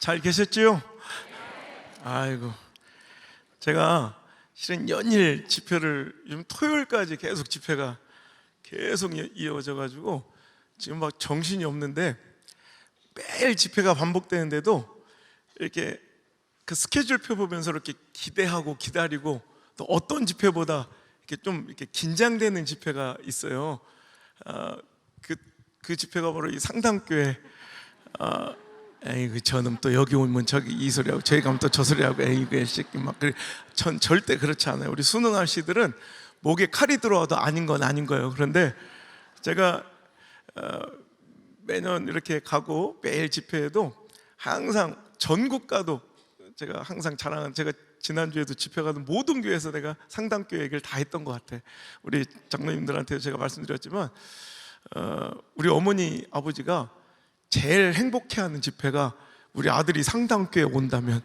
잘 계셨지요? 아이고, 제가 실은 연일 집회를 요즘 토요일까지 계속 집회가 계속 이어져 가지고 지금 막 정신이 없는데, 매일 집회가 반복되는데도 이렇게 그 스케줄표 보면서 이렇게 기대하고 기다리고, 또 어떤 집회보다 이렇게 좀 이렇게 긴장되는 집회가 있어요. 그 집회가 바로 이 상담교회. 에이그 저는 또 여기 오면 저기 이 소리하고 저기 가면 또 저 소리하고 에이그 새끼 막 그래. 전 절대 그렇지 않아요. 우리 수능 아씨들은 목에 칼이 들어와도 아닌 건 아닌 거예요. 그런데 제가 매년 이렇게 가고 매일 집회에도 항상 전국 가도 제가 항상 자랑하는, 제가 지난주에도 집회 가는 모든 교회에서 내가 상담교회 얘기를 다 했던 것 같아. 우리 장로님들한테 제가 말씀드렸지만 우리 어머니 아버지가 제일 행복해하는 집회가 우리 아들이 상담교회 온다면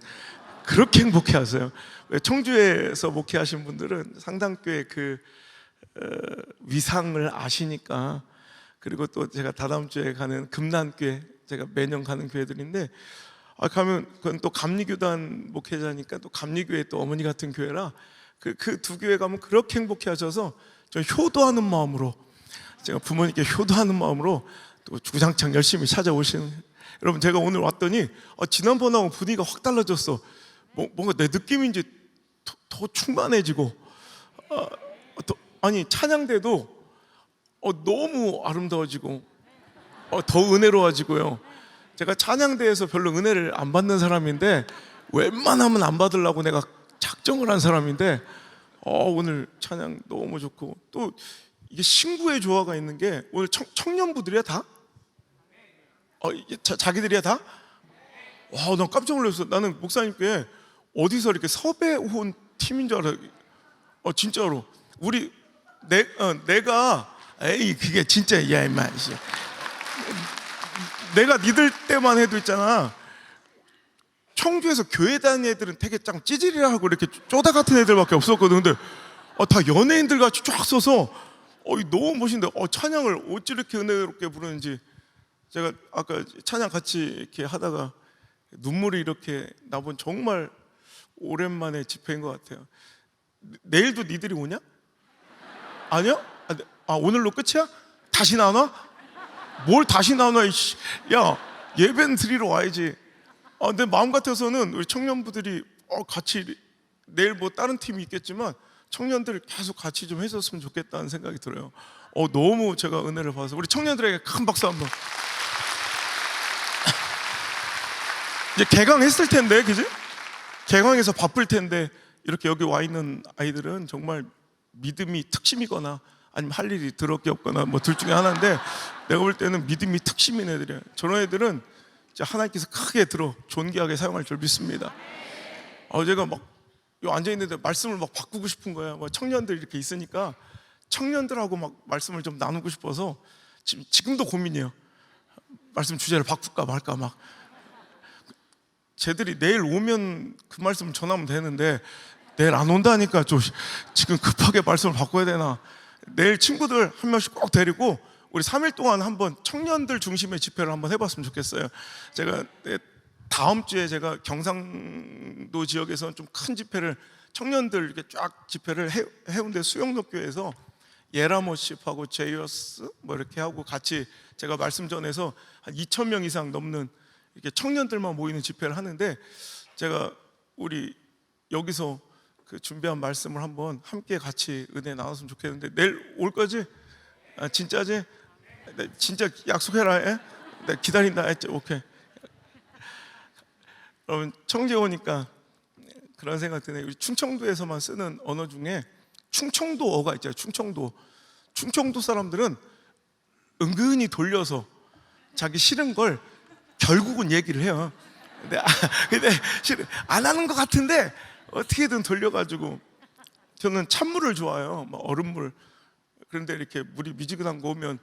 그렇게 행복해하세요. 청주에서 목회하신 분들은 상담교회 그 위상을 아시니까. 그리고 또 제가 다다음 주에 가는 금난교회, 제가 매년 가는 교회들인데 가면 그건 또 감리교단 목회자니까 또 감리교회 또 어머니 같은 교회라 그 두 교회 가면 그렇게 행복해하셔서 좀 효도하는 마음으로, 제가 부모님께 효도하는 마음으로 또 주구장창 열심히 찾아오시는. 여러분, 제가 오늘 왔더니 지난번하고 분위기가 확 달라졌어. 뭔가 내 느낌인지 더 충만해지고, 아니 찬양대도 너무 아름다워지고 더 은혜로워지고요. 제가 찬양대에서 별로 은혜를 안 받는 사람인데 웬만하면 안 받으려고 내가 작정을 한 사람인데 오늘 찬양 너무 좋고, 또 이게 신구의 조화가 있는 게 오늘 청년부들이야 다? 자기들이야 다? 와, 난 깜짝 놀랐어. 나는 목사님께 어디서 이렇게 섭외 온 팀인 줄 알아. 진짜로. 내가 에이 그게 진짜 야 임마. 내가 니들 때만 해도 있잖아. 청주에서 교회 다니는 애들은 되게 짱 찌질이라 하고 이렇게 쪼다 같은 애들밖에 없었거든. 근데 다 연예인들 같이 쫙 서서 너무 멋있는데 찬양을 어찌 이렇게 은혜롭게 부르는지. 제가 아까 찬양 같이 이렇게 하다가 눈물이 이렇게 나본 정말 오랜만에 집회인 것 같아요. 내일도 니들이 오냐? 아니야? 오늘로 끝이야? 다시 나눠? 뭘 다시 나눠? 야, 예배는 드리러 와야지. 내 마음 같아서는 우리 청년부들이 같이, 내일 뭐 다른 팀이 있겠지만 청년들 계속 같이 좀 해줬으면 좋겠다는 생각이 들어요. 너무 제가 은혜를 받아서 우리 청년들에게 큰 박수 한번. 이제 개강했을 텐데, 그지? 개강해서 바쁠 텐데 이렇게 여기 와 있는 아이들은 정말 믿음이 특심이거나 아니면 할 일이 더럽게 없거나 뭐 둘 중에 하나인데, 내가 볼 때는 믿음이 특심인 애들이에요. 저런 애들은 이제 하나님께서 크게 존귀하게 사용할 줄 믿습니다. 제가 막 앉아 있는데 말씀을 막 바꾸고 싶은 거예요. 청년들 이렇게 있으니까 청년들하고 막 말씀을 좀 나누고 싶어서 지금도 고민이에요. 말씀 주제를 바꿀까 말까 막. 쟤들이 내일 오면 그 말씀을 전하면 되는데 내일 안 온다니까 좀 지금 급하게 말씀을 바꿔야 되나. 내일 친구들 한 명씩 꼭 데리고 우리 3일 동안 한번 청년들 중심의 집회를 한번 해봤으면 좋겠어요. 제가 다음 주에 제가 경상도 지역에서 좀 큰 집회를, 청년들 이렇게 쫙 집회를 해운대 수영록교에서 예라모십하고 제이어스 뭐 이렇게 하고 같이 제가 말씀 전해서 한 2,000명 이상 넘는 이렇게 청년들만 모이는 집회를 하는데, 제가 우리 여기서 그 준비한 말씀을 한번 함께 같이 은혜 나눴으면 좋겠는데, 내일 올 거지? 진짜지? 진짜 약속해라. 내 기다린다 했지? 오케이. 여러분, 청주에 오니까 그런 생각 드네요. 우리 충청도에서만 쓰는 언어 중에 충청도어가 있잖아요. 충청도 사람들은 은근히 돌려서 자기 싫은 걸 결국은 얘기를 해요. 근데 안 하는 것 같은데 어떻게든 돌려가지고. 저는 찬물을 좋아해요. 얼음물. 그런데 이렇게 물이 미지근한 거 오면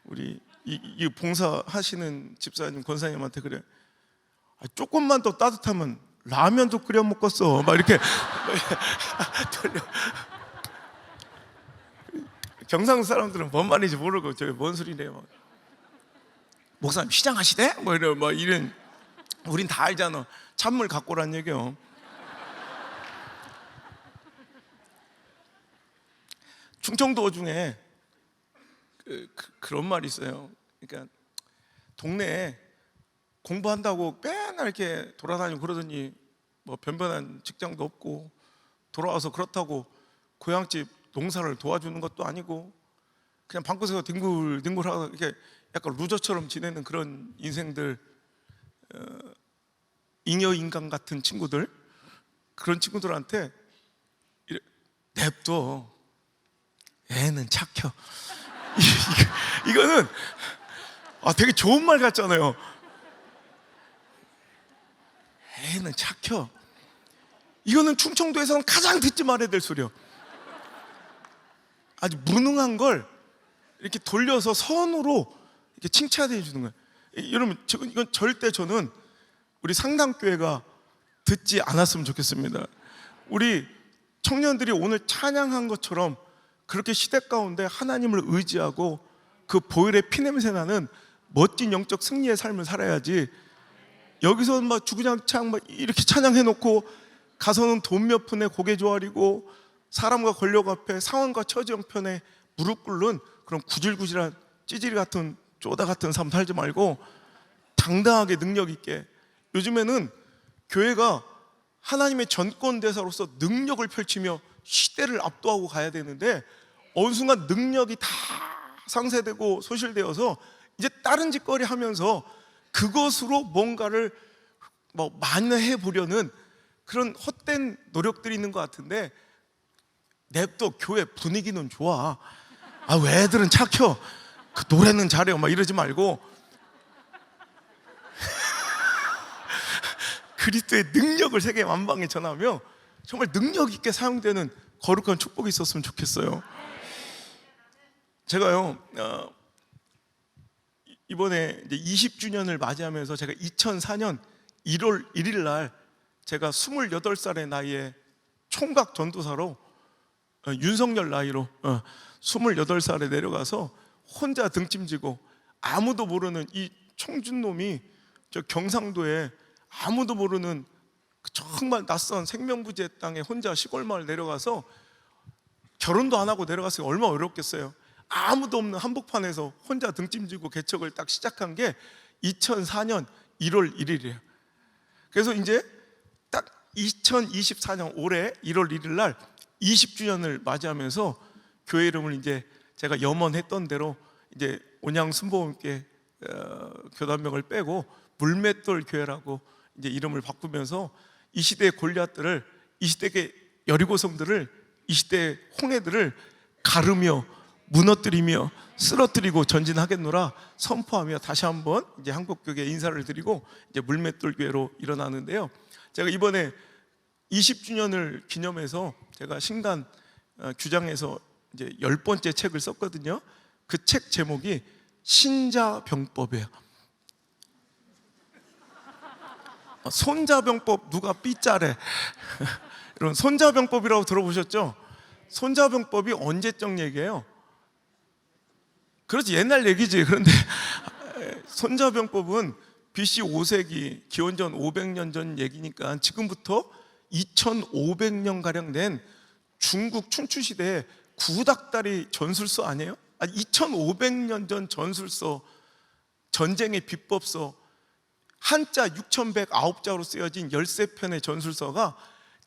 우리 이 봉사하시는 집사님, 권사님한테 그래. 조금만 더 따뜻하면 라면도 끓여 먹겠어. 막 이렇게 돌려. 경상도 사람들은 뭔 말인지 모르고 저게 뭔 소리래요. 목사님 시장하시대? 이런 우린 다 알잖아. 찬물 갖고 오란 얘기요. 충청도 중에 그런 말이 있어요. 그러니까 동네에 공부한다고 맨날 이렇게 돌아다니고 그러더니 뭐 변변한 직장도 없고 돌아와서 그렇다고 고향집 농사를 도와주는 것도 아니고 그냥 방구석에서 뒹굴뒹굴하고 이렇게 약간 루저처럼 지내는 그런 인생들, 잉여인간 같은 친구들, 그런 친구들한테 냅둬, 애는 착혀. 이거는 되게 좋은 말 같잖아요. 애는 착혀. 이거는 충청도에서는 가장 듣지 말아야 될 소리야. 아주 무능한 걸 이렇게 돌려서 선으로 이렇게 칭찬해 주는 거예요. 여러분, 이건 절대 저는 우리 상담교회가 듣지 않았으면 좋겠습니다. 우리 청년들이 오늘 찬양한 것처럼 그렇게 시대 가운데 하나님을 의지하고 그 보혈의 피냄새 나는 멋진 영적 승리의 삶을 살아야지, 여기서 막 주구장창 막 이렇게 찬양해놓고 가서는 돈 몇 푼에 고개 조아리고 사람과 권력 앞에 상황과 처지 형편에 무릎 꿇는 그런 구질구질한 찌질이 같은 쪼다 같은 삶 살지 말고 당당하게 능력 있게, 요즘에는 교회가 하나님의 전권대사로서 능력을 펼치며 시대를 압도하고 가야 되는데 어느 순간 능력이 다 상쇄되고 소실되어서 이제 다른 짓거리 하면서 그것으로 뭔가를 만회해 보려는 그런 헛된 노력들이 있는 것 같은데, 냅둬. 교회 분위기는 좋아. 왜 애들은 착혀? 그 노래는 잘해요. 막 이러지 말고 그리스도의 능력을 세계 만방에 전하며 정말 능력 있게 사용되는 거룩한 축복이 있었으면 좋겠어요. 제가요, 이번에 이제 20주년을 맞이하면서 제가 2004년 1월 1일 날 제가 28살의 나이에 총각 전도사로, 윤석열 나이로 28살에 내려가서 혼자 등짐지고 아무도 모르는 이 청준놈이 저 경상도에 아무도 모르는 정말 낯선 생명부지의 땅에 혼자 시골 마을 내려가서 결혼도 안 하고 내려갔으니 얼마나 어렵겠어요. 아무도 없는 한복판에서 혼자 등짐지고 개척을 딱 시작한 게 2004년 1월 1일이에요. 그래서 이제 딱 2024년 올해 1월 1일 날 20주년을 맞이하면서 교회 이름을 이제 제가 염원했던 대로 이제 온양 순복음교회 교단명을 빼고 물맷돌 교회라고 이제 이름을 바꾸면서 이 시대의 골리앗들을, 이 시대의 여리고성들을, 이 시대의 홍해들을 가르며 무너뜨리며 쓰러뜨리고 전진하겠노라 선포하며 다시 한번 이제 한국교회에 인사를 드리고 이제 물맷돌 교회로 일어나는데요. 제가 이번에 20주년을 기념해서 제가 신간 규장에서 이제 10번째 책을 썼거든요. 그 책 제목이 신자병법이에요. 손자병법 누가 삐짜래. 여러분, 손자병법이라고 들어보셨죠? 손자병법이 언제적 얘기예요? 그렇지, 옛날 얘기지. 그런데 손자병법은 BC 5세기, 기원전 500년 전 얘기니까 지금부터 2500년가량 된 중국 춘추시대의 구닥다리 전술서 아니에요? 2500년 전 전술서, 전쟁의 비법서, 한자 6109자로 쓰여진 13편의 전술서가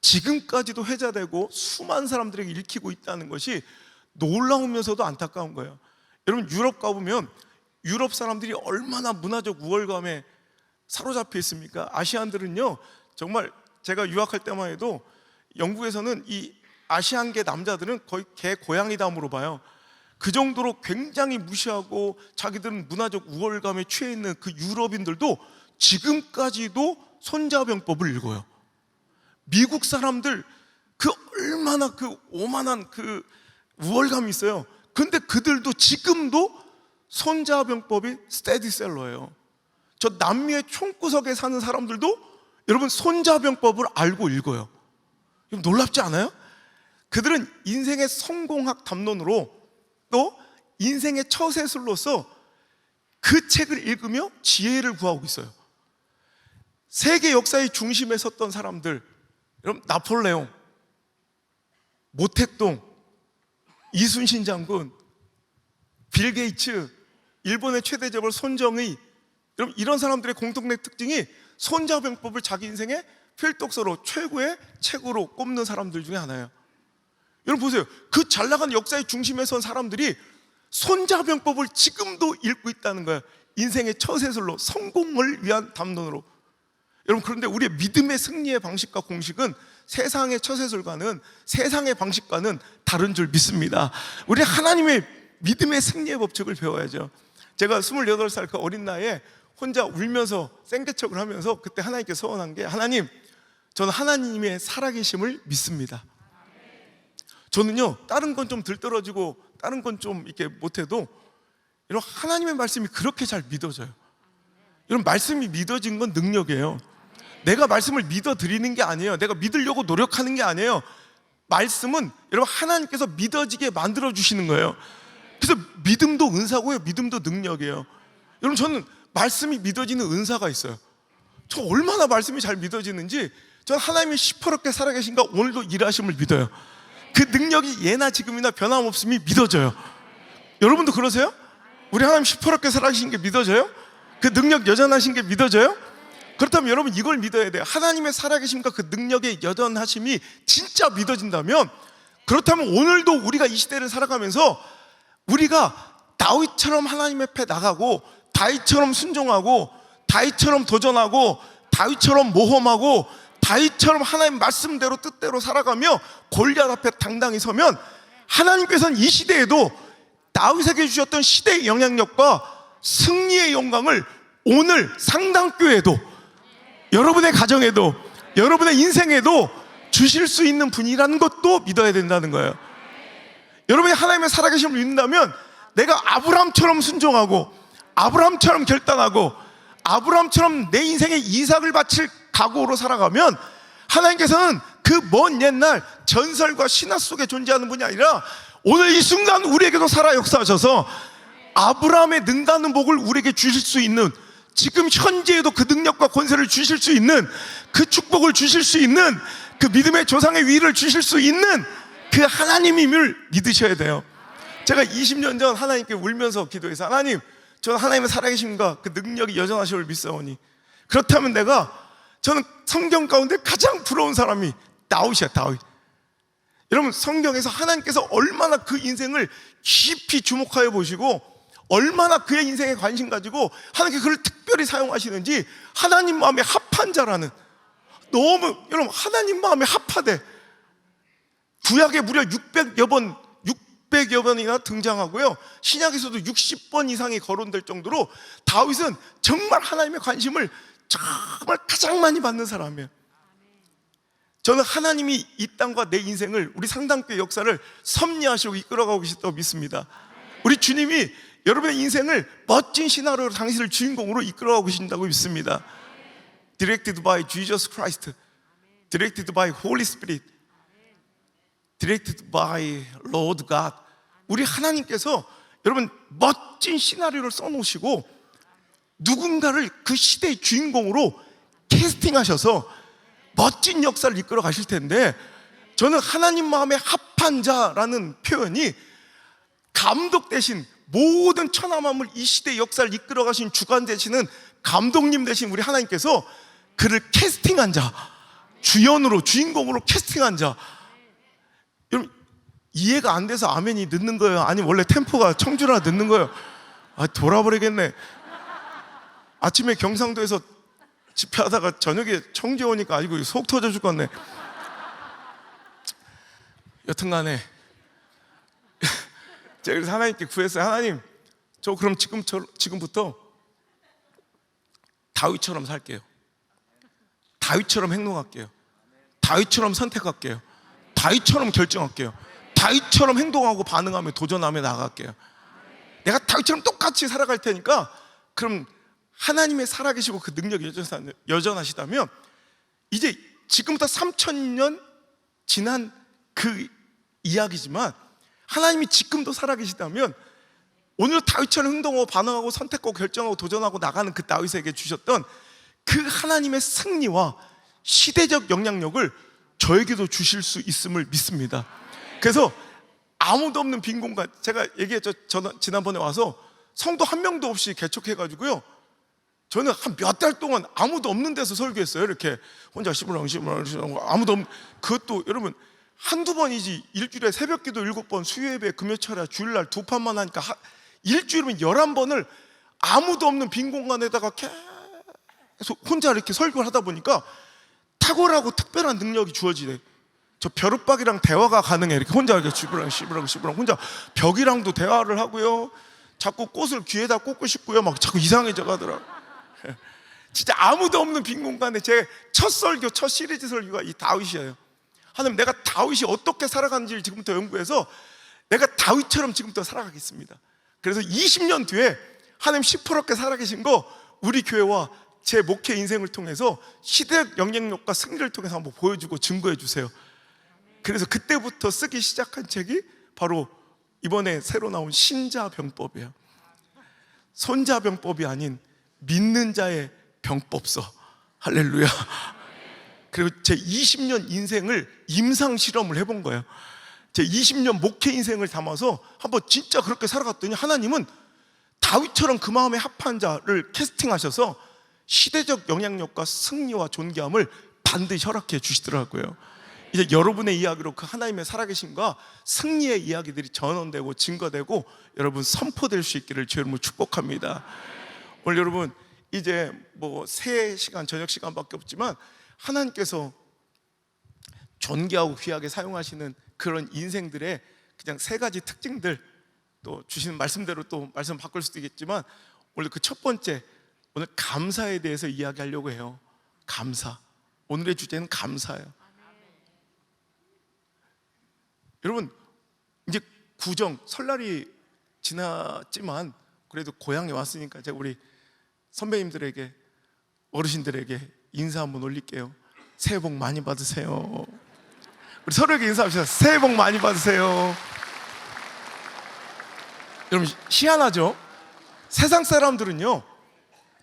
지금까지도 회자되고 수많은 사람들에게 읽히고 있다는 것이 놀라우면서도 안타까운 거예요. 여러분, 유럽 가보면 유럽 사람들이 얼마나 문화적 우월감에 사로잡혀 있습니까? 아시안들은요, 정말 제가 유학할 때만 해도 영국에서는 이 아시안계 남자들은 거의 개 고양이다움으로 봐요. 그 정도로 굉장히 무시하고 자기들은 문화적 우월감에 취해 있는 그 유럽인들도 지금까지도 손자병법을 읽어요. 미국 사람들 그 얼마나 그 오만한 그 우월감이 있어요. 근데 그들도 지금도 손자병법이 스테디셀러예요. 저 남미의 총구석에 사는 사람들도 여러분 손자병법을 알고 읽어요. 놀랍지 않아요? 그들은 인생의 성공학 담론으로 또 인생의 처세술로서 그 책을 읽으며 지혜를 구하고 있어요. 세계 역사의 중심에 섰던 사람들, 여러분, 나폴레옹, 모택동, 이순신 장군, 빌 게이츠, 일본의 최대 재벌 손정의, 여러분, 이런 사람들의 공통된 특징이 손자병법을 자기 인생의 필독서로 최고의 책으로 꼽는 사람들 중에 하나예요. 여러분 보세요. 그 잘나간 역사의 중심에 선 사람들이 손자병법을 지금도 읽고 있다는 거예요. 인생의 처세술로, 성공을 위한 담론으로. 여러분, 그런데 우리의 믿음의 승리의 방식과 공식은 세상의 처세술과는, 세상의 방식과는 다른 줄 믿습니다. 우리 하나님의 믿음의 승리의 법칙을 배워야죠. 제가 28살 그 어린 나이에 혼자 울면서 생개척을 하면서 그때 하나님께 서원한 게, 하나님, 저는 하나님의 살아계심을 믿습니다. 저는요, 다른 건 좀 들떨어지고 다른 건 좀 이렇게 못해도 여러분, 하나님의 말씀이 그렇게 잘 믿어져요. 여러분, 말씀이 믿어진 건 능력이에요. 내가 말씀을 믿어드리는 게 아니에요. 내가 믿으려고 노력하는 게 아니에요. 말씀은 여러분, 하나님께서 믿어지게 만들어 주시는 거예요. 그래서 믿음도 은사고요, 믿음도 능력이에요. 여러분, 저는 말씀이 믿어지는 은사가 있어요. 저 얼마나 말씀이 잘 믿어지는지, 저는 하나님이 시퍼렇게 살아계신가 오늘도 일하심을 믿어요. 그 능력이 예나 지금이나 변함없음이 믿어져요. 여러분도 그러세요? 우리 하나님 시퍼렇게 살아계신 게 믿어져요? 그 능력 여전하신 게 믿어져요? 그렇다면 여러분, 이걸 믿어야 돼요. 하나님의 살아계심과 그 능력의 여전하심이 진짜 믿어진다면, 그렇다면 오늘도 우리가 이 시대를 살아가면서 우리가 다윗처럼 하나님 앞에 나가고, 다윗처럼 순종하고, 다윗처럼 도전하고, 다윗처럼 모험하고, 다윗처럼 하나님 말씀대로 뜻대로 살아가며 골리앗 앞에 당당히 서면, 하나님께서는 이 시대에도 다윗에게 주셨던 시대의 영향력과 승리의 영광을 오늘 상당교회에도, 여러분의 가정에도, 여러분의 인생에도 주실 수 있는 분이라는 것도 믿어야 된다는 거예요. 여러분이 하나님의 살아계심을 믿는다면, 내가 아브라함처럼 순종하고, 아브라함처럼 결단하고, 아브라함처럼 내 인생의 이삭을 바칠 각오로 살아가면, 하나님께서는 그 먼 옛날 전설과 신화 속에 존재하는 분이 아니라 오늘 이 순간 우리에게도 살아 역사하셔서 아브라함의 능가는 복을 우리에게 주실 수 있는, 지금 현재에도 그 능력과 권세를 주실 수 있는, 그 축복을 주실 수 있는, 그 믿음의 조상의 위를 주실 수 있는 그 하나님임을 믿으셔야 돼요. 제가 20년 전 하나님께 울면서 기도해서, 하나님, 저는 하나님의 살아계심과 그 능력이 여전하심을 믿사오니, 그렇다면 저는 성경 가운데 가장 부러운 사람이 다윗이야, 다윗. 여러분, 성경에서 하나님께서 얼마나 그 인생을 깊이 주목하여 보시고, 얼마나 그의 인생에 관심 가지고 하나님께 그를 특별히 사용하시는지, 하나님 마음에 합한 자라는, 너무 여러분, 하나님 마음에 합하되 구약에 무려 600여 번이나 등장하고요, 신약에서도 60번 이상이 거론될 정도로 다윗은 정말 하나님의 관심을 정말 가장 많이 받는 사람이에요. 저는 하나님이 이 땅과 내 인생을, 우리 상당교회 역사를 섭리하시고 이끌어가고 계시다고 믿습니다. 우리 주님이 여러분의 인생을 멋진 시나리오로 당신을 주인공으로 이끌어가고 계신다고 믿습니다. Directed by Jesus Christ, Directed by Holy Spirit, Directed by Lord God. 우리 하나님께서 여러분 멋진 시나리오를 써놓으시고 누군가를 그 시대의 주인공으로 캐스팅하셔서 멋진 역사를 이끌어 가실 텐데, 저는 하나님 마음에 합한 자라는 표현이 감독 대신 모든 천하 만물 이 시대 역사를 이끌어 가신 주관 되시는 감독님 되신 우리 하나님께서 그를 캐스팅한 자, 주연으로, 주인공으로 캐스팅한 자. 여러분, 이해가 안 돼서 아멘이 늦는 거예요? 아니면 원래 템포가 청주라 늦는 거예요? 돌아버리겠네. 아침에 경상도에서 집회하다가 저녁에 청주에 오니까 아이고 속 터져 죽겠네. 여튼간에 제가 그래서 하나님께 구했어요. 하나님, 저 그럼 지금부터 다윗처럼 살게요. 다윗처럼 행동할게요. 다윗처럼 선택할게요. 다윗처럼 결정할게요. 다윗처럼 행동하고 반응하며 도전하며 나갈게요. 내가 다윗처럼 똑같이 살아갈 테니까, 그럼 하나님의 살아계시고 그 능력이 여전하시다면, 이제 지금부터 3000년 지난 그 이야기지만 하나님이 지금도 살아계시다면, 오늘 다윗처럼 행동하고 반응하고 선택하고 결정하고 도전하고 나가는 그 다윗에게 주셨던 그 하나님의 승리와 시대적 영향력을 저에게도 주실 수 있음을 믿습니다. 그래서 아무도 없는 빈 공간, 제가 얘기했죠. 저는 지난번에 와서 성도 한 명도 없이 개척해가지고요, 저는 한 몇 달 동안 아무도 없는 데서 설교했어요. 이렇게 혼자 시부랑 아무도 없는. 그것도 여러분 한두 번이지, 일주일에 새벽기도 7번, 수요예배, 금요철야, 주일날 2판만 하니까 일주일이면 11번을 아무도 없는 빈 공간에다가 계속 혼자 이렇게 설교를 하다 보니까 탁월하고 특별한 능력이 주어지네. 저 벼룩박이랑 대화가 가능해. 이렇게 혼자 이렇게 시부랑 혼자 벽이랑도 대화를 하고요, 자꾸 꽃을 귀에다 꽂고 싶고요, 막 자꾸 이상해져 가더라. 진짜 아무도 없는 빈 공간에 제 첫 설교, 첫 시리즈 설교가 이 다윗이에요. 하나님, 내가 다윗이 어떻게 살아가는지를 지금부터 연구해서 내가 다윗처럼 지금부터 살아가겠습니다. 그래서 20년 뒤에 하나님 시퍼렇게 살아계신 거 우리 교회와 제 목회 인생을 통해서 시대적 영향력과 승리를 통해서 한번 보여주고 증거해 주세요. 그래서 그때부터 쓰기 시작한 책이 바로 이번에 새로 나온 신자병법이에요. 손자병법이 아닌 믿는 자의 병법서. 할렐루야. 그리고 제 20년 인생을 임상 실험을 해본 거예요. 제 20년 목회 인생을 담아서 한번 진짜 그렇게 살아갔더니 하나님은 다윗처럼 그 마음에 합한 자를 캐스팅하셔서 시대적 영향력과 승리와 존귀함을 반드시 허락해 주시더라고요. 이제 여러분의 이야기로 그 하나님의 살아계심과 승리의 이야기들이 전언되고 증거되고 여러분 선포될 수 있기를 주의 이름으로 축복합니다. 오늘 여러분 이제 뭐 새 시간, 저녁 시간밖에 없지만 하나님께서 존귀하고 귀하게 사용하시는 그런 인생들의 그냥 3가지 특징들, 또 주시는 말씀대로 또 말씀 바꿀 수도 있겠지만 오늘 그 첫 번째, 오늘 감사에 대해서 이야기하려고 해요. 감사. 오늘의 주제는 감사예요. 여러분 이제 구정, 설날이 지났지만 그래도 고향에 왔으니까 제가 우리 선배님들에게, 어르신들에게 인사 한번 올릴게요. 새해 복 많이 받으세요. 우리 서로에게 인사합시다. 새해 복 많이 받으세요. 여러분 희한하죠? 세상 사람들은요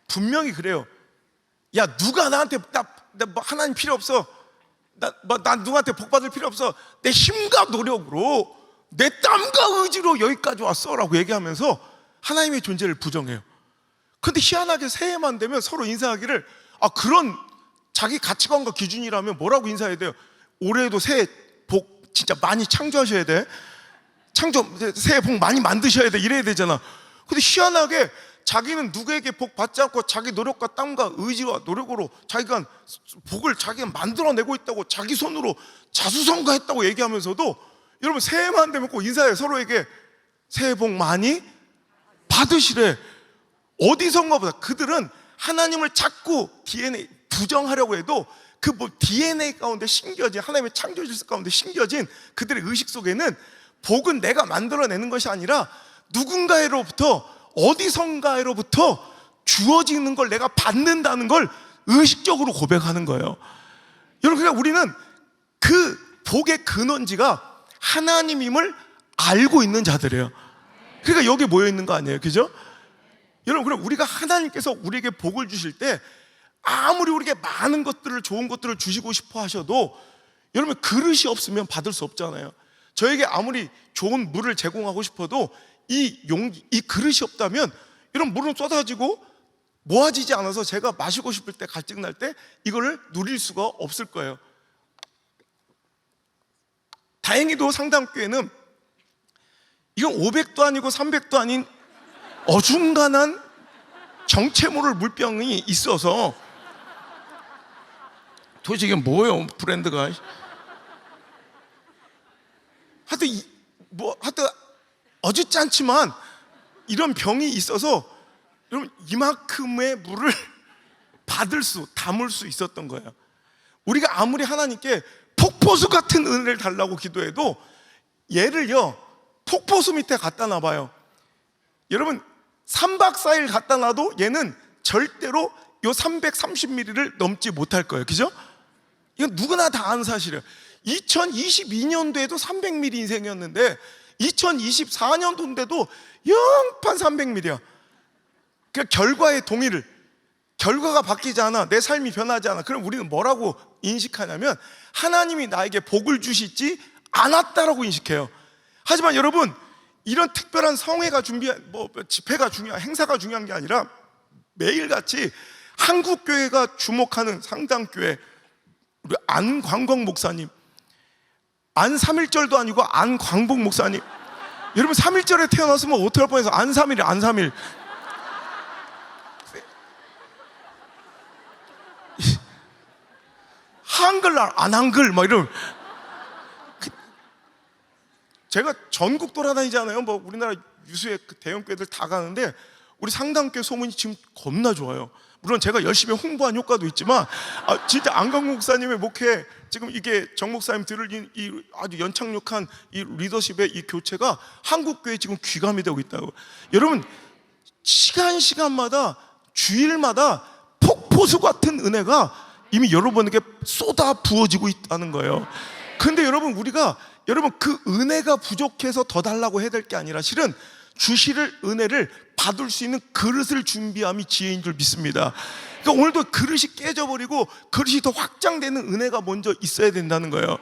분명히 그래요. 야, 누가 나한테 나 하나님 필요 없어, 난 누구한테 복 받을 필요 없어, 내 힘과 노력으로 내 땀과 의지로 여기까지 왔어 라고 얘기하면서 하나님의 존재를 부정해요. 근데 희한하게 새해만 되면 서로 인사하기를, 그런 자기 가치관과 기준이라면 뭐라고 인사해야 돼요? 올해도 새해 복 진짜 많이 창조하셔야 돼, 새해 복 많이 만드셔야 돼, 이래야 되잖아. 근데 희한하게 자기는 누구에게 복 받지 않고 자기 노력과 땀과 의지와 노력으로 자기가 복을 자기가 만들어내고 있다고 자기 손으로 자수성가했다고 얘기하면서도 여러분 새해만 되면 꼭 인사해요. 서로에게 새해 복 많이 받으시래. 어디선가보다 그들은 하나님을 자꾸 DNA 부정하려고 해도 그 DNA 가운데 심겨진, 하나님의 창조 질서 가운데 심겨진 그들의 의식 속에는 복은 내가 만들어내는 것이 아니라 누군가로부터, 어디선가로부터 주어지는 걸 내가 받는다는 걸 의식적으로 고백하는 거예요. 여러분, 그러니까 우리는 그 복의 근원지가 하나님임을 알고 있는 자들이에요. 그러니까 여기 모여 있는 거 아니에요, 그죠? 여러분, 그럼 우리가 하나님께서 우리에게 복을 주실 때 아무리 우리에게 많은 것들을, 좋은 것들을 주시고 싶어 하셔도 여러분 그릇이 없으면 받을 수 없잖아요. 저에게 아무리 좋은 물을 제공하고 싶어도 이 그릇이 없다면 이런 물은 쏟아지고 모아지지 않아서 제가 마시고 싶을 때, 갈증 날 때 이거를 누릴 수가 없을 거예요. 다행히도 상담교회는 이건 500도 아니고 300도 아닌 어중간한 정체모를 물병이 있어서, 도대체 이게 뭐예요 브랜드가. 하여튼 어줍잖지만 이런 병이 있어서 여러분 이만큼의 물을 담을 수 있었던 거예요. 우리가 아무리 하나님께 폭포수 같은 은혜를 달라고 기도해도 얘를요 폭포수 밑에 갖다 놔봐요. 여러분 3박 4일 갖다 놔도 얘는 절대로 요 330ml를 넘지 못할 거예요. 그죠? 이건 누구나 다 아는 사실이에요. 2022년도에도 300ml 인생이었는데 2024년도인데도 영판 300ml야. 그 결과의 동의를, 결과가 바뀌지 않아, 내 삶이 변하지 않아. 그럼 우리는 뭐라고 인식하냐면 하나님이 나에게 복을 주시지 않았다라고 인식해요. 하지만 여러분, 이런 특별한 성회가 집회가 중요한, 행사가 중요한 게 아니라 매일같이 한국교회가 주목하는 상당교회, 우리 안광광 목사님, 안3.1절도 아니고 안광복 목사님, 여러분 3.1절에 태어났으면 어떻게 할 뻔해서 안3.1, 안3.1. 한글날 안 한글 막 이런. 제가 전국 돌아다니잖아요. 뭐 우리나라 유수의 그 대형 교회들 다 가는데 우리 상당교회 소문이 지금 겁나 좋아요. 물론 제가 열심히 홍보한 효과도 있지만 진짜 안광 목사님의 목회, 지금 이게 정 목사님 들을 이 아주 연착륙한 이 리더십의 이 교체가 한국교회에 지금 귀감이 되고 있다고. 여러분, 시간마다 주일마다 폭포수 같은 은혜가 이미 여러분에게 쏟아 부어지고 있다는 거예요. 근데 여러분, 여러분 그 은혜가 부족해서 더 달라고 해야 될 게 아니라 실은 주실 은혜를 받을 수 있는 그릇을 준비함이 지혜인 줄 믿습니다. 그러니까 오늘도 그릇이 깨져버리고 그릇이 더 확장되는 은혜가 먼저 있어야 된다는 거예요.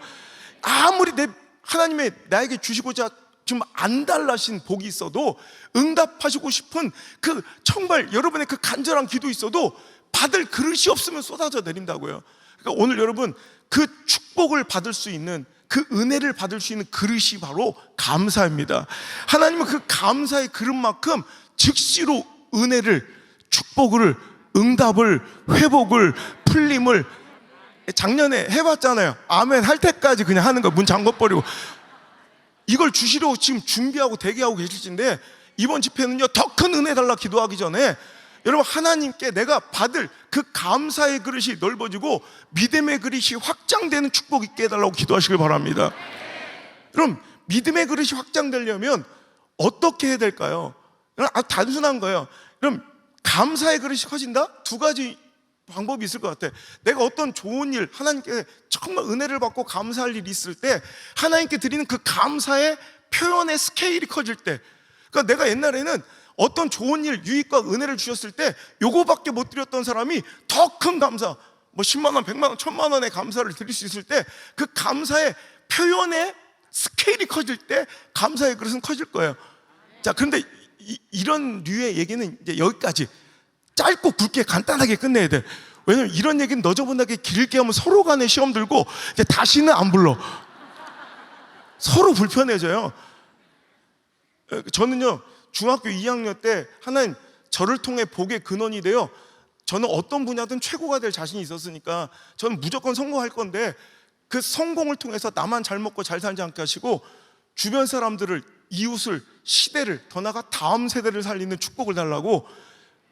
아무리 하나님의 나에게 주시고자 좀 안 달라신 복이 있어도, 응답하시고 싶은 그 정말 여러분의 그 간절한 기도 있어도 받을 그릇이 없으면 쏟아져 내린다고요. 그러니까 오늘 여러분, 그 축복을 받을 수 있는, 그 은혜를 받을 수 있는 그릇이 바로 감사입니다. 하나님은 그 감사의 그릇만큼 즉시로 은혜를, 축복을, 응답을, 회복을, 풀림을 작년에 해봤잖아요. 아멘 할 때까지 그냥 하는 거, 문 잠궈버리고. 이걸 주시려고 지금 준비하고 대기하고 계실진데, 이번 집회는요, 더 큰 은혜 달라 기도하기 전에 여러분, 하나님께 내가 받을 그 감사의 그릇이 넓어지고 믿음의 그릇이 확장되는 축복 있게 해달라고 기도하시길 바랍니다. 그럼 믿음의 그릇이 확장되려면 어떻게 해야 될까요? 단순한 거예요. 그럼 감사의 그릇이 커진다? 두 가지 방법이 있을 것 같아. 내가 어떤 좋은 일, 하나님께 정말 은혜를 받고 감사할 일이 있을 때 하나님께 드리는 그 감사의 표현의 스케일이 커질 때, 그러니까 내가 옛날에는 어떤 좋은 일, 유익과 은혜를 주셨을 때 요거밖에 못 드렸던 사람이 더 큰 감사, 뭐 10만 원, 100만 원, 1000만 원의 감사를 드릴 수 있을 때 그 감사의 표현의 스케일이 커질 때 감사의 그릇은 커질 거예요. 자, 그런데 이런 류의 얘기는 이제 여기까지 짧고 굵게 간단하게 끝내야 돼. 왜냐면 이런 얘기는 너저분하게 길게 하면 서로 간에 시험 들고 이제 다시는 안 불러. 서로 불편해져요. 저는요, 중학교 2학년 때 하나님 저를 통해 복의 근원이 되어 저는 어떤 분야든 최고가 될 자신이 있었으니까 저는 무조건 성공할 건데, 그 성공을 통해서 나만 잘 먹고 잘 살지 않게 하시고 주변 사람들을, 이웃을, 시대를, 더 나아가 다음 세대를 살리는 축복을 달라고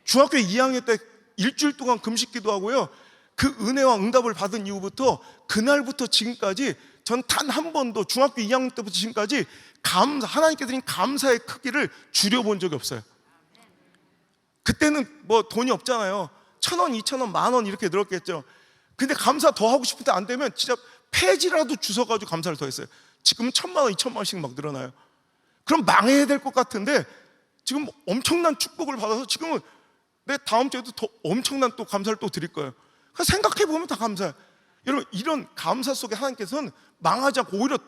중학교 2학년 때 일주일 동안 금식 기도하고요, 그 은혜와 응답을 받은 이후부터 그날부터 지금까지 전 단 한 번도 중학교 2학년 때부터 지금까지 하나님께 드린 감사의 크기를 줄여본 적이 없어요. 그때는 뭐 돈이 없잖아요. 1,000원, 2,000원, 10,000원 이렇게 늘었겠죠. 근데 감사 더 하고 싶을 때 안 되면 진짜 폐지라도 주워가지고 감사를 더 했어요. 지금은 1,000만 원, 2,000만 원씩 막 늘어나요. 그럼 망해야 될 것 같은데 지금 엄청난 축복을 받아서 지금은 내 다음 주에도 더 엄청난 또 감사를 또 드릴 거예요. 생각해보면 다 감사해요. 여러분, 이런 감사 속에 하나님께서는 망하지 않고 오히려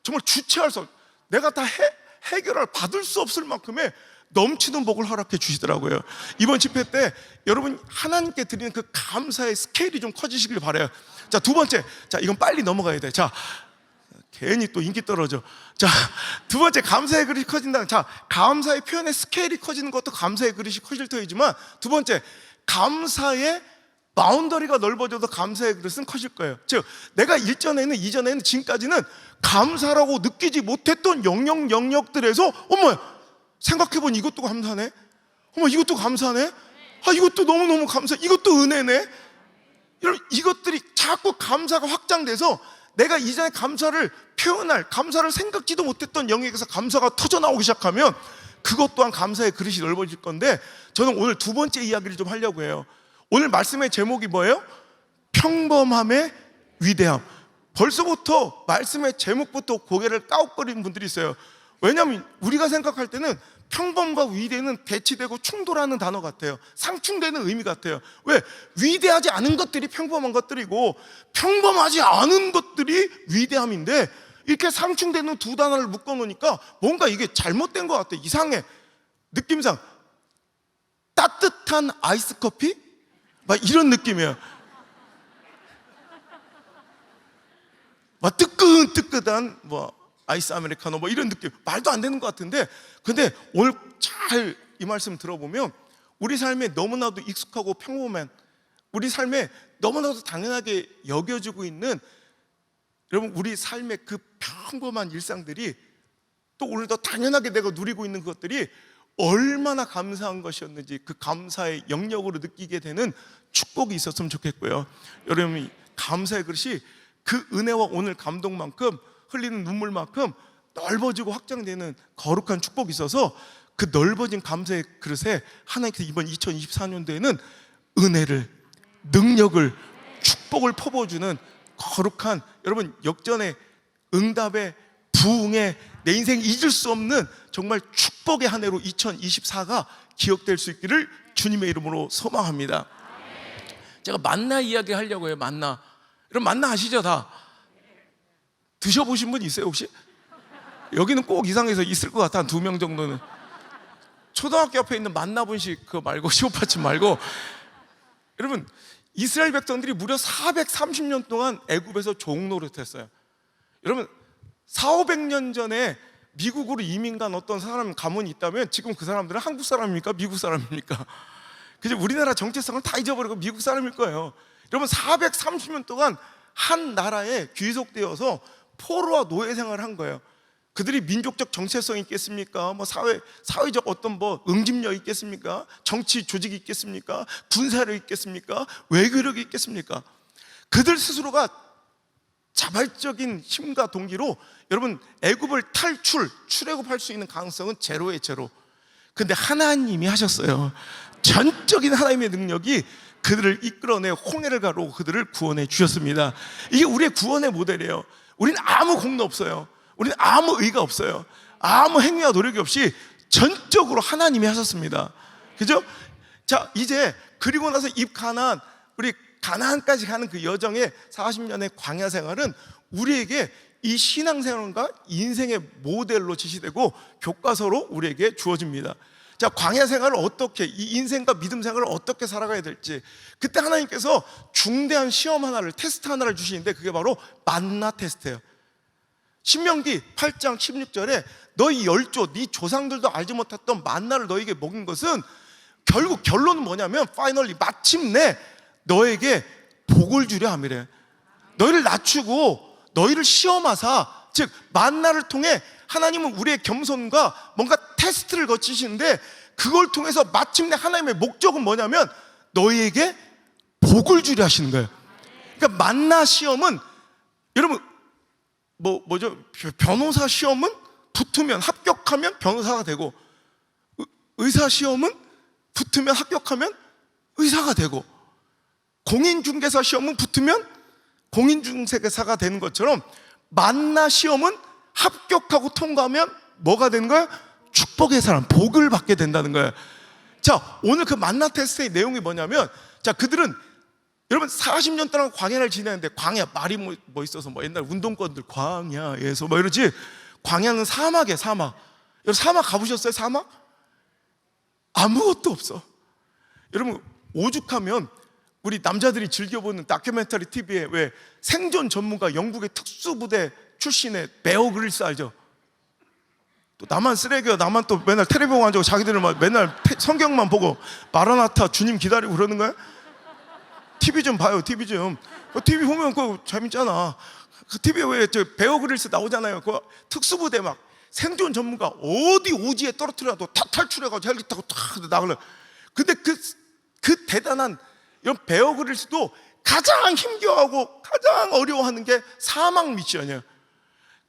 정말 주체할 수, 내가 다 해결할, 받을 수 없을 만큼의 넘치는 복을 허락해 주시더라고요. 이번 집회 때 여러분 하나님께 드리는 그 감사의 스케일이 좀 커지시길 바라요. 자, 두 번째, 자, 이건 빨리 넘어가야 돼. 자, 괜히 또 인기 떨어져. 자, 두 번째, 감사의 그릇이 커진다. 자, 감사의 표현의 스케일이 커지는 것도 감사의 그릇이 커질 터이지만, 두 번째, 감사의 바운더리가 넓어져도 감사의 그릇은 커질 거예요. 즉, 내가 이전에는 지금까지는 감사라고 느끼지 못했던 영역들에서, 어머, 생각해보니 이것도 감사네. 어머, 이것도 감사네. 이것도 너무너무 감사. 이것도 은혜네. 여러분, 이것들이 자꾸 감사가 확장돼서 내가 이전에 감사를 표현할, 감사를 생각지도 못했던 영역에서 감사가 터져나오기 시작하면 그것 또한 감사의 그릇이 넓어질 건데, 저는 오늘 두 번째 이야기를 좀 하려고 해요. 오늘 말씀의 제목이 뭐예요? 평범함의 위대함. 벌써부터 말씀의 제목부터 고개를 까웃거리는 분들이 있어요. 왜냐하면 우리가 생각할 때는 평범과 위대는 대치되고 충돌하는 단어 같아요. 상충되는 의미 같아요. 왜? 위대하지 않은 것들이 평범한 것들이고 평범하지 않은 것들이 위대함인데 이렇게 상충되는 두 단어를 묶어놓으니까 뭔가 이게 잘못된 것 같아. 이상해. 느낌상 따뜻한 아이스 커피? 막 이런 느낌이에요. 막 뜨끈뜨끈한 아이스 아메리카노 이런 느낌. 말도 안 되는 것 같은데, 근데 오늘 잘 이 말씀 들어보면 우리 삶에 너무나도 익숙하고 평범한, 우리 삶에 너무나도 당연하게 여겨지고 있는, 여러분 우리 삶의 그 평범한 일상들이 또 오늘도 당연하게 내가 누리고 있는 것들이 얼마나 감사한 것이었는지 그 감사의 영역으로 느끼게 되는 축복이 있었으면 좋겠고요. 여러분 감사의 그릇이 그 은혜와 오늘 감동만큼, 흘리는 눈물만큼 넓어지고 확장되는 거룩한 축복이 있어서 그 넓어진 감사의 그릇에 하나님께서 이번 2024년도에는 은혜를, 능력을, 축복을 퍼부어주는 거룩한, 여러분 역전의, 응답의, 부흥의, 내 인생 잊을 수 없는 정말 축복의 한 해로 2024가 기억될 수 있기를 주님의 이름으로 소망합니다. 제가 만나 이야기 하려고 해요. 만나. 여러분 만나 아시죠? 다 드셔보신 분 있어요 혹시? 여기는 꼭 이상해서 있을 것 같아. 한 2명 정도는. 초등학교 앞에 있는 만나 분식 그거 말고, 시오파집 말고. 여러분 이스라엘 백성들이 무려 430년 동안 애굽에서 종 노릇했어요. 여러분 400~500년 전에 미국으로 이민 간 어떤 사람 가문이 있다면 지금 그 사람들은 한국 사람입니까? 미국 사람입니까? 그죠? 우리나라 정체성을 다 잊어버리고 미국 사람일 거예요. 여러분 430년 동안 한 나라에 귀속되어서 포로와 노예 생활을 한 거예요. 그들이 민족적 정체성이 있겠습니까? 사회적 어떤 응집력이 있겠습니까? 정치 조직이 있겠습니까? 군사력이 있겠습니까? 외교력이 있겠습니까? 그들 스스로가 자발적인 힘과 동기로 여러분 애굽을 출애굽할 수 있는 가능성은 제로예요, 제로. 근데 하나님이 하셨어요. 전적인 하나님의 능력이 그들을 이끌어내 홍해를 가르고 그들을 구원해 주셨습니다. 이게 우리의 구원의 모델이에요. 우리는 아무 공로 없어요. 우리는 아무 의가 없어요. 아무 행위와 노력이 없이 전적으로 하나님이 하셨습니다. 그죠? 자, 이제 그리고 나서 입가나안, 우리 가나안까지 가는 그 여정의 40년의 광야 생활은 우리에게 이 신앙생활과 인생의 모델로 지시되고 교과서로 우리에게 주어집니다. 자, 광야 생활을 어떻게, 이 인생과 믿음 생활을 어떻게 살아가야 될지, 그때 하나님께서 중대한 시험 하나를, 테스트 하나를 주시는데 그게 바로 만나 테스트예요. 신명기 8장 16절에 너희 열조, 네 조상들도 알지 못했던 만나를 너에게 먹인 것은, 결국 결론은 뭐냐면 파이널리 마침내 너에게 복을 주려 함이래. 너희를 낮추고 너희를 시험하사, 즉 만나를 통해 하나님은 우리의 겸손과 뭔가 테스트를 거치시는데, 그걸 통해서 마침내 하나님의 목적은 뭐냐면 너희에게 복을 주려 하시는 거예요. 그러니까 만나 시험은, 여러분 뭐죠? 변호사 시험은 붙으면, 합격하면 변호사가 되고, 의사 시험은 붙으면, 합격하면 의사가 되고, 공인중개사 시험은 붙으면 공인중개사가 되는 것처럼 만나 시험은 합격하고 통과하면 뭐가 되는 거야? 축복의 사람, 복을 받게 된다는 거예요. 자, 오늘 그 만나 테스트의 내용이 뭐냐면, 자, 그들은 여러분 40년 동안 광야를 지내는데, 광야 말이 뭐 있어서 옛날 운동권들 광야에서 이러지, 광야는 사막이에요. 사막. 여러분 사막 가보셨어요? 사막? 아무것도 없어. 여러분 오죽하면 우리 남자들이 즐겨보는 다큐멘터리 TV에 왜 생존 전문가, 영국의 특수부대 출신의 베어 그릴스 알죠? 또 나만 쓰레기야, 나만 또 맨날 텔레비 보고 앉아고 자기들은 맨날 성경만 보고 마라나타 주님 기다리고 그러는 거야? TV 좀 봐요. TV 좀. TV 보면 그거 재밌잖아. 그 TV에 왜 베어 그릴스 나오잖아요. 그 특수부대 막 생존 전문가 어디 오지에 떨어뜨려도 다 탈출해가지고 헬기 타고 탁 나가려. 근데 그 대단한 이런 베어 그릴스도 가장 힘겨워하고 가장 어려워하는 게 사막 미션이에요.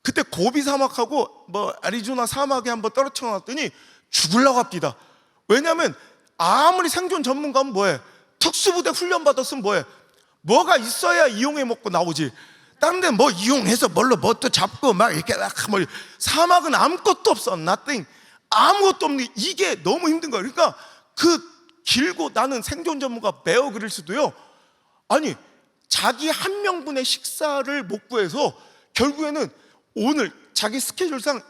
그때 고비 사막하고 애리조나 사막에 한번 떨어뜨려 놨더니 죽으려고 합니다. 왜냐하면 아무리 생존 전문가면 뭐해? 특수부대 훈련 받았으면 뭐해? 뭐가 있어야 이용해 먹고 나오지. 다른 데는 이용해서 뭘로 또 잡고 막 이렇게 사막은 아무것도 없어. nothing. 아무것도 없는 이게 너무 힘든 거예요. 그러니까 그 길고 나는 생존 전문가 베어 그릴스도요, 아니 자기 한 명분의 식사를 못 구해서 결국에는 오늘 자기 스케줄상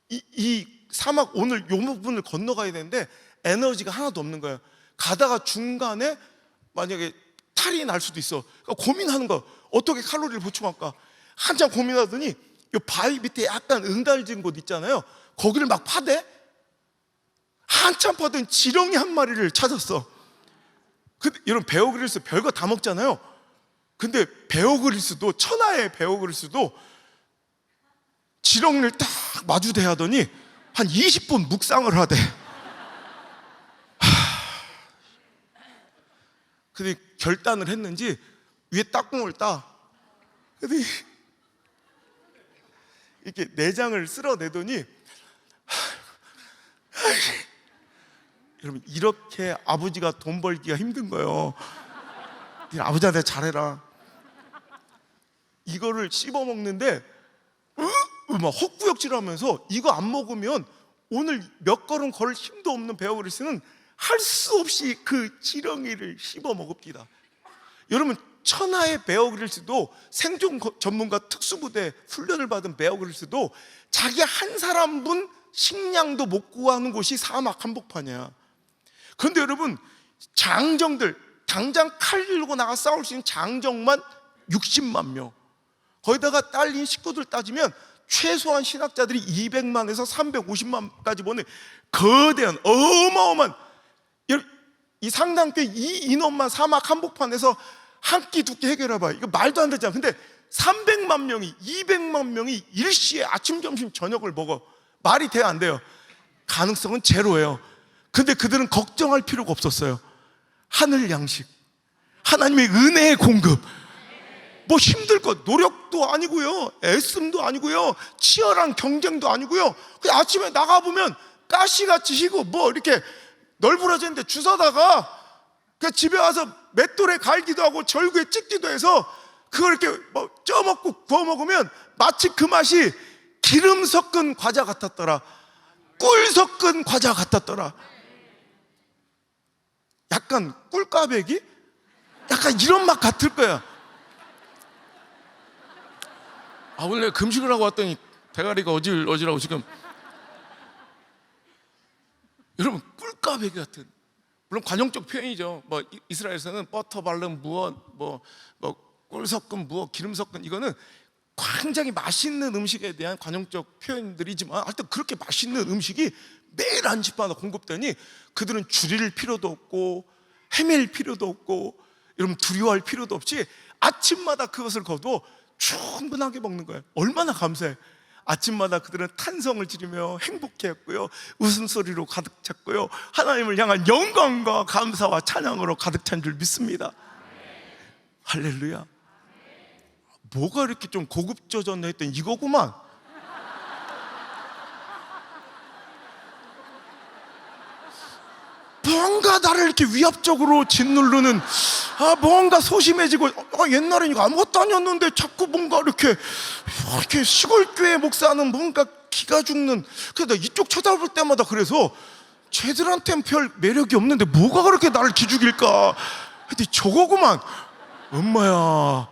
이 사막 오늘 요 부분을 건너가야 되는데 에너지가 하나도 없는 거예요. 가다가 중간에 만약에 탈이 날 수도 있어. 그러니까 고민하는 거, 어떻게 칼로리를 보충할까 한참 고민하더니 요 바위 밑에 약간 응달진 곳 있잖아요. 거기를 막 파대. 한참 파던 지렁이 한 마리를 찾았어. 근데 여러분 베어 그릴스 별거 다 먹잖아요. 근데 베어 그릴스도, 천하의 베어 그릴스도 지렁이를 딱 마주대하더니 한 20분 묵상을 하대. 근데 결단을 했는지 위에 딱공을 따. 근데 이렇게 내장을 쓸어내더니 여러분 이렇게 아버지가 돈 벌기가 힘든 거예요. 아버지한테 잘해라. 이거를 씹어 먹는데 막 헛구역질하면서 이거 안 먹으면 오늘 몇 걸음 걸을 힘도 없는 베어 그릴스는 할 수 없이 그 지렁이를 씹어 먹읍니다. 여러분 천하의 베어 그릴스도 생존 전문가 특수부대 훈련을 받은 베어 그릴스도 자기 한 사람분 식량도 못 구하는 곳이 사막 한복판이야. 그런데 여러분 장정들, 당장 칼 들고 나가 싸울 수 있는 장정만 60만 명, 거기다가 딸린 식구들 따지면 최소한 신학자들이 200만에서 350만까지 보는 거대한 어마어마한, 이 상당교회 이 인원만 사막 한복판에서 한 끼 두 끼 해결해봐요. 이거 말도 안 되잖아. 근데 300만 명이 200만 명이 일시에 아침 점심 저녁을 먹어. 말이 돼야 안 돼요. 가능성은 제로예요. 근데 그들은 걱정할 필요가 없었어요. 하늘 양식, 하나님의 은혜의 공급, 뭐 힘들 것, 노력도 아니고요, 애씀도 아니고요, 치열한 경쟁도 아니고요. 그냥 아침에 나가보면 가시같이 희고 뭐 이렇게 널브러졌는데 주워다가 그냥 집에 와서 맷돌에 갈기도 하고 절구에 찍기도 해서 그걸 이렇게 뭐 쪄먹고 구워 먹으면 마치 그 맛이 기름 섞은 과자 같았더라, 꿀 섞은 과자 같았더라. 약간 꿀까베기? 약간 이런 맛 같을 거야. 원래 금식을 하고 왔더니 대가리가 어질어질하고 지금. 여러분 꿀까베기 같은, 물론 관용적 표현이죠. 뭐 이스라엘에서는 버터 바른 무엇, 뭐 꿀 섞은 무엇, 기름 섞은, 이거는 굉장히 맛있는 음식에 대한 관용적 표현들이지만 하여튼 그렇게 맛있는 음식이 매일 한 집마다 공급되니 그들은 줄일 필요도 없고 헤맬 필요도 없고 여러분 두려워할 필요도 없이 아침마다 그것을 거두어 충분하게 먹는 거예요. 얼마나 감사해. 아침마다 그들은 탄성을 지르며 행복해했고요, 웃음소리로 가득 찼고요, 하나님을 향한 영광과 감사와 찬양으로 가득 찬 줄 믿습니다. 할렐루야. 뭐가 이렇게 좀 고급져졌나 했더니 이거구만. 뭔가 나를 이렇게 위압적으로 짓누르는, 뭔가 소심해지고, 옛날에 이거 아무것도 아니었는데 자꾸 뭔가 이렇게 시골교회 목사는 뭔가 기가 죽는. 그래서 이쪽 쳐다볼 때마다 그래서 쟤들한테는 별 매력이 없는데 뭐가 그렇게 나를 기죽일까 했더니 저거구만. 엄마야,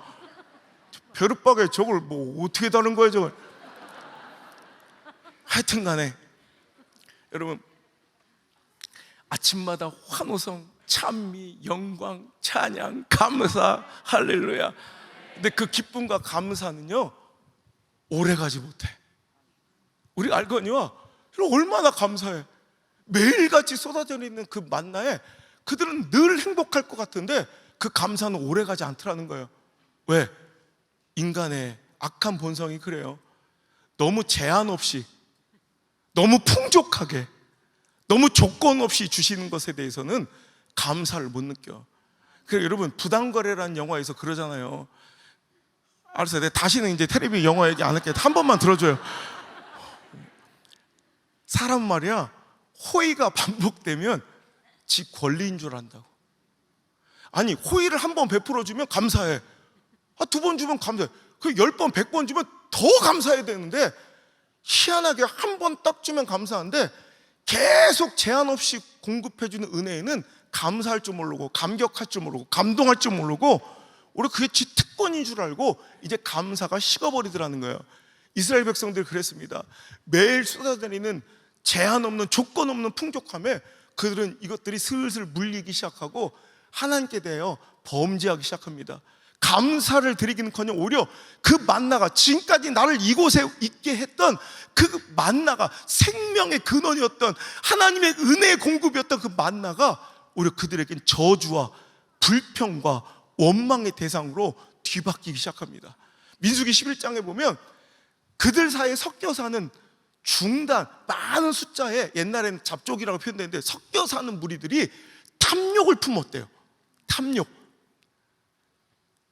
벼룩박에 저걸 뭐 어떻게 다른 거야 저걸. 하여튼 간에 여러분 아침마다 환호성, 찬미, 영광, 찬양, 감사, 할렐루야. 근데 그 기쁨과 감사는요 오래가지 못해. 우리가 알거니와 얼마나 감사해. 매일같이 쏟아져 있는 그 만나에 그들은 늘 행복할 것 같은데 그 감사는 오래가지 않더라는 거예요. 왜? 인간의 악한 본성이 그래요. 너무 제한 없이, 너무 풍족하게, 너무 조건 없이 주시는 것에 대해서는 감사를 못 느껴. 그래서 여러분 부당거래라는 영화에서 그러잖아요. 알았어요. 내가 다시는 이제 텔레비 영화 얘기 안 할게. 한 번만 들어줘요. 사람 말이야, 호의가 반복되면 지 권리인 줄 안다고. 아니 호의를 한 번 베풀어주면 감사해. 두 번 주면 감사해. 그 10번 100번 주면 더 감사해야 되는데 희한하게 한 번 딱 주면 감사한데 계속 제한 없이 공급해주는 은혜에는 감사할 줄 모르고, 감격할 줄 모르고, 감동할 줄 모르고, 우리 그게 지 특권인 줄 알고 이제 감사가 식어버리더라는 거예요. 이스라엘 백성들이 그랬습니다. 매일 쏟아내리는 제한 없는, 조건 없는 풍족함에 그들은 이것들이 슬슬 물리기 시작하고 하나님께 대하여 범죄하기 시작합니다. 감사를 드리기는커녕 오히려 그 만나가, 지금까지 나를 이곳에 있게 했던 그 만나가, 생명의 근원이었던 하나님의 은혜의 공급이었던 그 만나가 오히려 그들에겐 저주와 불평과 원망의 대상으로 뒤바뀌기 시작합니다. 민수기 11장에 보면 그들 사이에 섞여 사는 중단, 많은 숫자의, 옛날에는 잡족이라고 표현되는데 섞여 사는 무리들이 탐욕을 품었대요. 탐욕.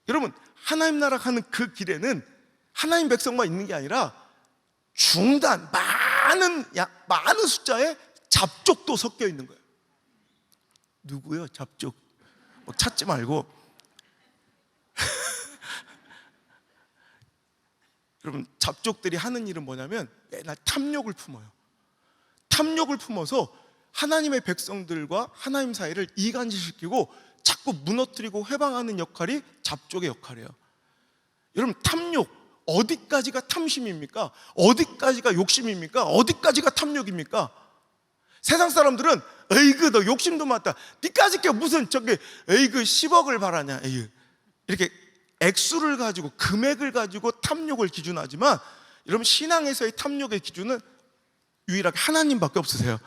여러분, 하나님 나라 가는 그 길에는 하나님 백성만 있는 게 아니라 중단, 많은 숫자의 잡족도 섞여 있는 거예요. 누구요? 잡족. 뭐 찾지 말고. 여러분, 잡족들이 하는 일은 뭐냐면 맨날 탐욕을 품어요. 탐욕을 품어서 하나님의 백성들과 하나님 사이를 이간질시키고 자꾸 무너뜨리고 회방하는 역할이 잡족의 역할이에요. 여러분, 탐욕, 어디까지가 탐심입니까? 어디까지가 욕심입니까? 어디까지가 탐욕입니까? 세상 사람들은 에이그 너 욕심도 많다, 니까짓 게 무슨 저기 에이그 10억을 바라냐, 에이그 이렇게 액수를 가지고, 금액을 가지고 탐욕을 기준하지만, 여러분, 신앙에서의 탐욕의 기준은 유일하게 하나님밖에 없으세요.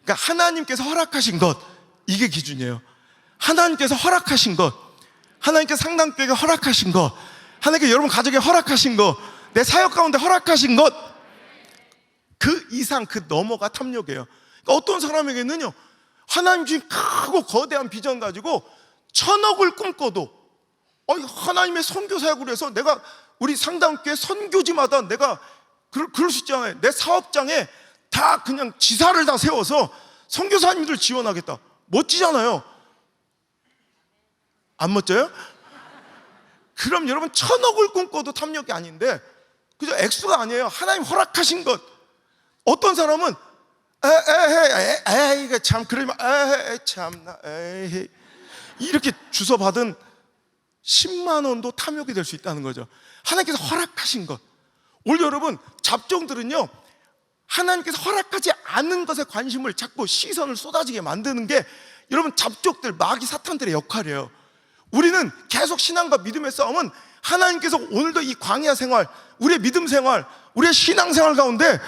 그러니까 하나님께서 허락하신 것, 이게 기준이에요. 하나님께서 허락하신 것, 하나님께서 상당교회에 허락하신 것, 하나님께서 여러분 가족에 허락하신 것, 내 사역 가운데 허락하신 것, 그 이상, 그 넘어가 탐욕이에요. 그러니까 어떤 사람에게는요, 하나님 주신 크고 거대한 비전 가지고 1000억을 꿈꿔도, 하나님의 선교 사역을 해서 내가 우리 상당교회 선교지마다 내가 그럴 수 있잖아요. 내 사업장에 다 그냥 지사를 다 세워서 선교사님들 지원하겠다. 멋지잖아요. 안 멋져요? 그럼 여러분, 1000억을 꿈꿔도 탐욕이 아닌데, 그죠? 액수가 아니에요. 하나님 허락하신 것. 어떤 사람은 에이 참, 그러면 에이 참나, 에이 이렇게 주워 받은 10만 원도 탐욕이 될 수 있다는 거죠. 하나님께서 허락하신 것. 오늘 여러분, 잡종들은요, 하나님께서 허락하지 않은 것에 관심을, 자꾸 시선을 쏟아지게 만드는 게 여러분, 잡족들, 마귀 사탄들의 역할이에요. 우리는 계속 신앙과 믿음의 싸움은 하나님께서 오늘도 이 광야 생활, 우리의 믿음 생활, 우리의 신앙 생활 가운데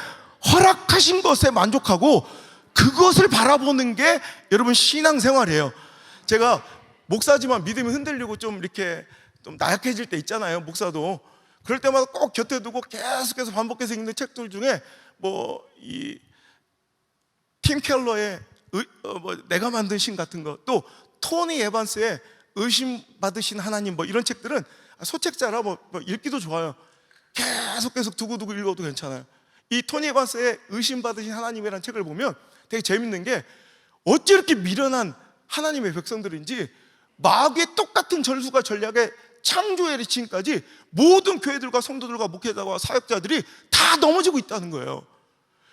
허락하신 것에 만족하고 그것을 바라보는 게 여러분 신앙 생활이에요. 제가 목사지만 믿음이 흔들리고 좀 이렇게 좀 나약해질 때 있잖아요. 목사도 그럴 때마다 꼭 곁에 두고 계속해서 반복해서 읽는 책들 중에 뭐 이 팀 켈러의 내가 만든 신 같은 거, 또 토니 에반스의 의심 받으신 하나님, 뭐 이런 책들은 소책자라 뭐 읽기도 좋아요. 계속 두고두고 읽어도 괜찮아요. 이 토니 에반스의 의심 받으신 하나님이라는 책을 보면 되게 재밌는 게, 어찌 이렇게 미련한 하나님의 백성들인지 마귀의 똑같은 전술과 전략에 창조의 지금까지 모든 교회들과 성도들과 목회자와 사역자들이 다 넘어지고 있다는 거예요.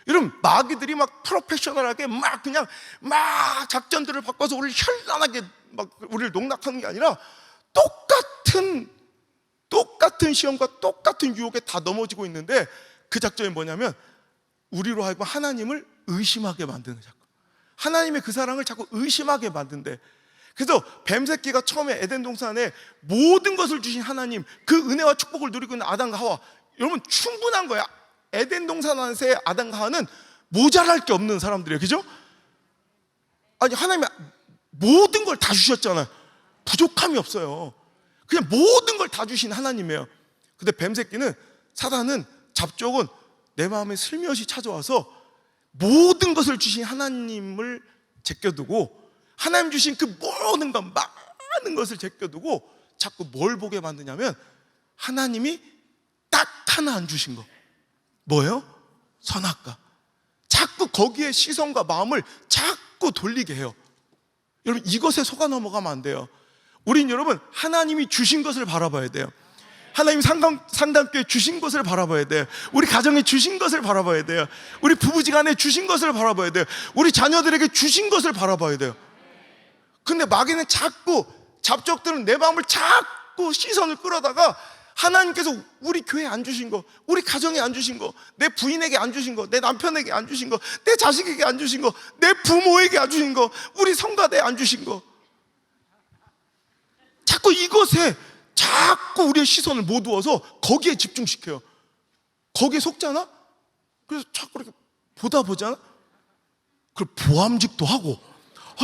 여러분, 마귀들이 막 프로페셔널하게 막 그냥 막 작전들을 바꿔서 우리를 현란하게 막 우리를 농락하는 게 아니라 똑같은 시험과 똑같은 유혹에 다 넘어지고 있는데, 그 작전이 뭐냐면 우리로 하여금 하나님을 의심하게 만드는 작전. 하나님의 그 사랑을 자꾸 의심하게 만든대. 그래서 뱀새끼가 처음에 에덴 동산에 모든 것을 주신 하나님, 그 은혜와 축복을 누리고 있는 아담과 하와, 여러분 충분한 거야. 에덴 동산 안에서의 아담과 하와는 모자랄 게 없는 사람들이에요. 그죠? 아니, 하나님이 모든 걸 다 주셨잖아요. 부족함이 없어요. 그냥 모든 걸 다 주신 하나님이에요. 근데 뱀새끼는, 사단은, 잡족은 내 마음에 슬며시 찾아와서 모든 것을 주신 하나님을 제껴두고, 하나님 주신 그 모든 것, 많은 것을 제껴두고 자꾸 뭘 보게 만드냐면 하나님이 딱 하나 안 주신 거. 뭐예요? 선악과. 자꾸 거기에 시선과 마음을 자꾸 돌리게 해요. 여러분, 이것에 속아 넘어가면 안 돼요. 우린 여러분, 하나님이 주신 것을 바라봐야 돼요. 하나님 상담교회 주신 것을 바라봐야 돼요. 우리 가정에 주신 것을 바라봐야 돼요. 우리 부부지간에 주신 것을 바라봐야 돼요. 우리 자녀들에게 주신 것을 바라봐야 돼요. 근데 마귀는 자꾸, 잡적들은 내 마음을 자꾸 시선을 끌어다가 하나님께서 우리 교회에 안 주신 거, 우리 가정에 안 주신 거, 내 부인에게 안 주신 거, 내 남편에게 안 주신 거, 내 자식에게 안 주신 거, 내 부모에게 안 주신 거, 우리 성가대에 안 주신 거, 자꾸 이것에 자꾸 우리의 시선을 모두어서 거기에 집중시켜요. 거기에 속잖아? 그래서 자꾸 이렇게 보다 보잖아? 그리고 보암직도 하고,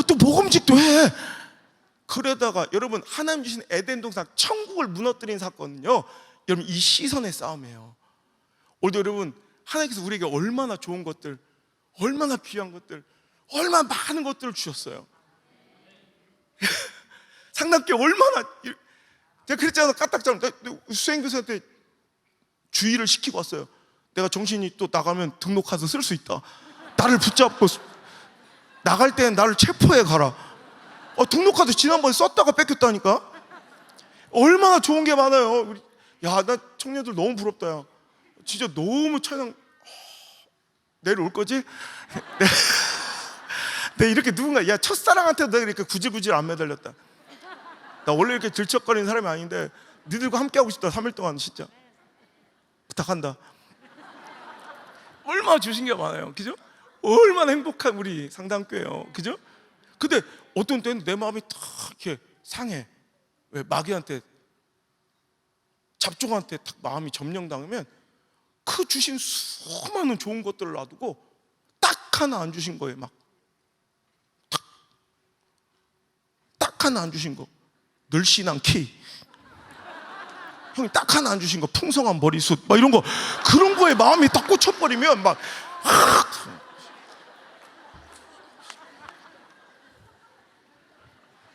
또 모금직도 해. 그러다가 여러분, 하나님 주신 에덴 동산 천국을 무너뜨린 사건은요, 여러분 이 시선의 싸움이에요. 오늘도 여러분, 하나님께서 우리에게 얼마나 좋은 것들, 얼마나 귀한 것들, 얼마나 많은 것들을 주셨어요. 상담교회 얼마나, 제가 그랬잖아, 까딱처럼. 수행교사한테 주의를 시키고 왔어요. 내가 정신이 또 나가면 등록카드 쓸 수 있다. 나를 붙잡고 나갈 때는 나를 체포해 가라. 등록카드 지난번에 썼다가 뺏겼다니까. 얼마나 좋은 게 많아요. 야, 나 청년들 너무 부럽다. 야. 진짜 너무 찬양. 내일 올 거지? 내 이렇게 누군가, 야, 첫사랑한테도 내가 이렇게 굳이 안 매달렸다. 나 원래 이렇게 들척거리는 사람이 아닌데 니들과 함께 하고 싶다. 3일 동안 진짜 부탁한다. 얼마나 주신 게 많아요, 그죠? 얼마나 행복한 우리 상담교회요, 그죠? 근데 어떤 때는 내 마음이 딱 이렇게 상해. 왜? 마귀한테, 잡종한테 딱 마음이 점령당하면 그 주신 수많은 좋은 것들을 놔두고 딱 하나 안 주신 거예요. 막 딱 하나 안 주신 거, 늘씬한 키, 형이 딱 하나 안 주신 거, 풍성한 머리숱, 막 이런 거, 그런 거에 마음이 딱 꽂혀버리면 막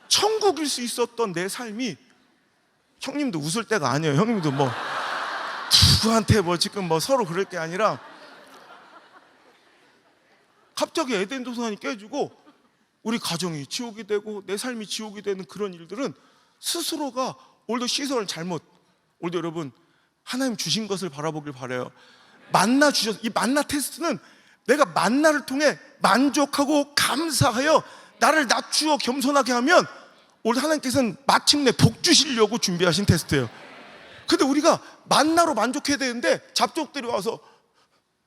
천국일 수 있었던 내 삶이, 형님도 웃을 때가 아니에요. 형님도 뭐 누구한테 뭐 지금 뭐 서로 그럴 게 아니라 갑자기 에덴 동산이 깨지고 우리 가정이 지옥이 되고 내 삶이 지옥이 되는 그런 일들은 스스로가 오늘도 시선을 잘못, 오늘도 여러분 하나님 주신 것을 바라보길 바라요. 만나 주셔서, 이 만나 테스트는 내가 만나를 통해 만족하고 감사하여 나를 낮추어 겸손하게 하면 오늘 하나님께서는 마침내 복 주시려고 준비하신 테스트예요. 근데 우리가 만나로 만족해야 되는데 잡족들이 와서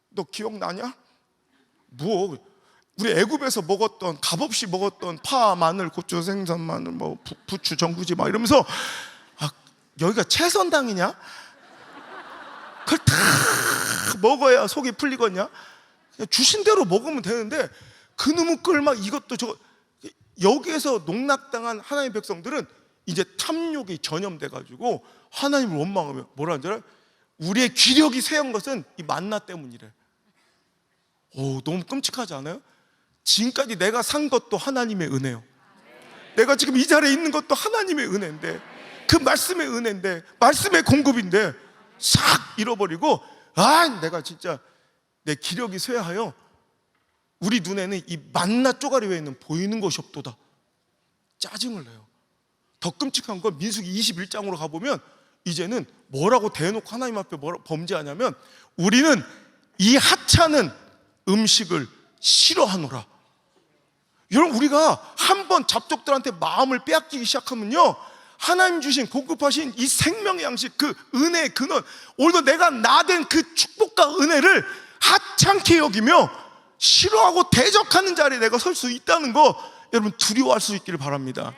너 기억나냐? 뭐 우리 애굽에서 먹었던, 값없이 먹었던 파, 마늘, 고추, 생선, 마늘, 뭐 부추, 전구지 막 이러면서 여기가 채선당이냐? 그걸 다 먹어야 속이 풀리겠냐? 주신 대로 먹으면 되는데 그놈의 걸 이것도 저거, 여기에서 농락당한 하나님의 백성들은 이제 탐욕이 전염돼가지고 하나님을 원망하며 뭐라 하는 줄 알아요? 우리의 기력이 쇠한 것은 이 만나 때문이래. 너무 끔찍하지 않아요? 지금까지 내가 산 것도 하나님의 은혜요. 내가 지금 이 자리에 있는 것도 하나님의 은혜인데, 그 말씀의 은혜인데, 말씀의 공급인데 싹 잃어버리고, 내가 진짜 내 기력이 쇠하여 우리 눈에는 이 만나 쪼가리 외에는 보이는 것이 없도다. 짜증을 내요. 더 끔찍한 건 민수기 21장으로 가보면 이제는 뭐라고 대놓고 하나님 앞에 범죄하냐면, 우리는 이 하찮은 음식을 싫어하노라. 여러분, 우리가 한번 잡족들한테 마음을 빼앗기기 시작하면요, 하나님 주신 공급하신 이 생명의 양식, 그 은혜의 근원, 오늘도 내가 나된 그 축복과 은혜를 하찮게 여기며 싫어하고 대적하는 자리에 내가 설 수 있다는 거, 여러분 두려워할 수 있기를 바랍니다.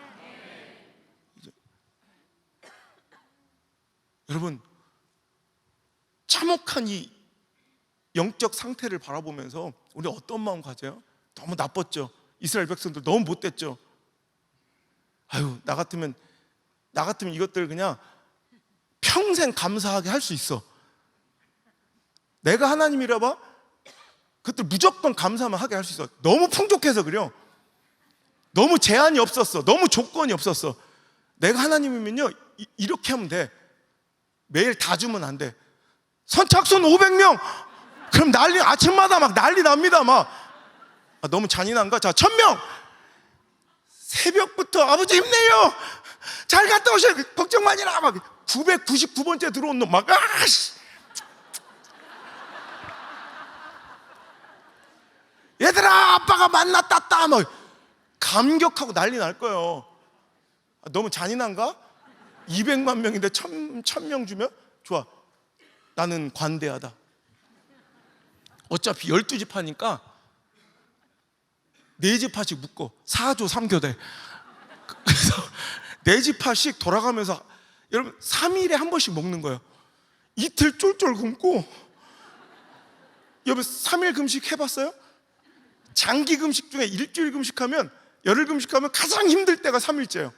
여러분, 참혹한 이 영적 상태를 바라보면서 우리 어떤 마음 가져요? 너무 나빴죠. 이스라엘 백성들 너무 못됐죠. 나 같으면 이것들 그냥 평생 감사하게 할 수 있어. 내가 하나님이라 봐, 그것들 무조건 감사만 하게 할 수 있어. 너무 풍족해서 그래요. 너무 제한이 없었어. 너무 조건이 없었어. 내가 하나님이면요, 이렇게 하면 돼. 매일 다 주면 안 돼. 선착순 500명 그럼 아침마다 막 난리 납니다. 너무 잔인한가? 자, 1000명 새벽부터 아버지 힘내요, 잘 갔다 오셔요, 걱정 마니라, 막 999번째 들어온 놈 막 얘들아 아빠가 만났다 따 막 감격하고 난리 날 거예요. 너무 잔인한가? 200만 명인데 1000명 주면 좋아, 나는 관대하다. 어차피 12집 하니까 4집하씩 묶어 4조 3교대. 그래서 4집하씩 돌아가면서 여러분 3일에 한 번씩 먹는 거예요. 이틀 쫄쫄 굶고. 여러분 3일 금식 해봤어요? 장기 금식 중에 일주일 금식하면, 열흘 금식하면 가장 힘들 때가 3일째예요.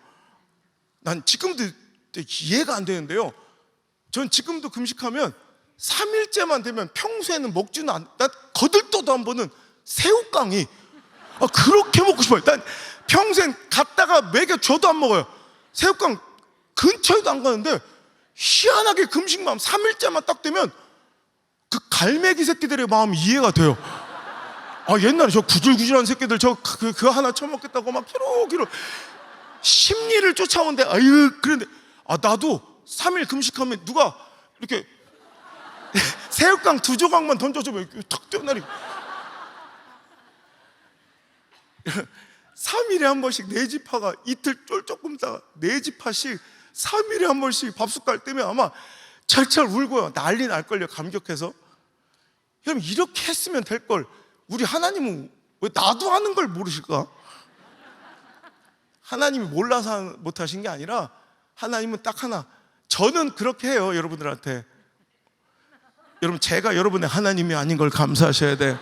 난 지금도 이해가 안 되는데요, 전 지금도 금식하면 3일째만 되면 평소에는 먹지는 난 거들떠도 한 번은 새우깡이 그렇게 먹고 싶어요. 난 평생 갔다가 먹여줘도 안 먹어요. 새우깡 근처에도 안 가는데 희한하게 금식만 3일째만 딱 되면 그 갈매기 새끼들의 마음이 이해가 돼요. 옛날에 저 구질구질한 새끼들 그 하나 처먹겠다고 막 키로키로 심리를 쫓아오는데 그런데 나도 3일 금식하면 누가 이렇게 새우깡 2조각만 던져주면 이렇게 탁 뛰어내리고 3일에 한 번씩 4집하가 이틀 쫄쫄 굶다가 4집하씩 3일에 한 번씩 밥숟갈 뜨면 아마 철철 울고요. 난리 날걸요, 감격해서. 여러분 이렇게 했으면 될걸 우리 하나님은 왜 나도 하는 걸 모르실까? 하나님이 몰라서 못하신 게 아니라 하나님은 딱 하나, 저는 그렇게 해요. 여러분들한테, 여러분 제가 여러분의 하나님이 아닌 걸 감사하셔야 돼.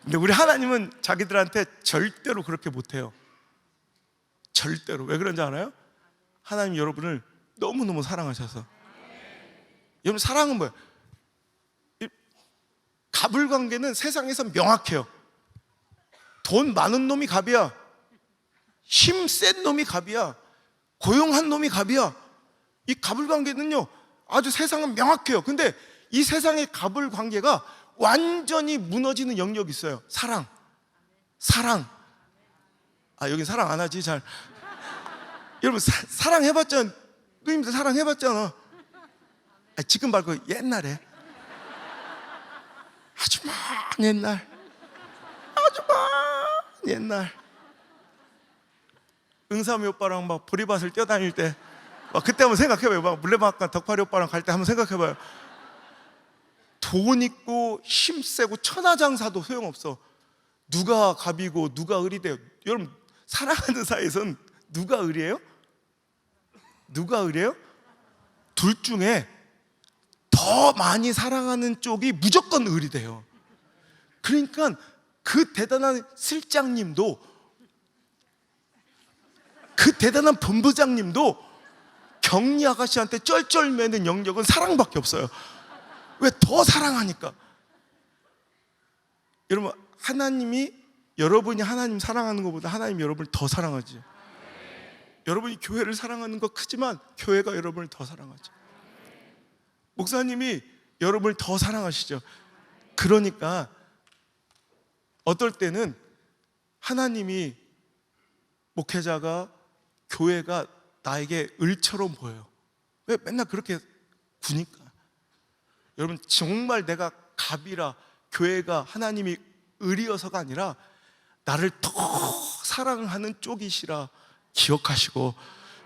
근데 우리 하나님은 자기들한테 절대로 그렇게 못해요. 절대로. 왜 그런지 알아요? 하나님 여러분을 너무너무 사랑하셔서. 여러분 사랑은 뭐예요? 갑을관계는 세상에서 명확해요. 돈 많은 놈이 갑이야, 힘 센 놈이 갑이야, 고용한 놈이 갑이야. 이 갑을관계는요 아주 세상은 명확해요. 근데 이 세상의 갑을관계가 완전히 무너지는 영역이 있어요. 사랑. 여긴 사랑 안 하지 잘. 여러분 사랑해봤잖아. 누님들 사랑해봤잖아. 지금 말고 옛날에, 아주 먼 옛날 응삼이 오빠랑 막 보리밭을 뛰어다닐 때 그때 한번 생각해봐요. 막 물레방앗간 덕파리 오빠랑 갈 때 한번 생각해봐요. 돈 있고 힘 세고 천하장사도 소용없어. 누가 갑이고 누가 을이 돼요? 여러분 사랑하는 사이에선 누가 을이에요? 누가 을이에요? 둘 중에 더 많이 사랑하는 쪽이 무조건 을이 돼요. 그러니까 그 대단한 실장님도, 그 대단한 본부장님도 경리 아가씨한테 쩔쩔매는 영역은 사랑밖에 없어요. 왜? 더 사랑하니까. 여러분 하나님이, 여러분이 하나님 사랑하는 것보다 하나님이 여러분을 더 사랑하지. 여러분이 교회를 사랑하는 거 크지만 교회가 여러분을 더 사랑하죠. 목사님이 여러분을 더 사랑하시죠. 그러니까 어떨 때는 하나님이, 목회자가, 교회가 나에게 을처럼 보여요. 왜? 맨날 그렇게 구니까. 여러분 정말 내가 갑이라, 교회가, 하나님이 을이어서가 아니라 나를 더 사랑하는 쪽이시라 기억하시고,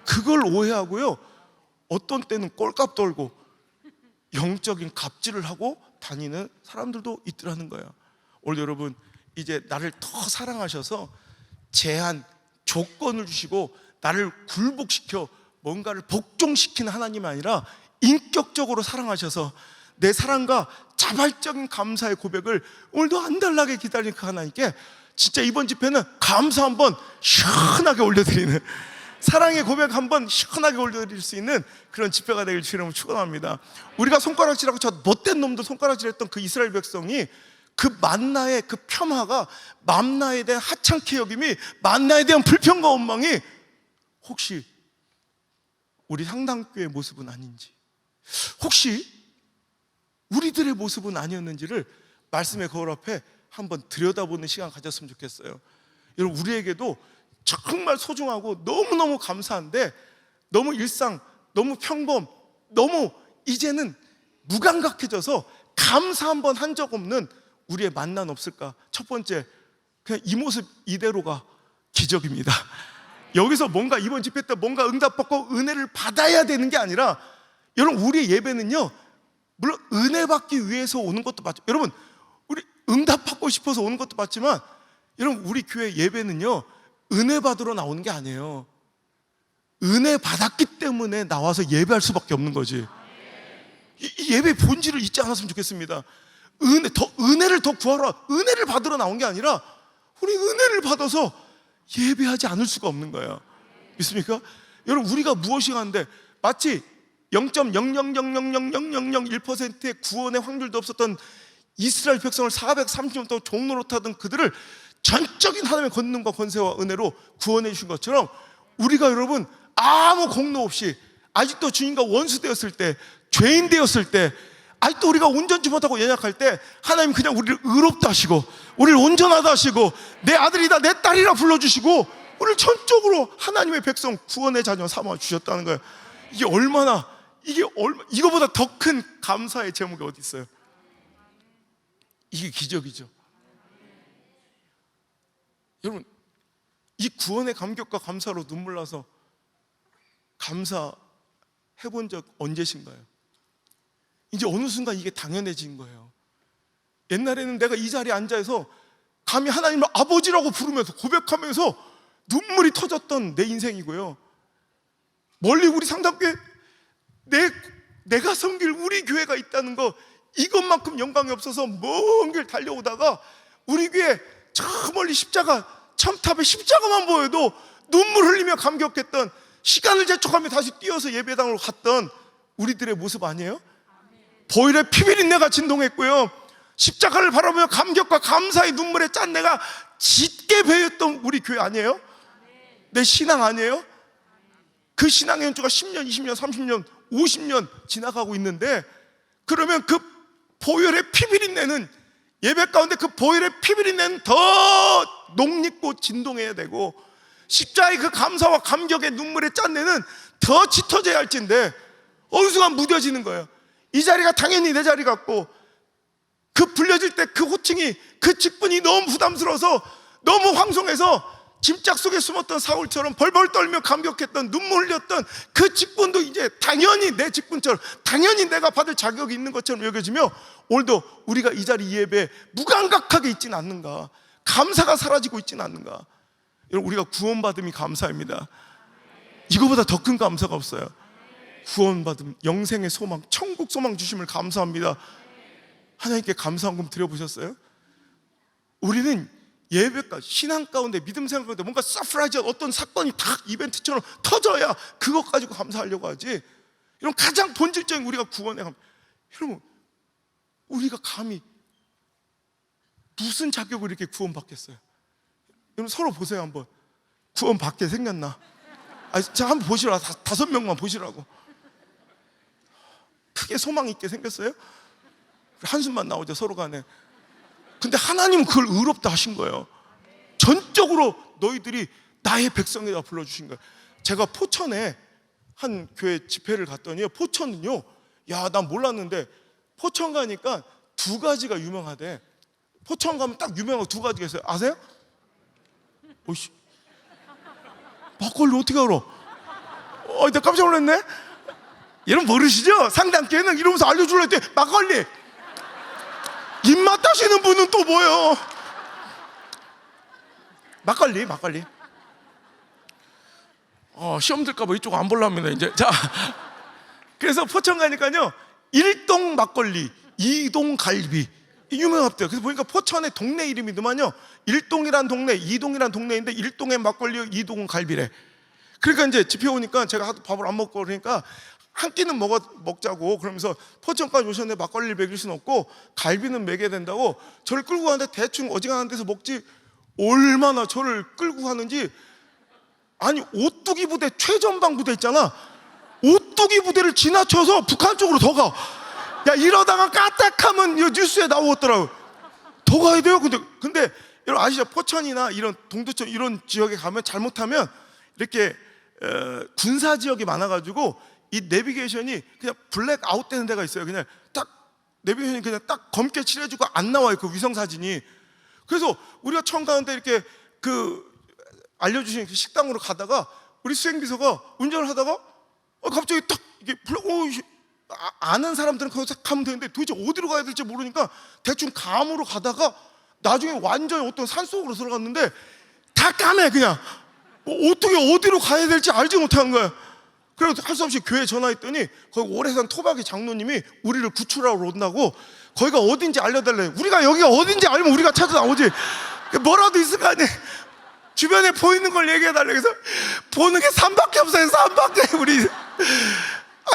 그걸 오해하고요 어떤 때는 꼴값 떨고 영적인 갑질을 하고 다니는 사람들도 있더라는 거예요. 오늘 여러분 이제 나를 더 사랑하셔서 제한, 조건을 주시고 나를 굴복시켜 뭔가를 복종시키는 하나님이 아니라 인격적으로 사랑하셔서 내 사랑과 자발적인 감사의 고백을 오늘도 안달나게 기다리는 그 하나님께 진짜 이번 집회는 감사 한번 시원하게 올려드리는, 사랑의 고백 한번 시원하게 올려드릴 수 있는 그런 집회가 되길 주님으로 축원합니다. 우리가 손가락질하고 저 못된 놈들 손가락질했던 그 이스라엘 백성이, 그 만나의 그 폄하가, 만나에 대한 하찮게 여김이, 만나에 대한 불평과 원망이 혹시 우리 상당교회의 모습은 아닌지, 혹시 우리들의 모습은 아니었는지를 말씀의 거울 앞에 한번 들여다보는 시간 가졌으면 좋겠어요. 여러분 우리에게도 정말 소중하고 너무너무 감사한데 너무 일상, 너무 평범, 너무 이제는 무감각해져서 감사 한번 한 적 없는 우리의 만난 없을까? 첫 번째, 그냥 이 모습 이대로가 기적입니다. 여기서 뭔가 이번 집회 때 뭔가 응답받고 은혜를 받아야 되는 게 아니라, 여러분 우리의 예배는요, 물론 은혜 받기 위해서 오는 것도 맞죠. 여러분 우리 응답받고 싶어서 오는 것도 맞지만, 여러분 우리 교회 예배는요, 은혜 받으러 나오는 게 아니에요. 은혜 받았기 때문에 나와서 예배할 수밖에 없는 거지. 이 예배의 본질을 잊지 않았으면 좋겠습니다. 은혜를 더 구하러, 은혜를 받으러 나온 게 아니라 우리 은혜를 받아서 예배하지 않을 수가 없는 거예요. 믿습니까? 여러분 우리가 무엇이 하는데, 마치 0.0000001%의 구원의 확률도 없었던 이스라엘 백성을 430년 동안 종로로 타던 그들을 전적인 하나님의 권능과 권세와 은혜로 구원해 주신 것처럼, 우리가 여러분 아무 공로 없이 아직도 주님과 원수 되었을 때, 죄인 되었을 때, 아직도 우리가 온전치 못하고 연약할 때, 하나님 그냥 우리를 의롭다 하시고 우리를 온전하다 하시고 내 아들이다 내 딸이라 불러주시고 우리를 전적으로 하나님의 백성, 구원의 자녀 삼아 주셨다는 거예요. 이거보다 더 큰 감사의 제목이 어디 있어요? 이게 기적이죠. 여러분 이 구원의 감격과 감사로 눈물 나서 감사해본 적 언제신가요? 이제 어느 순간 이게 당연해진 거예요. 옛날에는 내가 이 자리에 앉아서 감히 하나님을 아버지라고 부르면서 고백하면서 눈물이 터졌던 내 인생이고요, 멀리 우리 상담교회 내가 섬길 우리 교회가 있다는 거, 이것만큼 영광이 없어서 먼 길 달려오다가 우리 교회 저 멀리 십자가, 첨탑에 십자가만 보여도 눈물 흘리며 감격했던, 시간을 재촉하며 다시 뛰어서 예배당으로 갔던 우리들의 모습 아니에요? 보혈의 피비린내가 진동했고요, 십자가를 바라보며 감격과 감사의 눈물에 짠 내가 짙게 배였던 우리 교회 아니에요? 내 신앙 아니에요? 그 신앙의 연주가 10년, 20년, 30년, 50년 지나가고 있는데, 그러면 그 보혈의 피비린내는, 예배 가운데 그 보혈의 피비린내는 더 녹립고 진동해야 되고, 십자가의 그 감사와 감격의 눈물의 짠내는 더 짙어져야 할진데 어느 순간 무뎌지는 거예요. 이 자리가 당연히 내 자리 같고, 그 불려질 때 그 호칭이, 그 직분이 너무 부담스러워서, 너무 황송해서 짐짝 속에 숨었던 사울처럼 벌벌 떨며 감격했던, 눈물 흘렸던 그 직분도 이제 당연히 내 직분처럼, 당연히 내가 받을 자격이 있는 것처럼 여겨지며, 오늘도 우리가 이 자리 예배에 무감각하게 있지는 않는가, 감사가 사라지고 있지는 않는가. 여러분 우리가 구원받음이 감사입니다. 이거보다 더 큰 감사가 없어요. 구원받음, 영생의 소망, 천국 소망 주심을 감사합니다. 하나님께 감사한금 드려보셨어요? 우리는 예배가, 신앙 가운데, 믿음 생활 가운데 뭔가 서프라이즈, 어떤 사건이 딱 이벤트처럼 터져야 그것 가지고 감사하려고 하지. 이런 가장 본질적인 우리가 구원의 감사. 여러분 우리가 감히 무슨 자격으로 이렇게 구원받겠어요? 여러분 서로 보세요. 한번 구원받게 생겼나? 자 한번 보시라. 5명만 보시라고. 크게 소망 있게 생겼어요? 한숨만 나오죠 서로 간에. 근데 하나님은 그걸 의롭다 하신 거예요. 전적으로 너희들이 나의 백성이라 불러주신 거예요. 제가 포천에 한 교회 집회를 갔더니, 포천은요, 야, 난 몰랐는데 포천 가니까 2가지가 유명하대. 포천 가면 딱 유명한 거 2가지가 있어요. 아세요? 오이씨, 막걸리 어떻게 알아? 나 깜짝 놀랐네. 여러분 모르시죠? 상담교회는 이러면서 알려주려 했더니 막걸리. 입맛 따시는 분은 또 뭐예요? 막걸리. 시험 들까봐 이쪽 안 보려면 이제. 자, 그래서 포천 가니까요, 1동 막걸리, 2동 갈비 유명합대요. 그래서 보니까 포천의 동네 이름이더만요, 1동이란 동네, 2동이란 동네인데 1동에 막걸리, 2동은 갈비래. 그러니까 이제 집회 오니까 제가 하도 밥을 안 먹고 그러니까 한 끼는 먹자고 그러면서, 포천까지 오셨는데 막걸리를 먹일 수는 없고 갈비는 먹여야 된다고 저를 끌고 가는데, 대충 어지간한 데서 먹지 얼마나 저를 끌고 가는지. 아니 오뚜기 부대, 최전방 부대 있잖아, 오뚜기 부대를 지나쳐서 북한 쪽으로 더 가. 야, 이러다가 까딱하면 뉴스에 나오더라고. 더 가야 돼요. 근데 여러분 아시죠? 포천이나 이런 동두천 이런 지역에 가면 잘못하면 이렇게 군사 지역이 많아가지고 이 내비게이션이 그냥 블랙 아웃 되는 데가 있어요. 그냥 딱 내비게이션이 그냥 딱 검게 칠해주고 안 나와요, 그 위성 사진이. 그래서 우리가 처음 가는데 이렇게 그 알려주신 그 식당으로 가다가 우리 수행비서가 운전을 하다가 갑자기 딱 이게 아는 사람들은 거기서 가면 되는데 도대체 어디로 가야 될지 모르니까 대충 감으로 가다가 나중에 완전히 어떤 산속으로 들어갔는데 다 까매. 그냥 어떻게 어디로 가야 될지 알지 못하는 거야. 그래서 할 수 없이 교회에 전화했더니 거기 오래 산 토박이 장로님이 우리를 구출하러 온다고, 거기가 어딘지 알려달래. 우리가 여기가 어딘지 알면 우리가 찾아 나오지. 뭐라도 있을 거 아니야. 주변에 보이는 걸 얘기해달래. 그래서 보는 게 산밖에 없어요. 산밖에. 우리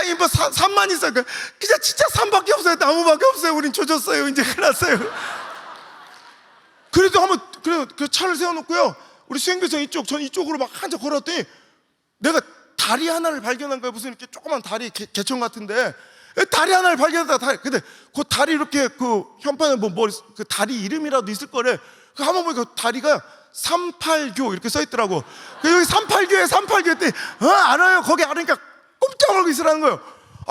아니 뭐 산만 있어요. 그냥 진짜 산밖에 없어요. 나무밖에 없어요. 우린 조졌어요. 이제 큰일 났어요. 그래도 한번 그 차를 세워놓고요, 우리 수행비서 이쪽, 전 이쪽으로 막 한참 걸었더니 내가 다리 하나를 발견한 거예요. 무슨 이렇게 조그만 다리 개천 같은데 다리 하나를 발견했다. 근데 그 다리 이렇게 그 현판에 그 다리 이름이라도 있을 거래. 그 한번 보니까 그 다리가 38교 이렇게 써 있더라고. 여기 38교에 38교 했더니 알아요. 거기 알으니까 꼼짝 말고 있으라는 거예요.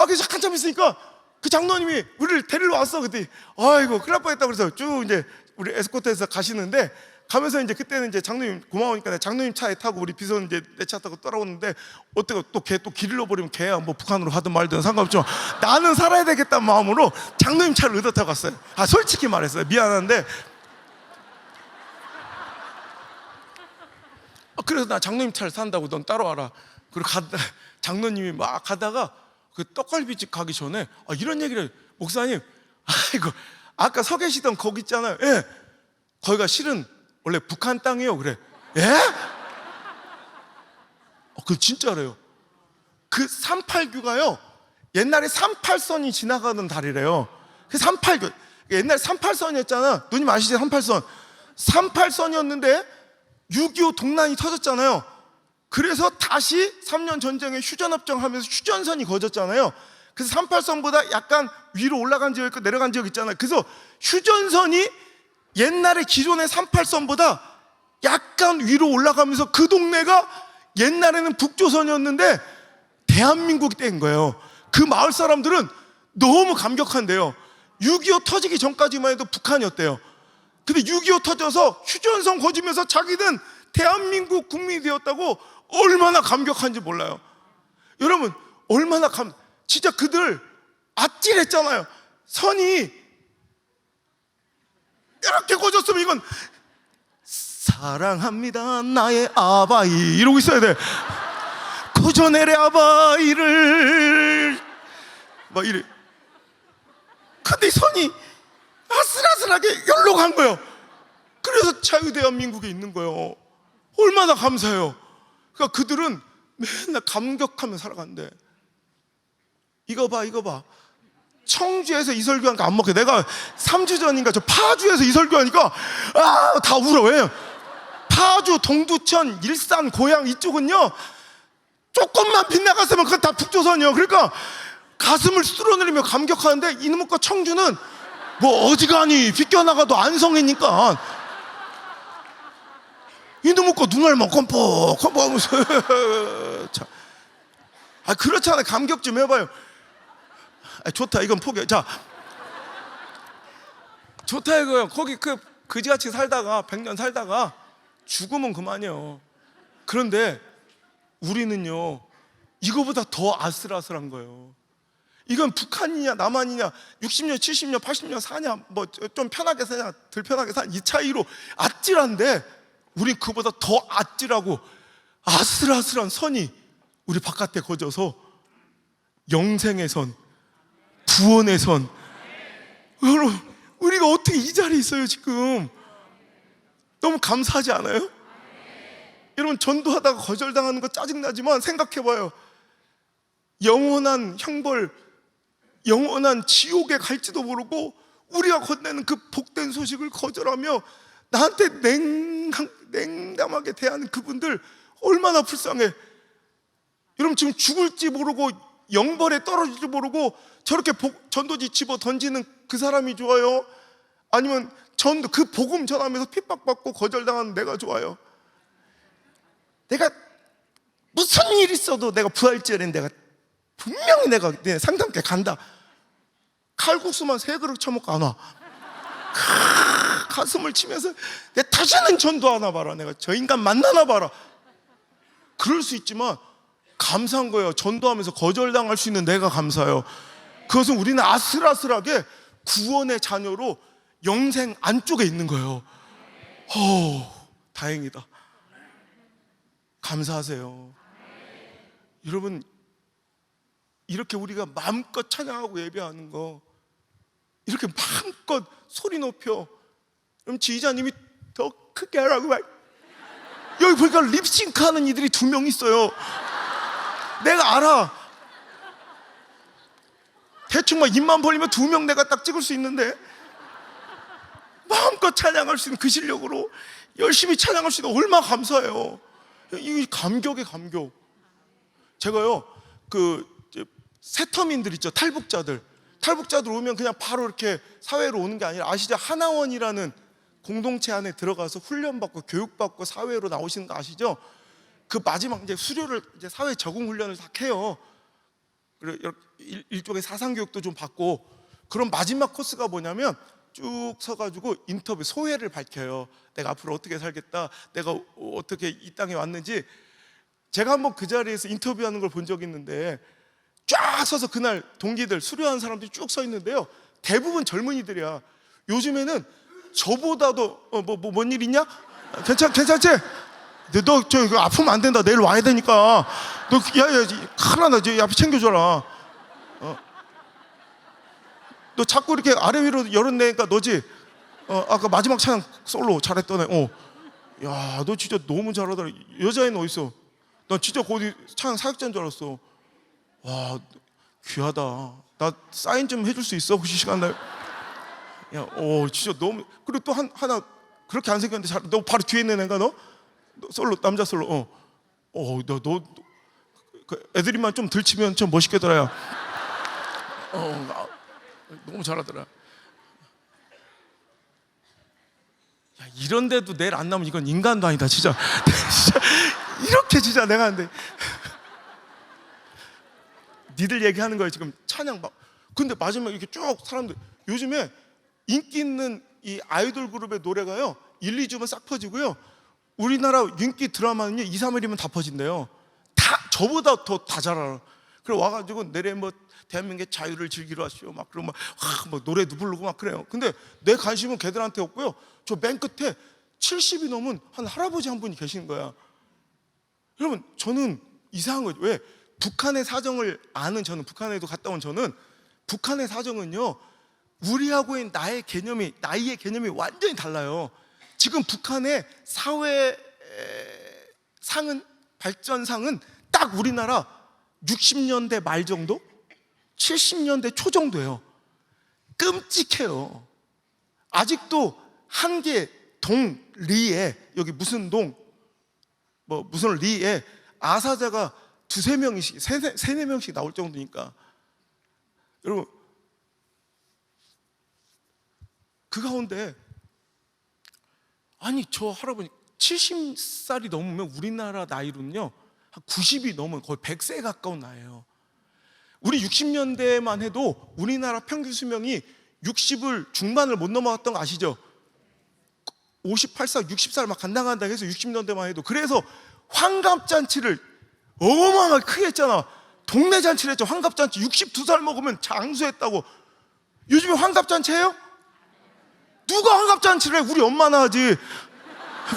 그래서 한참 있으니까 그 장로님이 우리를 데리러 왔어. 그때 아이고 큰일 날 뻔했다. 그래서 쭉 이제 우리 에스코트에서 가시는데, 가면서 이제 그때는 이제 장로님 고마우니까 장로님 차에 타고 우리 비서는 이제 내 차 타고 따라오는데, 어때가 또 걔 또 길 잃어버리면 걔야 뭐 북한으로 가든 말든 상관없지만 나는 살아야 되겠다는 마음으로 장로님 차를 얻어 타고 갔어요. 솔직히 말했어요. 미안한데. 그래서 나 장로님 차를 산다고 넌 따라와라. 그리고 장로님이 막 가다가 그 떡갈비집 가기 전에 이런 얘기를, 목사님 아이고 아까 서 계시던 거기 있잖아요. 예, 거기가 실은 원래 북한 땅이에요. 그래. 예? 그 진짜래요. 그 38교가요 옛날에 38선이 지나가던 다리래요. 그 38교 옛날에 38선이었잖아. 누님 아시죠? 38선 38선이었는데 6.25 동란이 터졌잖아요. 그래서 다시 3년 전쟁에 휴전협정 하면서 휴전선이 거졌잖아요. 그래서 38선보다 약간 위로 올라간 지역 있고 내려간 지역 있잖아요. 그래서 휴전선이 옛날에 기존의 38선보다 약간 위로 올라가면서 그 동네가 옛날에는 북조선이었는데 대한민국이 된 거예요. 그 마을 사람들은 너무 감격한데요. 6.25 터지기 전까지만 해도 북한이었대요. 근데 6.25 터져서 휴전선 거지면서 자기는 대한민국 국민이 되었다고 얼마나 감격한지 몰라요. 여러분 얼마나 진짜 그들 아찔했잖아요. 선이 이렇게 거졌으면 이건 사랑합니다 나의 아바이 이러고 있어야 돼. 고전해래 아바이를 막 이래. 근데 선이 아슬아슬하게 열로 간 거예요. 그래서 자유대한민국에 있는 거예요. 얼마나 감사해요. 그러니까 그들은 맨날 감격하며 살아간대. 이거 봐 청주에서 이설교하니까 안 먹게. 내가 3주 전인가 저 파주에서 이설교하니까 다 울어. 왜? 파주, 동두천, 일산, 고양 이쪽은요 조금만 빗나갔으면 그건 다 북조선이요. 그러니까 가슴을 쓸어내리며 감격하는데 이놈과 청주는 뭐 어지간히 빗겨나가도 안성이니까 이놈의 거 눈알만 껌뻑 하면서 그렇잖아요. 감격 좀 해봐요. 좋다 이건 포기해. 자, 좋다 이거요. 거기 그지같이 살다가 100년 살다가 죽으면 그만이요. 그런데 우리는요 이거보다 더 아슬아슬한 거예요. 이건 북한이냐 남한이냐 60년 70년 80년 사냐 뭐 좀 편하게 사냐 덜 편하게 사냐 이 차이로 아찔한데, 우린 그보다 더 아찔하고 아슬아슬한 선이 우리 바깥에 거져서 영생의 선, 구원의 선. 여러분 우리가 어떻게 이 자리에 있어요 지금? 너무 감사하지 않아요? 여러분 전도하다가 거절당하는 거 짜증나지만 생각해봐요. 영원한 형벌, 영원한 지옥에 갈지도 모르고 우리가 건네는 그 복된 소식을 거절하며 나한테 냉담하게 대하는 그분들 얼마나 불쌍해. 여러분 지금 죽을지 모르고 영벌에 떨어질지 모르고 저렇게 전도지 집어 던지는 그 사람이 좋아요? 아니면 그 복음 전하면서 핍박받고 거절당하는 내가 좋아요? 내가 무슨 일 있어도 내가 부활절에 내가 분명히 내가 내 상담께 간다. 칼국수만 3그릇 처먹고 안 와. 가슴을 치면서 내 다시는 전도하나 봐라, 내가 저 인간 만나나 봐라. 그럴 수 있지만 감사한 거예요. 전도하면서 거절당할 수 있는 내가 감사해요. 그것은 우리는 아슬아슬하게 구원의 자녀로 영생 안쪽에 있는 거예요. 다행이다. 감사하세요. 여러분, 이렇게 우리가 마음껏 찬양하고 예배하는 거, 이렇게 마음껏 소리 높여. 그럼 지휘자님이 더 크게 하라고 말. 여기 보니까 립싱크하는 이들이 2명 있어요. 내가 알아. 대충 막 입만 벌리면 2명 내가 딱 찍을 수 있는데, 마음껏 찬양할 수 있는 그 실력으로 열심히 찬양할 수 있는, 얼마나 감사해요. 이 감격의 감격. 제가요, 그 세터민들 있죠, 탈북자들 오면 그냥 바로 이렇게 사회로 오는 게 아니라, 아시죠? 하나원이라는 공동체 안에 들어가서 훈련받고 교육받고 사회로 나오시는 거 아시죠? 그 마지막 이제 수료를, 이제 사회 적응 훈련을 다 해요. 그리고 일종의 사상 교육도 좀 받고, 그런 마지막 코스가 뭐냐면 쭉 서가지고 인터뷰, 소회를 밝혀요. 내가 앞으로 어떻게 살겠다, 내가 어떻게 이 땅에 왔는지. 제가 한번 그 자리에서 인터뷰하는 걸 본 적이 있는데, 쫙 서서 그날 동기들, 수료한 사람들이 쭉 서 있는데요, 대부분 젊은이들이야. 요즘에는 저보다도 뭔 일 있냐? 괜찮지? 너 저 이거 아프면 안 된다, 내일 와야 되니까. 너 야야 하나 나 저 앞에 챙겨줘라. 너 자꾸 이렇게 아래 위로 열어내니까 너지? 아까 마지막 찬양 솔로 잘했던 애. 야, 너 진짜 너무 잘하더라. 여자애는 어딨어? 나 진짜 거기 찬양 사역자인 줄 알았어. 와, 귀하다. 나 사인 좀 해줄 수 있어? 혹시 시간 날? 야, 진짜 너무. 그리고 또 하나 그렇게 안 생겼는데 너 바로 뒤에 있는 애가 너 솔로, 남자 솔로. 너 그 애들이만 좀 들치면 좀 멋있겠더라야. 너무 잘하더라. 야, 이런데도 내일 안 나오면 이건 인간도 아니다, 진짜. 진짜 이렇게 진짜 내가 하는데. 니들 얘기하는 거예요 지금, 찬양 막. 근데 마지막에 이렇게 쭉 사람들, 요즘에 인기 있는 이 아이돌 그룹의 노래가요 1, 2주면 싹 퍼지고요, 우리나라 인기 드라마는요 2, 3일이면 다 퍼진대요. 다 저보다 더 다 잘 알아. 그래 와가지고 내래 뭐 대한민국의 자유를 즐기러 왔어요 막, 그러고 막 노래도 부르고 막 그래요. 근데 내 관심은 걔들한테 없고요, 저 맨 끝에 70이 넘은 한 할아버지 한 분이 계시는 거야. 여러분, 저는 이상한 거죠. 왜? 북한의 사정을 아는 저는, 북한에도 갔다 온 저는, 북한의 사정은요 우리하고의 나이의 개념이 완전히 달라요. 지금 북한의 사회 상은, 발전상은 딱 우리나라 60년대 말 정도, 70년대 초 정도예요. 끔찍해요. 아직도 한 개 동 리에, 여기 무슨 동 무슨 리에 아사자가 2, 3명씩, 3, 4명씩 나올 정도니까. 여러분, 그 가운데 아니 저 할아버지 70살이 넘으면 우리나라 나이로는요 한 90이 넘은, 거의 100세에 가까운 나이예요. 우리 60년대만 해도 우리나라 평균 수명이 60을 중반을 못 넘어갔던 거 아시죠? 58살, 60살 막 간당간당 해서 60년대만 해도. 그래서 환갑잔치를 어마어마하게 크게 했잖아. 동네 잔치를 했죠. 환갑잔치 62살 먹으면 장수했다고. 요즘에 환갑잔치 해요? 누가 환갑잔치를 해? 우리 엄마나 하지.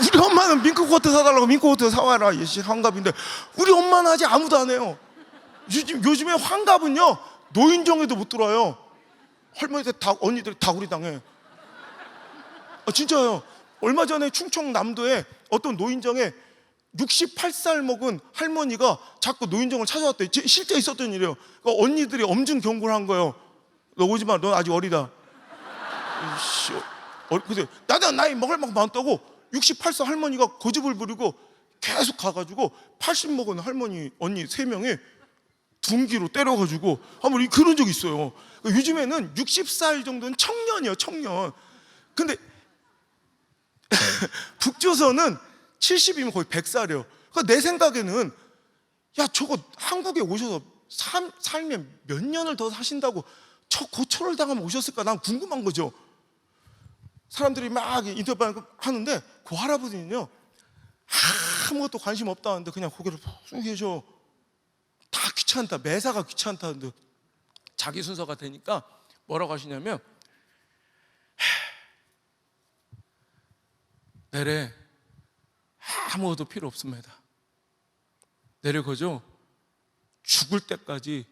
우리 엄마는 민크코트 사달라고 민크코트 사와라, 환갑인데. 우리 엄마나 하지. 아무도 안 해요. 요즘에 환갑은요 노인정에도 못 들어와요. 할머니들 다, 언니들 다구리 당해. 진짜요. 얼마 전에 충청남도에 어떤 노인정에 68살 먹은 할머니가 자꾸 노인정을 찾아왔대. 실제 있었던 일이에요. 그러니까 언니들이 엄중 경고를 한 거예요. 너 오지 마, 너 아직 어리다. 근데 나는 나이 먹을 만큼 많다고 68살 할머니가 고집을 부리고 계속 가가지고 80 먹은 할머니, 언니 3명이 둔기로 때려가지고 한번 그런 적이 있어요. 요즘에는 60살 정도는 청년이에요, 청년. 근데 북조선은 70이면 거의 100살이에요. 그러니까 내 생각에는 야, 저거 한국에 오셔서 살면 몇 년을 더 사신다고 저 고초를 당하면 오셨을까? 난 궁금한 거죠. 사람들이 막 인터뷰 하는데 그 할아버지는요 아무것도 관심 없다는데 그냥 고개를 푹 계셔. 다 귀찮다, 매사가 귀찮다는데 자기 순서가 되니까 뭐라고 하시냐면 내래 아무것도 필요 없습니다. 내래 그저 죽을 때까지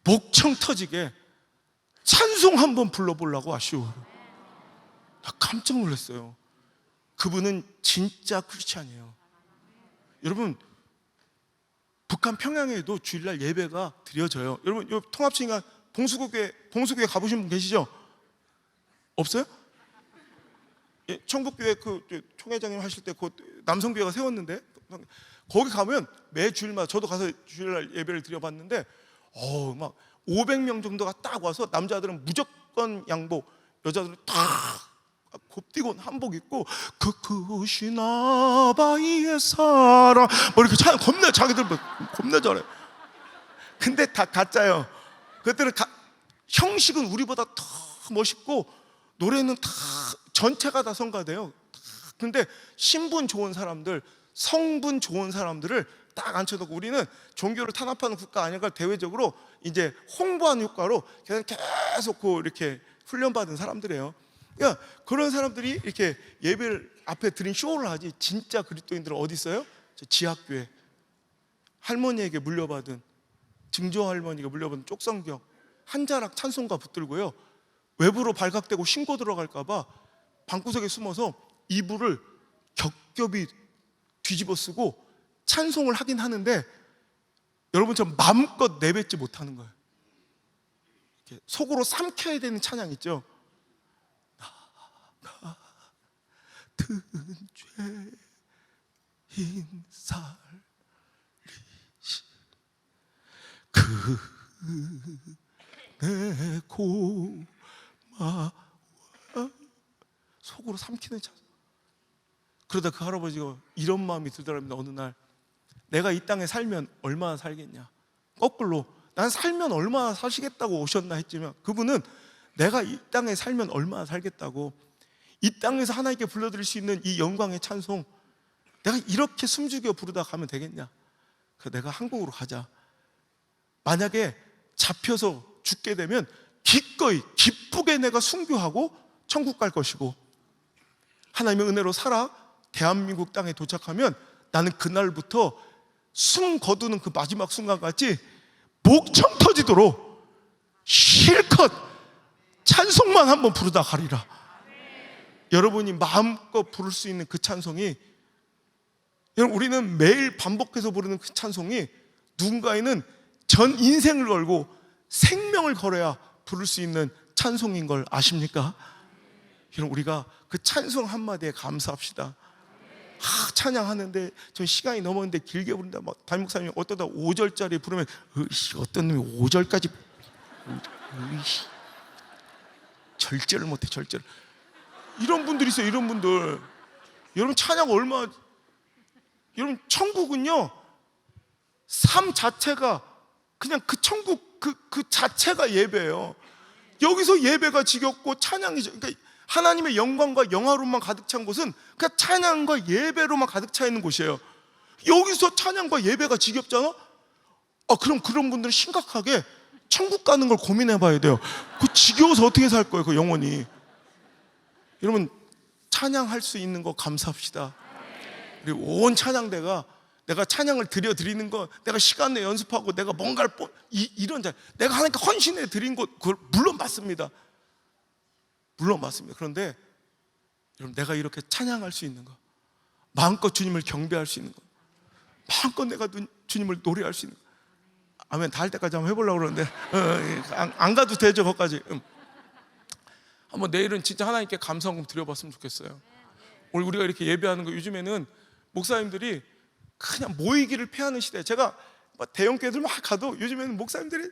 목청 터지게 찬송 한번 불러보려고 하시오. 나 깜짝 놀랐어요. 그분은 진짜 크리스찬이에요. 여러분, 북한 평양에도 주일날 예배가 드려져요. 여러분, 요 통합신가 봉수교회 가보신 분 계시죠? 없어요? 예, 청북교회 그 총회장님 하실 때 그 남성교회가 세웠는데 거기 가면 매 주일마다 저도 가서 주일날 예배를 드려봤는데 막 500명 정도가 딱 와서 남자들은 무조건 양복, 여자들은 딱 곱디고 한복 입고 그크시나바이에 살아 뭐 이렇게 참 겁나 자기들 겁나 잘해. 근데 다 가짜예요. 그들은 형식은 우리보다 더 멋있고 노래는 다 전체가 다 성가돼요. 근데 신분 좋은 사람들, 성분 좋은 사람들을 딱 앉혀놓고 우리는 종교를 탄압하는 국가 아니니까 대외적으로 이제 홍보하는 효과로 계속 이렇게 훈련받은 사람들이에요. 그러니까 그런 사람들이 이렇게 예배를 앞에 드린 쇼를 하지 진짜 그리스도인들은 어디 있어요? 지하교회 할머니에게 물려받은 증조 할머니가 물려받은 쪽성경 한 자락 찬송가 붙들고요 외부로 발각되고 신고 들어갈까 봐 방구석에 숨어서 이불을 겹겹이 뒤집어 쓰고 찬송을 하긴 하는데 여러분처럼 마음껏 내뱉지 못하는 거예요. 이렇게 속으로 삼켜야 되는 찬양 있죠. 나 같은 죄인 살리시 그내 고마워 속으로 삼키는 찬송. 그러다 그 할아버지가 이런 마음이 들더랍니다. 어느 날 내가 이 땅에 살면 얼마나 살겠냐. 거꾸로 난 살면 얼마나 사시겠다고 오셨나 했지만 그분은 내가 이 땅에 살면 얼마나 살겠다고 이 땅에서 하나님께 불러드릴 수 있는 이 영광의 찬송 내가 이렇게 숨죽여 부르다 가면 되겠냐. 그래서 내가 한국으로 가자. 만약에 잡혀서 죽게 되면 기꺼이 기쁘게 내가 순교하고 천국 갈 것이고 하나님의 은혜로 살아 대한민국 땅에 도착하면 나는 그날부터 숨 거두는 그 마지막 순간까지 목청 터지도록 실컷 찬송만 한번 부르다 가리라. 여러분이 마음껏 부를 수 있는 그 찬송이 여러분 우리는 매일 반복해서 부르는 그 찬송이 누군가에는 전 인생을 걸고 생명을 걸어야 부를 수 있는 찬송인 걸 아십니까? 여러분 우리가 그 찬송 한마디에 감사합시다. 찬양하는데 저 시간이 넘었는데 길게 부른다. 막 담임 목사님이 어떠다 5절짜리 부르면 어떤 놈이 5절까지 절제를 못해. 절제를. 이런 분들이 있어요. 이런 분들. 여러분 찬양 여러분 천국은요 삶 자체가 그냥 그 천국 그 자체가 예배예요. 여기서 예배가 지겹고 찬양이죠. 그러니까 하나님의 영광과 영화로만 가득 찬 곳은 그냥 찬양과 예배로만 가득 차 있는 곳이에요. 여기서 찬양과 예배가 지겹잖아? 그럼 그런 분들은 심각하게 천국 가는 걸 고민해 봐야 돼요. 그 지겨워서 어떻게 살 거예요, 그 영혼이. 여러분 찬양할 수 있는 거 감사합시다. 그리고 온 찬양대가 내가 찬양을 드리는 거 내가 시간 내 연습하고 내가 뭔가를 이런 내가 하나님께 헌신해 드린 것 그걸 물론 맞습니다. 물론 맞습니다. 그런데 여러분 내가 이렇게 찬양할 수 있는 거 마음껏 주님을 경배할 수 있는 거 마음껏 내가 주님을 노래할 수 있는 거 아멘. 다 할 때까지 한번 해보려고 그러는데 안 가도 되죠. 거기까지. 한번 내일은 진짜 하나님께 감사헌금 드려봤으면 좋겠어요. 오늘 우리가 이렇게 예배하는 거 요즘에는 목사님들이 그냥 모이기를 패하는 시대. 제가 대형 교회들 막 가도 요즘에는 목사님들이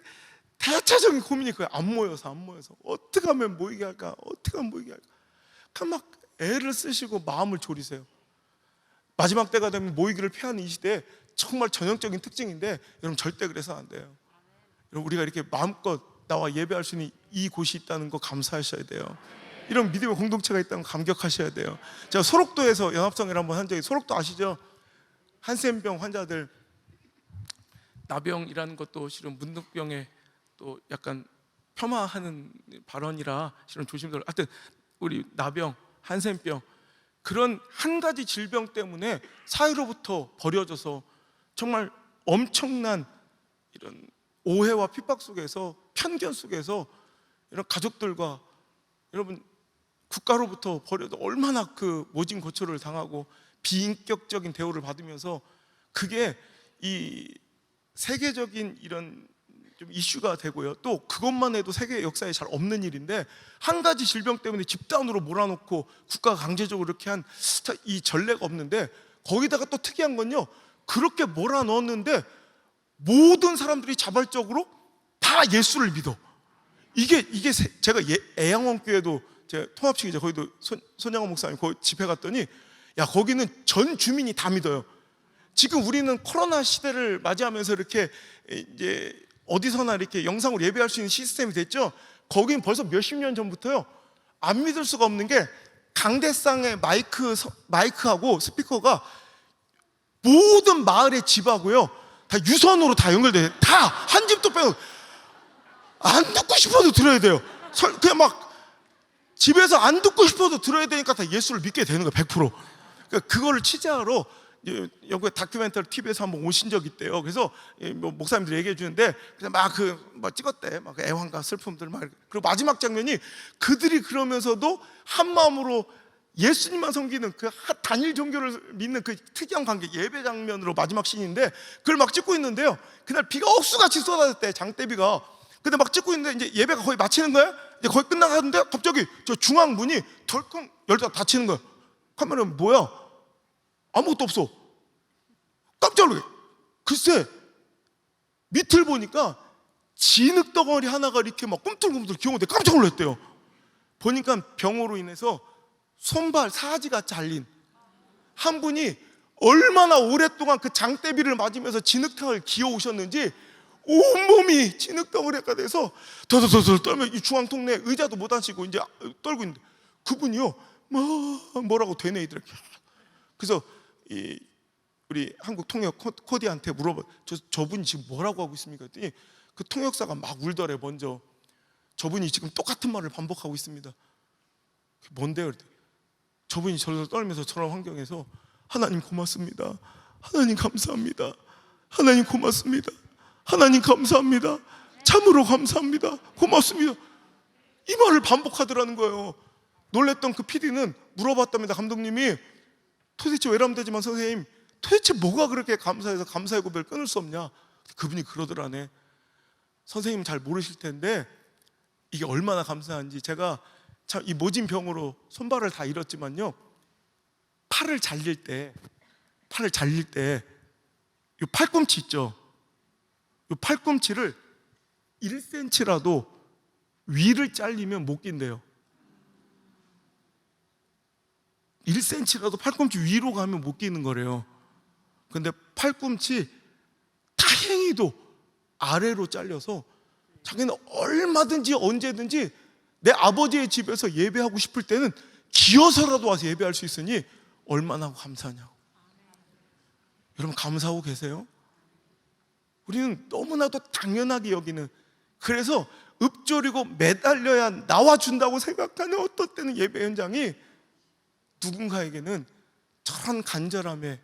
대체적인 고민이 그거예요. 안 모여서 어떻게 하면 모이게 할까? 어떻게 하면 모이게 할까? 그냥 막 애를 쓰시고 마음을 졸이세요. 마지막 때가 되면 모이기를 패하는 이 시대에 정말 전형적인 특징인데 여러분 절대 그래서 안 돼요. 여러분 우리가 이렇게 마음껏 나와 예배할 수 있는 이 곳이 있다는 거 감사하셔야 돼요. 이런 믿음의 공동체가 있다는 거 감격하셔야 돼요. 제가 소록도에서 연합성회를 한번 한 적이, 소록도 아시죠? 한센병 환자들, 나병이라는 것도 실은 문득병에 또 약간 폄하하는 발언이라 실은 조심들. 하여튼 우리 나병, 한센병, 그런 한 가지 질병 때문에 사회로부터 버려져서 정말 엄청난 이런 오해와 핍박 속에서, 편견 속에서 이런 가족들과 여러분 국가로부터 버려도 얼마나 그 모진 고초를 당하고 비인격적인 대우를 받으면서, 그게 이 세계적인 이런 좀 이슈가 되고요. 또 그것만 해도 세계 역사에 잘 없는 일인데, 한 가지 질병 때문에 집단으로 몰아놓고 국가가 강제적으로 이렇게 한 이 전례가 없는데, 거기다가 또 특이한 건요, 그렇게 몰아넣었는데 모든 사람들이 자발적으로 다 예수를 믿어. 이게 제가 애양원 교회도 제가 통합식이죠. 거기도 손양원 목사님 거기 집회 갔더니, 야 거기는 전 주민이 다 믿어요. 지금 우리는 코로나 시대를 맞이하면서 이렇게 이제 어디서나 이렇게 영상으로 예배할 수 있는 시스템이 됐죠. 거긴 벌써 몇십 년 전부터요, 안 믿을 수가 없는 게 강대상의 마이크하고 스피커가 모든 마을의 집하고요 다 유선으로 다 연결돼요. 다 한 집도 빼고. 안 듣고 싶어도 들어야 돼요. 그냥 막 집에서 안 듣고 싶어도 들어야 되니까 다 예수를 믿게 되는 거예요. 100%. 그러니까 그거를 취재하러 여기 다큐멘터리 TV에서 한번 오신 적이 있대요. 그래서 뭐 목사님들이 얘기해 주는데, 그래서 막 찍었대. 막 애환과 슬픔들 막. 그리고 마지막 장면이 그들이 그러면서도 한 마음으로 예수님만 섬기는 그 단일 종교를 믿는 그 특이한 관계, 예배 장면으로 마지막 씬인데, 그걸 막 찍고 있는데요, 그날 비가 억수같이 쏟아졌대, 장대비가. 근데 막 찍고 있는데 이제 예배가 거의 마치는 거야. 이제 거의 끝나가는데 갑자기 저 중앙 문이 덜컹 열다 닫히는 거야. 카메라는 뭐야? 아무것도 없어. 깜짝 놀래. 글쎄 밑을 보니까 진흙 덩어리 하나가 이렇게 막 꿈틀꿈틀 기어오는데 깜짝 놀랐대요. 보니까 병으로 인해서 손발 사지가 잘린 한 분이 얼마나 오랫동안 그 장대비를 맞으면서 진흙탕을 기어오셨는지 온몸이 진흙덩어리가 돼서 더더더더 떨면 이 중앙 통내 의자도 못 앉히고 이제 떨고 있는데, 그분이요 뭐라고 되뇌이더라고요. 그래서 우리 한국 통역 코디한테 물어봐, 저분이 지금 뭐라고 하고 있습니까? 했더니 그 통역사가 막 울더래. 먼저 저분이 지금 똑같은 말을 반복하고 있습니다. 뭔데요? 저분이 저를 떨면서 저런 환경에서 하나님 고맙습니다, 하나님 감사합니다, 하나님 고맙습니다, 하나님 감사합니다, 참으로 감사합니다, 고맙습니다, 이 말을 반복하더라는 거예요. 놀랬던 그 PD는 물어봤답니다. 감독님이 도대체 외람되지만 선생님 도대체 뭐가 그렇게 감사해서 감사의 고백을 끊을 수 없냐. 그분이 그러더라네. 선생님은 잘 모르실 텐데 이게 얼마나 감사한지, 제가 참 이 모진 병으로 손발을 다 잃었지만요, 팔을 잘릴 때 이 팔꿈치 있죠, 이 팔꿈치를 1cm라도 위를 잘리면 못 낀대요. 1cm라도 팔꿈치 위로 가면 못 끼는 거래요. 근데 팔꿈치 다행히도 아래로 잘려서 자기는 얼마든지 언제든지 내 아버지의 집에서 예배하고 싶을 때는 기어서라도 와서 예배할 수 있으니 얼마나 감사하냐고. 여러분 감사하고 계세요? 우리는 너무나도 당연하게 여기는, 그래서 읊조리고 매달려야 나와준다고 생각하는 어떤 때는 예배 현장이 누군가에게는 저런 간절함의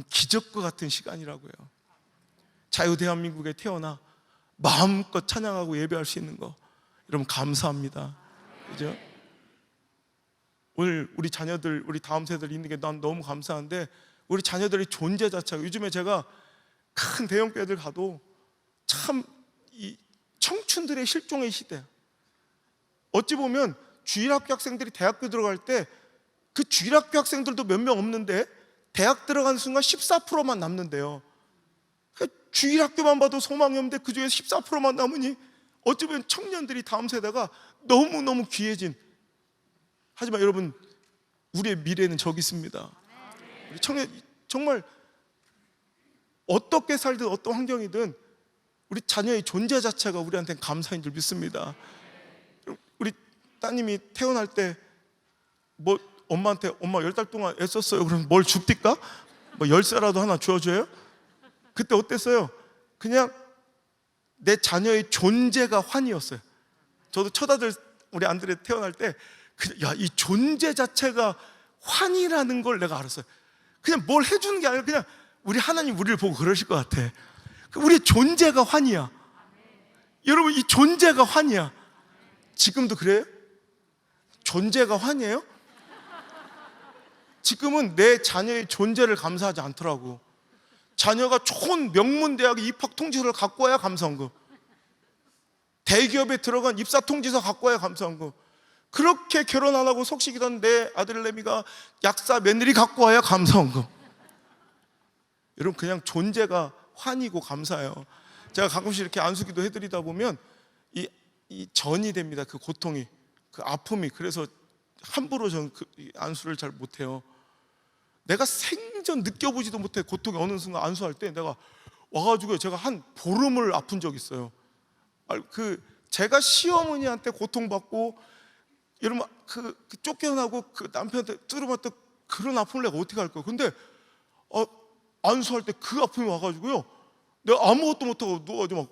기적과 같은 시간이라고요. 자유 대한민국에 태어나 마음껏 찬양하고 예배할 수 있는 거, 여러분 감사합니다. 그죠? 오늘 우리 자녀들, 우리 다음 세대들 있는 게 난 너무 감사한데, 우리 자녀들의 존재 자체가, 요즘에 제가 큰 대형 교회들 가도 참 이 청춘들의 실종의 시대. 어찌 보면 주일학교 학생들이 대학교 들어갈 때 그 주일학교 학생들도 몇 명 없는데 대학 들어가는 순간 14%만 남는데요. 주일학교만 봐도 소망이 없는데 그 중에서 14%만 남으니 어찌 보면 청년들이 다음 세대가 너무너무 귀해진. 하지만 여러분 우리의 미래는 저기 있습니다. 우리 청년 정말 어떻게 살든 어떤 환경이든 우리 자녀의 존재 자체가 우리한테는 감사인 줄 믿습니다. 우리 따님이 태어날 때 뭐 엄마한테 엄마 10달 동안 애썼어요. 그럼 뭘 줍니까? 뭐 열쇠라도 하나 주어줘요? 그때 어땠어요? 그냥 내 자녀의 존재가 환희였어요. 저도 첫 아들 우리 안드레 태어날 때 야, 이 존재 자체가 환희라는 걸 내가 알았어요. 그냥 뭘 해주는 게 아니라 그냥 우리 하나님 우리를 보고 그러실 것 같아. 우리의 존재가 환희야. 여러분, 이 존재가 환희야. 지금도 그래요? 존재가 환희예요? 지금은 내 자녀의 존재를 감사하지 않더라고. 자녀가 좋은 명문대학에 입학 통지서를 갖고 와야 감사한 거, 대기업에 들어간 입사 통지서 갖고 와야 감사한 거, 그렇게 결혼 안 하고 속시기던 내 아들 레미가 약사 며느리 갖고 와야 감사한 거. 여러분, 그냥 존재가 환이고 감사해요. 제가 가끔씩 이렇게 안수기도 해드리다 보면 이 전이 됩니다. 그 고통이, 그 아픔이. 그래서 함부로 저는 그 안수를 잘 못해요. 내가 생전 느껴보지도 못해 고통이 어느 순간 안수할 때 내가 와가지고 제가 한 보름을 아픈 적 있어요. 제가 시어머니한테 고통받고 여러분 쫓겨나고 그 남편한테 뚫어봤던 그런 아픔을 내가 어떻게 할까요? 근데 안수할 때 그 아픔이 와가지고요, 내가 아무것도 못하고 누워가지고 막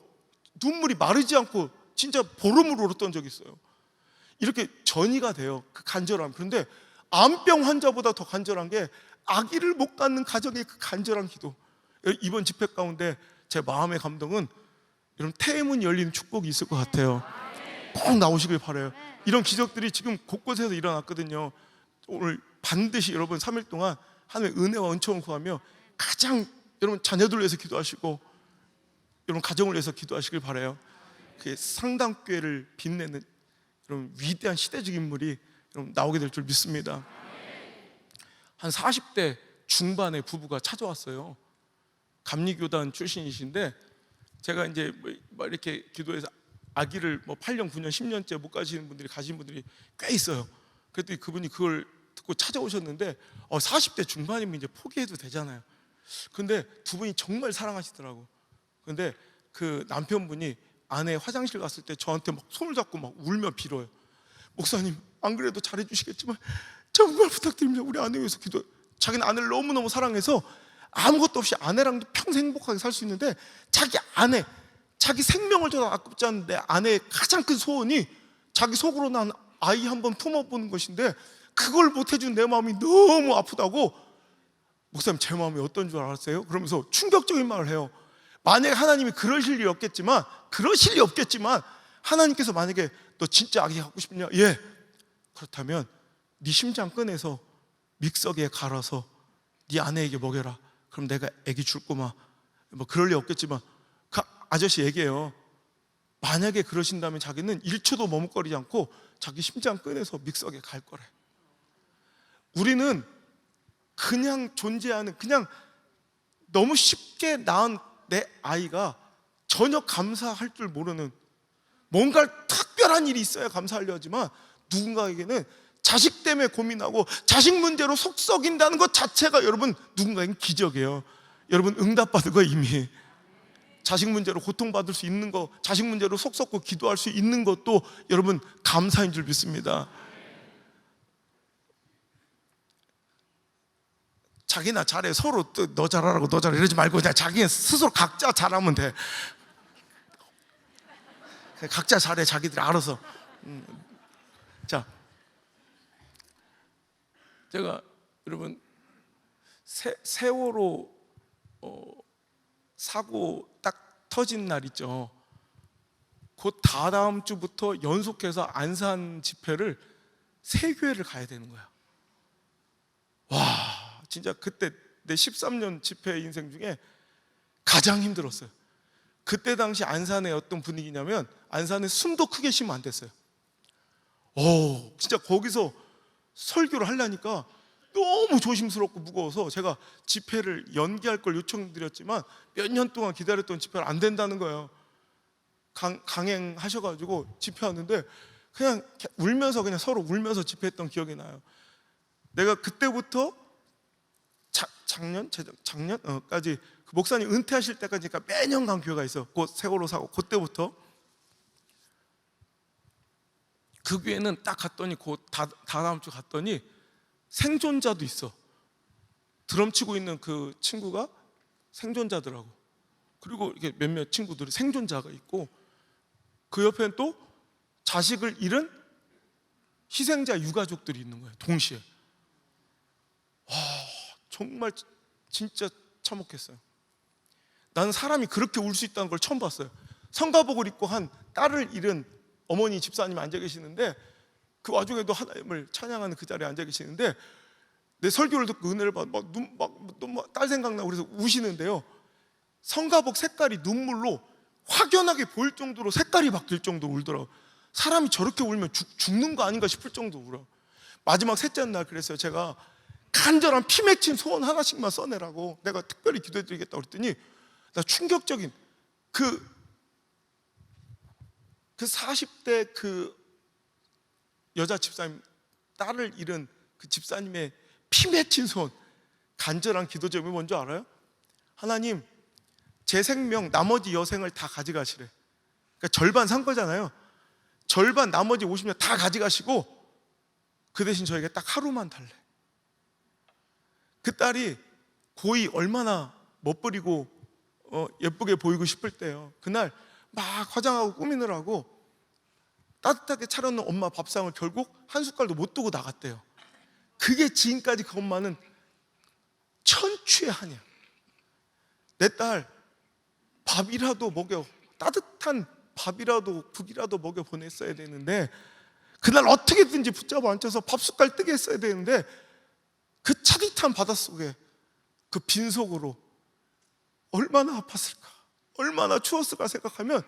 눈물이 마르지 않고 진짜 보름을 울었던 적이 있어요. 이렇게 전이가 돼요, 그 간절함. 그런데 암병 환자보다 더 간절한 게 아기를 못 갖는 가정의 그 간절한 기도. 이번 집회 가운데 제 마음의 감동은 여러분 태문이 열리는 축복이 있을 것 같아요. 꼭 나오시길 바라요. 이런 기적들이 지금 곳곳에서 일어났거든요. 오늘 반드시 여러분 3일 동안 하나님의 은혜와 은총을 구하며 가장 여러분 자녀들 위해서 기도하시고 여러분 가정을 위해서 기도하시길 바라요. 그 상당교회를 빛내는 여러분 위대한 시대적 인물이 여러분 나오게 될 줄 믿습니다. 한 40대 중반의 부부가 찾아왔어요. 감리교단 출신이신데 제가 이제 뭐 이렇게 기도해서 아기를 뭐 8년, 9년, 10년째 못 가시는 분들이 가신 분들이 꽤 있어요. 그랬더니 그분이 그걸 듣고 찾아오셨는데 40대 중반이면 이제 포기해도 되잖아요. 근데 두 분이 정말 사랑하시더라고. 근데 그 남편분이 아내 화장실 갔을 때 저한테 막 손을 잡고 막 울며 빌어요. 목사님, 안 그래도 잘해주시겠지만 정말 부탁드립니다. 우리 아내 위해서 기도. 자기는 아내를 너무너무 사랑해서 아무것도 없이 아내랑도 평생 행복하게 살 수 있는데 자기 아내, 자기 생명을 줘도 아깝지 않은데 아내의 가장 큰 소원이 자기 속으로 난 아이 한번 품어보는 것인데 그걸 못해준 내 마음이 너무 아프다고. 목사님, 제 마음이 어떤 줄 알았어요? 그러면서 충격적인 말을 해요. 만약에 하나님이 그러실 리 없겠지만 하나님께서 만약에 너 진짜 아기 갖고 싶냐? 예. 그렇다면 네 심장 꺼내서 믹서기에 갈아서 네 아내에게 먹여라. 그럼 내가 아기 줄 거마. 뭐 그럴 리 없겠지만 그 아저씨 얘기해요. 만약에 그러신다면 자기는 1초도 머뭇거리지 않고 자기 심장 꺼내서 믹서기에 갈 거래. 우리는 그냥 존재하는, 그냥 너무 쉽게 낳은 내 아이가 전혀 감사할 줄 모르는, 뭔가 특별한 일이 있어야 감사하려 하지만 누군가에게는 자식 때문에 고민하고 자식 문제로 속 썩인다는 것 자체가 여러분 누군가에겐 기적이에요. 여러분 응답받은 거 이미. 자식 문제로 고통받을 수 있는 거, 자식 문제로 속 썩고 기도할 수 있는 것도 여러분 감사인 줄 믿습니다. 자기나 잘해, 서로 너 잘하라고 너 잘해 이러지 말고 그냥 자기 스스로 각자 잘하면 돼. 각자 잘해, 자기들이 알아서. 자, 제가 여러분 세월호 사고 딱 터진 날 있죠. 곧 다다음 주부터 연속해서 안산 집회를 3교회를 가야 되는 거야. 와, 진짜 그때 내 13년 집회 인생 중에 가장 힘들었어요. 그때 당시 안산의 어떤 분위기냐면 안산에 숨도 크게 쉬면 안 됐어요. 진짜 거기서 설교를 하려니까 너무 조심스럽고 무거워서 제가 집회를 연기할 걸 요청드렸지만 몇 년 동안 기다렸던 집회를 안 된다는 거예요. 강행하셔가지고 집회하는데 그냥 울면서, 그냥 서로 울면서 집회했던 기억이 나요. 내가 그때부터 작년까지 그 목사님 은퇴하실 때까지 그러니까 매년 간 교회가 있어. 그 세월호 사고 그때부터. 그 교회는 딱 갔더니 다다음 주 갔더니 생존자도 있어. 드럼 치고 있는 그 친구가 생존자더라고. 그리고 이렇게 몇몇 친구들이 생존자가 있고, 그 옆에는 또 자식을 잃은 희생자 유가족들이 있는 거예요, 동시에. 와, 정말 진짜 참혹했어요. 나는 사람이 그렇게 울 수 있다는 걸 처음 봤어요. 성가복을 입고 한 딸을 잃은 어머니 집사님이 앉아 계시는데, 그 와중에도 하나님을 찬양하는 그 자리에 앉아 계시는데, 내 설교를 듣고 은혜를 받고 딸 생각나고 그래서 우시는데요, 성가복 색깔이 눈물로 확연하게 보일 정도로 색깔이 바뀔 정도로 울더라고요. 사람이 저렇게 울면 죽는 거 아닌가 싶을 정도로 울어요. 마지막 셋째 날 그랬어요. 제가 간절한 피 맺힌 소원 하나씩만 써내라고 내가 특별히 기도해드리겠다고 그랬더니, 나 충격적인 그 40대 그 여자 집사님, 딸을 잃은 그 집사님의 피 맺힌 소원, 간절한 기도 제목이 뭔지 알아요? 하나님, 제 생명 나머지 여생을 다 가져가시래. 그러니까 절반 산 거잖아요. 절반 나머지 50년 다 가져가시고 그 대신 저에게 딱 하루만 달래. 그 딸이 고이 얼마나 멋부리고 예쁘게 보이고 싶을 때요, 그날 막 화장하고 꾸미느라고 따뜻하게 차려놓은 엄마 밥상을 결국 한 숟갈도 못 두고 나갔대요. 그게 지금까지 그 엄마는 천추의 한이야. 내 딸 밥이라도 먹여, 따뜻한 밥이라도 국이라도 먹여 보냈어야 되는데, 그날 어떻게든지 붙잡아 앉혀서 밥 숟갈 뜨게 했어야 되는데, 그 차디찬 바닷속에 그 빈속으로 얼마나 아팠을까, 얼마나 추웠을까 생각하면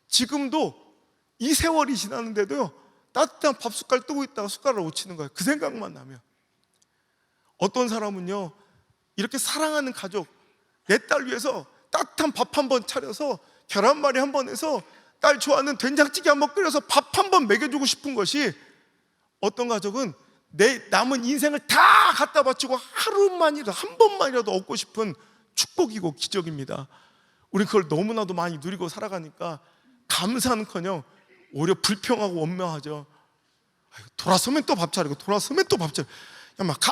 지금도 이 세월이 지났는데도요, 따뜻한 밥 숟갈 뜨고 있다가 숟가락을 놓치는 거예요. 그 생각만 나면. 어떤 사람은요, 이렇게 사랑하는 가족, 내 딸 위해서 따뜻한 밥 한 번 차려서 계란말이 한 번 해서 딸 좋아하는 된장찌개 한 번 끓여서 밥 한 번 먹여주고 싶은 것이, 어떤 가족은 내 남은 인생을 다 갖다 바치고 하루만이라도, 한 번만이라도 얻고 싶은 축복이고 기적입니다. 우리 그걸 너무나도 많이 누리고 살아가니까 감사는커녕 오히려 불평하고 원망하죠. 돌아서면 또 밥 차리고, 돌아서면 또 밥 차리고,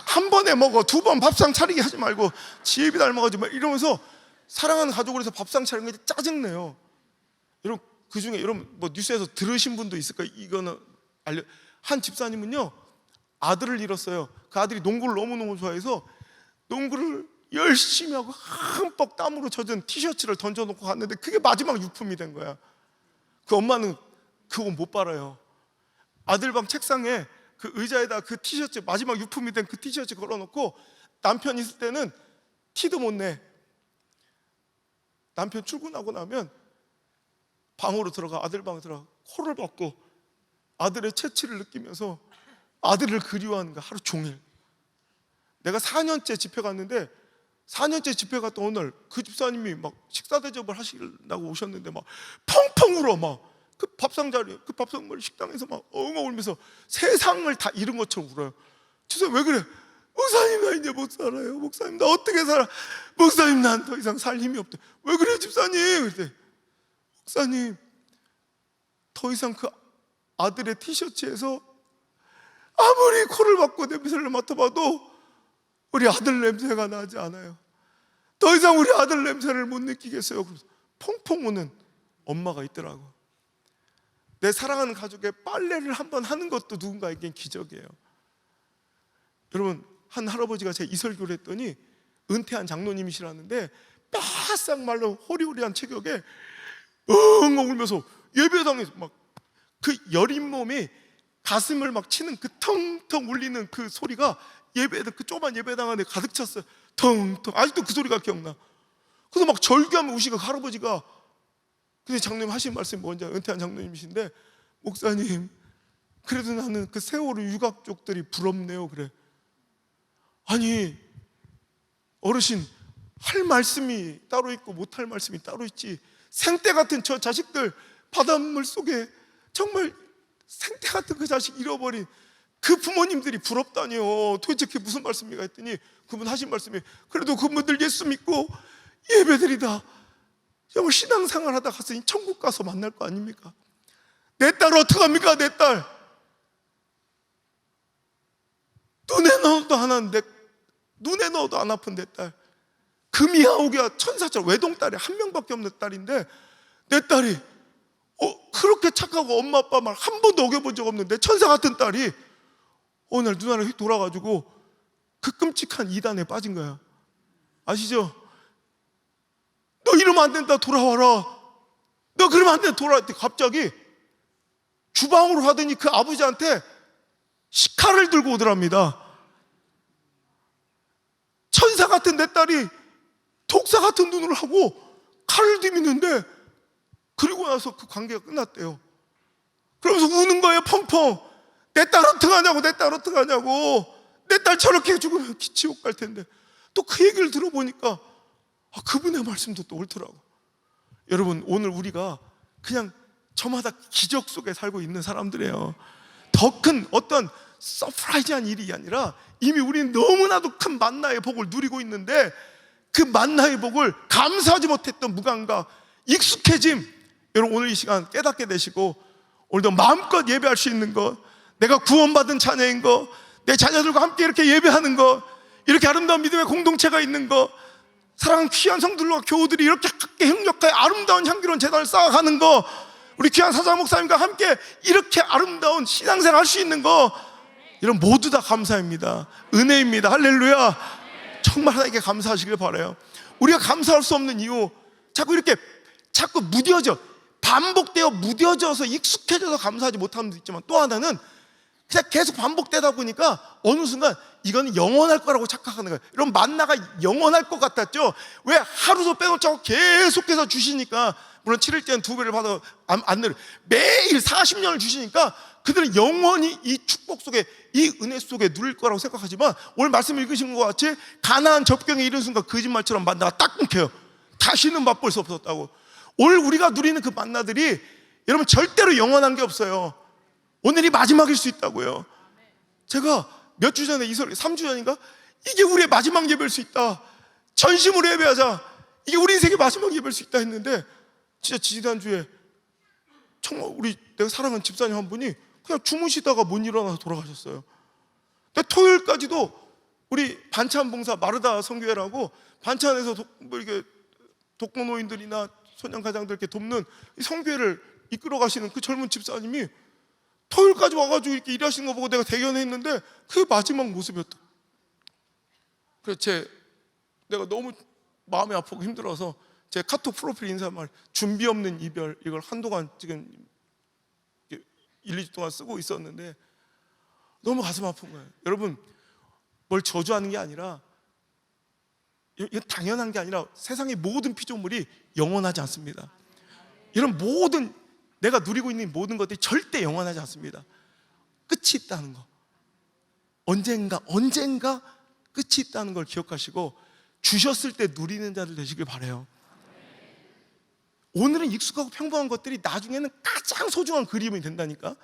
한 번에 먹어, 두 번 밥상 차리게 하지 말고 지혜비 닮아가지고 이러면서 사랑하는 가족을 해서 밥상 차리는 게 짜증내요. 여러분, 그 중에 여러분 뭐 뉴스에서 들으신 분도 있을 거예요. 이거는 한 집사님은요, 아들을 잃었어요. 그 아들이 농구를 너무너무 좋아해서 농구를 열심히 하고 흠뻑 땀으로 젖은 티셔츠를 던져놓고 갔는데 그게 마지막 유품이 된 거야. 그 엄마는 그거 못 빨아요. 아들 방 책상에 그 의자에다 그 티셔츠, 마지막 유품이 된 그 티셔츠 걸어놓고, 남편 있을 때는 티도 못 내. 남편 출근하고 나면 방으로 들어가, 아들 방에 들어가 코를 박고 아들의 채취를 느끼면서 아들을 그리워하는 거야, 하루 종일. 내가 4년째 집회 갔는데, 4년째 집회 갔던 어느 날 그 집사님이 막 식사 대접을 하시려고 오셨는데 막 펑펑 울어. 막 그 밥상 자리, 그 밥상 식당에서 막 엉엉 울면서 세상을 다 잃은 것처럼 울어요. 집사님 왜 그래? 목사님, 나 이제 못 살아요. 목사님, 나 어떻게 살아? 목사님, 난 더 이상 살 힘이 없대. 왜 그래 집사님? 그때 목사님, 더 이상 그 아들의 티셔츠에서 아무리 코를 박고 냄새를 맡아봐도 우리 아들 냄새가 나지 않아요. 더 이상 우리 아들 냄새를 못 느끼겠어요. 그래서 펑펑 우는 엄마가 있더라고. 내 사랑하는 가족의 빨래를 한번 하는 것도 누군가에겐 기적이에요. 여러분, 한 할아버지가 제 이설교를 했더니 은퇴한 장로님이시라는데 바싹 말라 호리호리한 체격에 엉엉 울면서 예배당에서 막 그 여린 몸이 가슴을 막 치는 그 텅텅 울리는 그 소리가 그 조그만 예배당 안에 가득 찼어요. 텅텅. 아직도 그 소리가 기억나. 그래서 막 절규하며 우시고, 그 할아버지가, 근데 장로님 하신 말씀이 뭔지, 은퇴한 장로님이신데, 목사님, 그래도 나는 그 세월호 유가족들이 부럽네요. 그래. 아니, 어르신, 할 말씀이 따로 있고 못할 말씀이 따로 있지. 생떼 같은 저 자식들 바닷물 속에 정말 생떼 같은 그 자식 잃어버린 그 부모님들이 부럽다니요. 도대체 그게 무슨 말씀인가 했더니 그분 하신 말씀이, 그래도 그분들 예수 믿고 예배드리다 정말 신앙생활 하다 갔으니 천국 가서 만날 거 아닙니까? 내 딸 어떡합니까? 내 딸 눈에 넣어도 눈에 넣어도 안 아픈 내 딸, 금이하오기야 천사처럼 외동딸이 한 명밖에 없는 딸인데, 내 딸이 그렇게 착하고 엄마 아빠 말 한 번도 어겨본 적 없는데 천사 같은 딸이 어느 날 누나를 휙 돌아가지고 그 끔찍한 이단에 빠진 거야. 아시죠? 너 이러면 안 된다, 돌아와라. 너 그러면 안 된다, 돌아와. 갑자기 주방으로 하더니 그 아버지한테 식칼을 들고 오더랍니다. 천사 같은 내 딸이 독사 같은 눈을 하고 칼을 들이미는데, 그리고 나서 그 관계가 끝났대요. 그러면서 우는 거예요, 펑펑. 내 딸 어떡하냐고, 내 딸 어떡하냐고. 내 딸 저렇게 죽으면 지옥 갈 텐데. 또 그 얘기를 들어보니까 그분의 말씀도 또 옳더라고. 여러분, 오늘 우리가 그냥 저마다 기적 속에 살고 있는 사람들이에요. 더 큰 어떤 서프라이즈한 일이 아니라 이미 우리는 너무나도 큰 만나의 복을 누리고 있는데, 그 만나의 복을 감사하지 못했던 무감각, 익숙해짐, 여러분 오늘 이 시간 깨닫게 되시고 오늘도 마음껏 예배할 수 있는 것, 내가 구원받은 자녀인 것, 내 자녀들과 함께 이렇게 예배하는 것, 이렇게 아름다운 믿음의 공동체가 있는 것, 사랑하는 귀한 성들과 교우들이 이렇게 함께 협력하여 아름다운 향기로운 재단을 쌓아가는 것, 우리 귀한 사장 목사님과 함께 이렇게 아름다운 신앙생활 할 수 있는 것, 이런 모두 다 감사입니다. 은혜입니다. 할렐루야. 정말 하나님께 감사하시길 바라요. 우리가 감사할 수 없는 이유, 자꾸 무뎌져, 반복되어 무뎌져서 익숙해져서 감사하지 못하는 데 있지만, 또 하나는 그냥 계속 반복되다 보니까 어느 순간 이거는 영원할 거라고 착각하는 거예요. 이런 만나가 영원할 것 같았죠. 왜? 하루도 빼놓지 않고 계속해서 주시니까. 물론 7일째는 2배를 받아 안 내려, 매일 40년을 주시니까 그들은 영원히 이 축복 속에, 이 은혜 속에 누릴 거라고 생각하지만, 오늘 말씀 읽으신 것 같이 가나안 접경에 이른 순간 거짓말처럼 만나가 딱 끊겨요. 다시는 맛볼 수 없었다고. 오늘 우리가 누리는 그 만나들이 여러분 절대로 영원한 게 없어요. 오늘이 마지막일 수 있다고요. 제가 몇 주 전에 3주 전인가? 이게 우리의 마지막 예배일 수 있다, 전심으로 예배하자, 이게 우리 인생의 마지막 예배일 수 있다 했는데, 진짜 지난주에 정말 내가 사랑하는 집사님 한 분이 그냥 주무시다가 못 일어나서 돌아가셨어요. 근데 토요일까지도 우리 반찬 봉사 마르다 성교회라고 반찬에서 이렇게 독거노인들이나 소년가장들 이렇게 돕는 이 성교회를 이끌어 가시는 그 젊은 집사님이 토요일까지 와가지고 이렇게 일하시는 거 보고 내가 대견했는데, 그게 마지막 모습이었다. 그래서 내가 너무 마음이 아프고 힘들어서 제 카톡 프로필 인사말 준비 없는 이별, 이걸 한동안 지금 1, 2주 동안 쓰고 있었는데 너무 가슴 아픈 거예요. 여러분, 뭘 저주하는 게 아니라, 이건 당연한 게 아니라 세상의 모든 피조물이 영원하지 않습니다. 이런 모든 내가 누리고 있는 모든 것들이 절대 영원하지 않습니다. 끝이 있다는 거, 언젠가 끝이 있다는 걸 기억하시고 주셨을 때 누리는 자들 되시길 바라요. 오늘은 익숙하고 평범한 것들이 나중에는 가장 소중한 그림이 된다니까.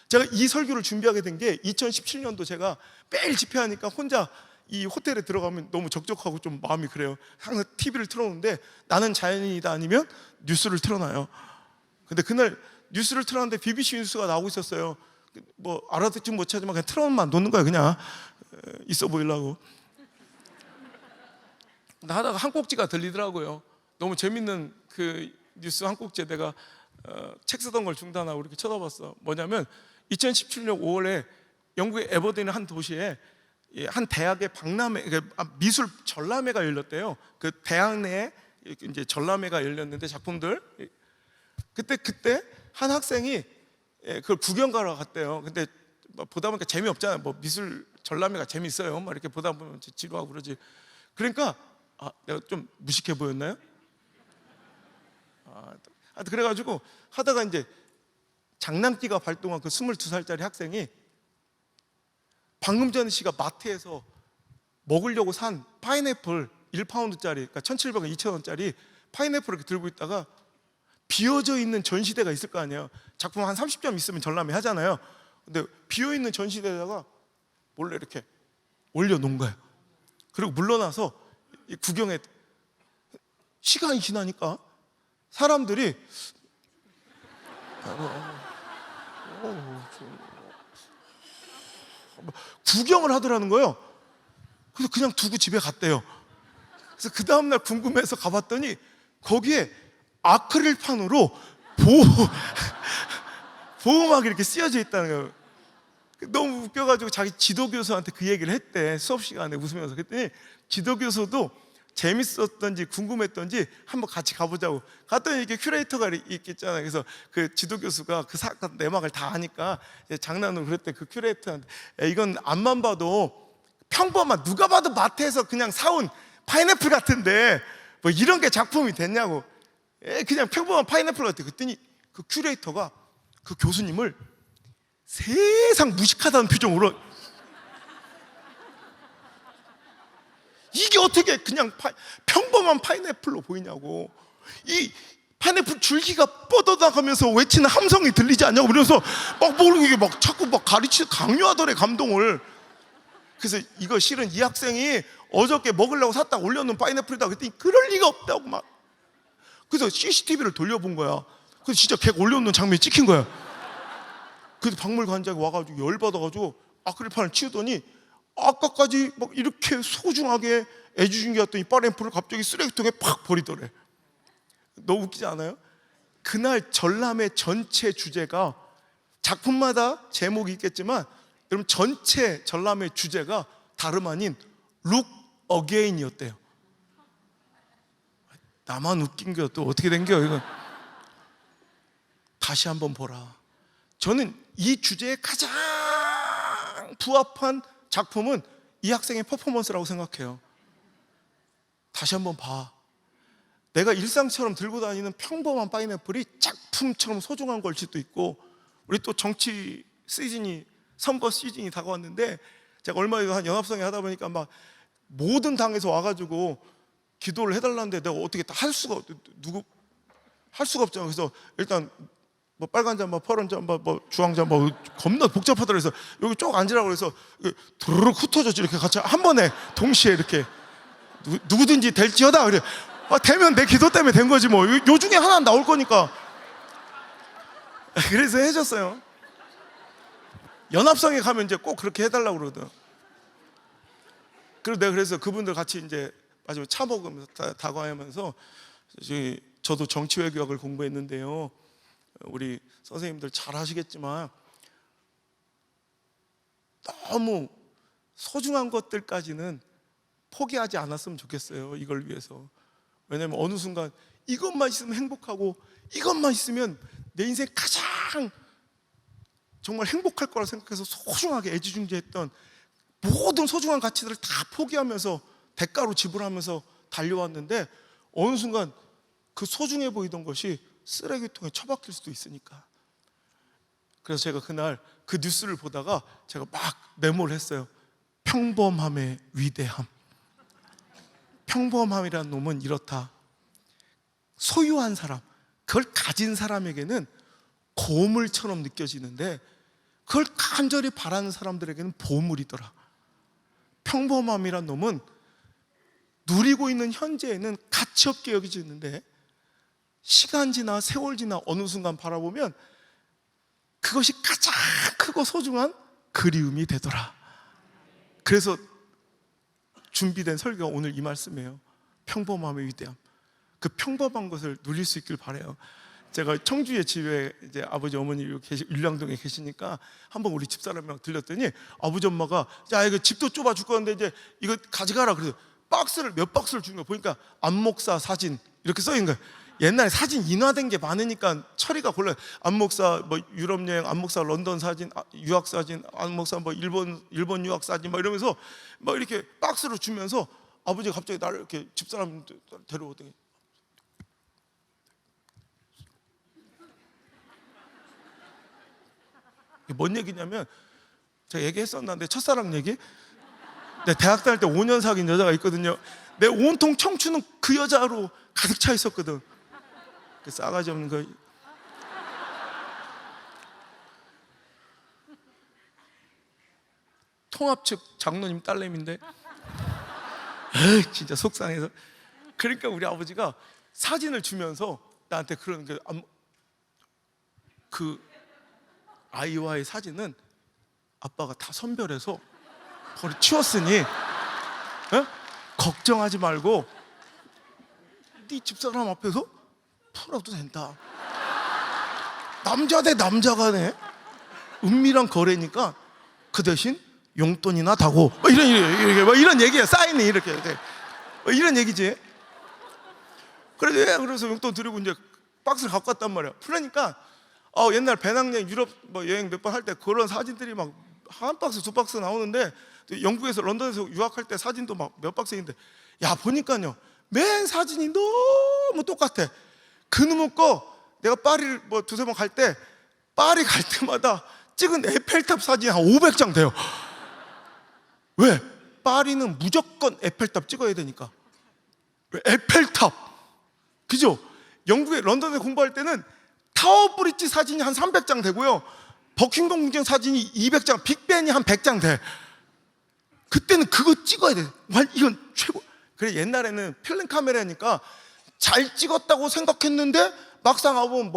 제가 이 설교를 준비하게 된 게 2017년도 제가 매일 집회하니까 혼자 이 호텔에 들어가면 너무 적적하고 좀 마음이 그래요. 항상 TV를 틀어놓는데 나는 자연인이다 아니면 뉴스를 틀어놔요. 근데 그날 뉴스를 틀었는데 BBC 뉴스가 나오고 있었어요. 뭐 알아듣지 못하지만 그냥 틀어놓으면 놓는 거예요. 그냥 있어 보이려고. 하다가 한 꼭지가 들리더라고요. 너무 재밌는 그 뉴스 한 꼭지에 내가 책 쓰던 걸 중단하고 이렇게 쳐다봤어. 뭐냐면 2017년 5월에 영국의 에버딘의 한 도시에 한 대학의 박람회, 미술 전람회가 열렸대요. 그 대학 내에 이제 전람회가 열렸는데 작품들, 그때 한 학생이 그걸 구경 가러 갔대요. 근데 보다 보니까 재미없잖아요. 뭐 미술 전람회가 재밌어요. 막 이렇게 보다 보면 지루하고 그러지. 그러니까 내가 좀 무식해 보였나요? 그래가지고 하다가 이제 장난기가 발동한 그 22살짜리 학생이 방금 전에 씨가 마트에서 먹으려고 산 파인애플 1파운드짜리, 그러니까 1,700원, 2,000원짜리 파인애플을 이렇게 들고 있다가 비어져 있는 전시대가 있을 거 아니에요. 작품 한 30점 있으면 전람회 하잖아요. 근데 비어있는 전시대에다가 몰래 이렇게 올려놓은 거예요. 그리고 물러나서 구경해. 시간이 지나니까 사람들이 구경을 하더라는 거예요. 그래서 그냥 두고 집에 갔대요. 그래서 그 다음날 궁금해서 가봤더니 거기에 아크릴판으로 보호막이 이렇게 쓰여져 있다는 거예요. 너무 웃겨가지고 자기 지도교수한테 그 얘기를 했대. 수업 시간에 웃으면서. 그랬더니 지도교수도 재밌었던지 궁금했던지 한번 같이 가보자고. 갔더니 이렇게 큐레이터가 있겠잖아요. 그래서 그 지도교수가 그 사건 내막을 다 아니까 장난으로 그랬대. 그 큐레이터한테 이건 앞만 봐도 평범한, 누가 봐도 마트에서 그냥 사온 파인애플 같은데 뭐 이런 게 작품이 됐냐고. 그냥 평범한 파인애플 같아. 그랬더니 그 큐레이터가 그 교수님을 세상 무식하다는 표정으로, 이게 어떻게 그냥 평범한 파인애플로 보이냐고. 이 파인애플 줄기가 뻗어나가면서 외치는 함성이 들리지 않냐고. 그래서 막 모르게 막 자꾸 막 강요하더래, 감동을. 그래서 이거 실은 이 학생이 어저께 먹으려고 샀다 올려놓은 파인애플이다 그랬더니 그럴 리가 없다고 막. 그래서 CCTV를 돌려본 거야. 그래서 진짜 걔 올려놓은 장면이 찍힌 거야. 그래서 박물관장이 와가지고 열받아가지고 아크릴판을 치우더니 아까까지 막 이렇게 소중하게 애지중지했던 이 파인애플을 갑자기 쓰레기통에 팍 버리더래. 너무 웃기지 않아요? 그날 전람회 전체 주제가, 작품마다 제목이 있겠지만 여러분 전체 전람회 주제가 다름 아닌 Look Again이었대요. 나만 웃긴 게 또 어떻게 된 거야 이건. 다시 한번 보라. 저는 이 주제에 가장 부합한 작품은 이 학생의 퍼포먼스라고 생각해요. 다시 한번 봐. 내가 일상처럼 들고 다니는 평범한 파인애플이 작품처럼 소중한 걸 수도 있고, 우리 또 정치 시즌이, 선거 시즌이 다가왔는데 제가 얼마 전에 한 연합성회 하다 보니까 막 모든 당에서 와가지고 기도를 해달라는데 내가 어떻게 다 할 수가 없잖아. 그래서 일단 뭐 빨간 잠바, 파란 잠바, 뭐 주황 잠바, 겁나 복잡하더라. 그래서 여기 쭉 앉으라고 그래서 두루룩 흩어졌지. 이렇게 같이 한 번에 동시에 이렇게 누구든지 될지어다. 그래. 되면 내 기도 때문에 된 거지 뭐. 요 중에 하나 나올 거니까. 그래서 해줬어요. 연합성에 가면 이제 꼭 그렇게 해달라고 그러거든. 그리고 내가 그래서 그분들 같이 이제 마지막에 차 먹으면서 다과하면서, 저도 정치외교학을 공부했는데요. 우리 선생님들 잘 하시겠지만 너무 소중한 것들까지는 포기하지 않았으면 좋겠어요. 이걸 위해서. 왜냐면 어느 순간 이것만 있으면 행복하고, 이것만 있으면 내 인생 가장 정말 행복할 거라 생각해서 소중하게 애지중지했던 모든 소중한 가치들을 다 포기하면서 대가로 지불하면서 달려왔는데, 어느 순간 그 소중해 보이던 것이 쓰레기통에 처박힐 수도 있으니까. 그래서 제가 그날 그 뉴스를 보다가 제가 막 메모를 했어요. 평범함의 위대함. 평범함이라는 놈은 이렇다. 소유한 사람, 그걸 가진 사람에게는 고물처럼 느껴지는데 그걸 간절히 바라는 사람들에게는 보물이더라. 평범함이란 놈은 누리고 있는 현재에는 가치 없게 여겨지는데 시간 지나 세월 지나 어느 순간 바라보면 그것이 가장 크고 소중한 그리움이 되더라. 그래서 준비된 설교가 오늘 이 말씀이에요. 평범함의 위대함. 그 평범한 것을 누릴 수 있길 바라요. 제가 청주의 집에 이제 아버지 어머니 율량동에 계시니까 한번 우리 집사람이랑 들렸더니 아버지 엄마가 야 이거 집도 좁아 죽 건데 이제 이거 가져가라. 그래서 몇 박스를 주는 거 보니까 안목사 사진 이렇게 써 있는 거예요. 옛날에 사진 인화된 게 많으니까 처리가 곤란해. 안목사 뭐 유럽 여행, 안목사 런던 사진, 유학 사진, 안목사 뭐 일본 유학 사진 막 이러면서 막 이렇게 박스로 주면서 아버지가 갑자기 나를 이렇게 집사람 데려오더니 뭔 얘기냐면 제가 얘기했었는데 첫사랑 얘기. 내 대학 다닐 때 5년 사귄 여자가 있거든요. 내 온통 청춘은 그 여자로 가득 차 있었거든. 그 싸가지 없는 거. 통합 측 장로님 딸내미인데 에이, 진짜 속상해서 그러니까 우리 아버지가 사진을 주면서 나한테 그러는 게, 그 아이와의 사진은 아빠가 다 선별해서 버리 치웠으니 걱정하지 말고 네 집사람 앞에서 풀어도 된다. 남자 대 남자가 네 은밀한 거래니까 그 대신 용돈이나 다고 이런 얘기야. 사인이 이렇게 돼. 이런 얘기지. 그래서 용돈 드리고 이제 박스를 갖고 왔단 말이야. 그러니까 옛날 배낭여행 유럽 뭐 여행 몇 번 할 때 그런 사진들이 막 한 박스 두 박스 나오는데, 영국에서 런던에서 유학할 때 사진도 막 몇 박스인데, 야 보니까요 맨 사진이 너무 똑같아. 그놈의 거 내가 파리를 뭐 두세 번 갈 때, 파리 갈 때마다 찍은 에펠탑 사진이 한 500장 돼요. 왜? 파리는 무조건 에펠탑 찍어야 되니까. 왜? 에펠탑, 그죠? 영국에 런던에 공부할 때는 타워 브릿지 사진이 한 300장 되고요, 버킹엄 궁전 사진이 200장, 빅벤이 한 100장 돼. 그때는 그거 찍어야 돼. 이건 최고. 그래, 옛날에는 필름 카메라니까 잘 찍었다고 생각했는데 막상 와보면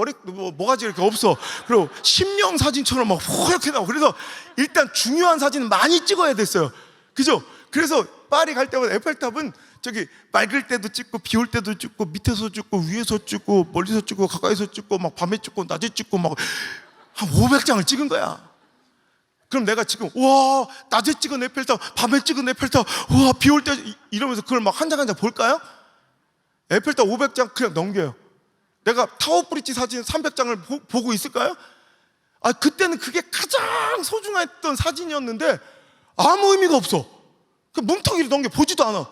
뭐가지 이렇게 없어. 그리고 심령 사진처럼 막 이렇게 나오고. 그래서 일단 중요한 사진은 많이 찍어야 됐어요. 그죠? 그래서 파리 갈 때마다 에펠탑은 저기 맑을 때도 찍고, 비 올 때도 찍고, 밑에서 찍고, 위에서 찍고, 멀리서 찍고, 가까이서 찍고, 막 밤에 찍고, 낮에 찍고, 막 한 500장을 찍은 거야. 그럼 내가 지금 와 낮에 찍은 에펠탑, 밤에 찍은 에펠탑, 와 비 올 때 이러면서 그걸 막 한 장 한 장 볼까요? 에펠탑 500장 그냥 넘겨요. 내가 타워 브릿지 사진 300장을 보고 있을까요? 그때는 그게 가장 소중했던 사진이었는데 아무 의미가 없어. 그 뭉텅이를 넘겨 보지도 않아.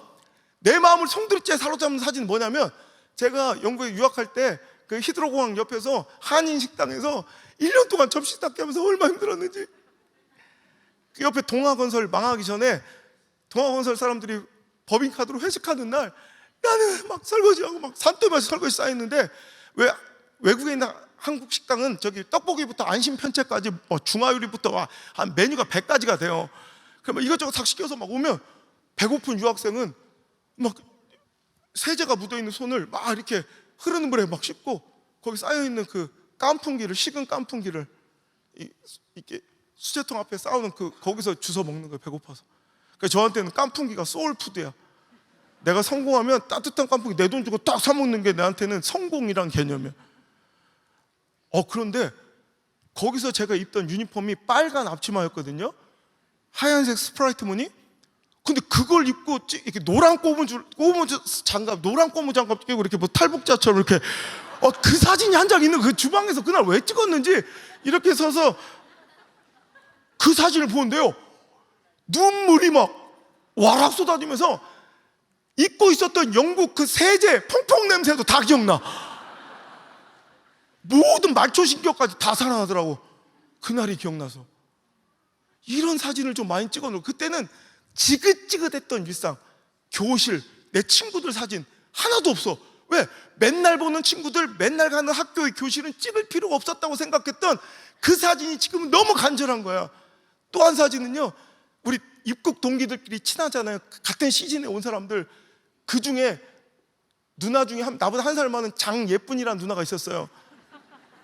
내 마음을 송두리째 사로잡는 사진은 뭐냐면, 제가 영국에 유학할 때 그 히드로 공항 옆에서 한인 식당에서 1년 동안 접시 닦기 하면서 얼마나 힘들었는지. 그 옆에 동아건설 망하기 전에 동아건설 사람들이 법인카드로 회식하는 날 나는 막 설거지하고 막 산더미에서 설거지 쌓였는데, 왜 외국에 있는 한국 식당은 저기 떡볶이부터 안심 편채까지 뭐 중화요리부터 한 메뉴가 100가지가 돼요. 그러면 이것저것 싹 시켜서 막 오면 배고픈 유학생은 막 세제가 묻어있는 손을 막 이렇게 흐르는 물에 막 씻고, 거기 쌓여있는 그 깐풍기를, 식은 깐풍기를 이렇게 수제통 앞에 쌓아놓은 거기서 주워 먹는 거예요, 배고파서. 그러니까 저한테는 깐풍기가 소울푸드야. 내가 성공하면 따뜻한 깐풍기 내 돈 주고 딱 사 먹는 게 나한테는 성공이란 개념이야. 그런데 거기서 제가 입던 유니폼이 빨간 앞치마였거든요. 하얀색 스프라이트 무늬. 근데 그걸 입고 이렇게 노란 고무 장갑, 노란 고무 장갑 끼고 이렇게 뭐 탈북자처럼 이렇게 그 사진이 한 장 있는 그 주방에서 그날 왜 찍었는지 이렇게 서서 그 사진을 보는데요, 눈물이 막 와락 쏟아지면서 입고 있었던 영국 그 세제 퐁퐁 냄새도 다 기억나. 모든 말초신경까지 다 살아나더라고, 그날이 기억나서. 이런 사진을 좀 많이 찍어놓고, 그때는 지긋지긋했던 일상, 교실, 내 친구들 사진 하나도 없어. 왜? 맨날 보는 친구들, 맨날 가는 학교의 교실은 찍을 필요가 없었다고 생각했던 그 사진이 지금은 너무 간절한 거야. 또 한 사진은요, 우리 입국 동기들끼리 친하잖아요. 같은 시즌에 온 사람들. 그 중에 누나 중에 나보다 한 살 많은 장예쁜이라는 누나가 있었어요.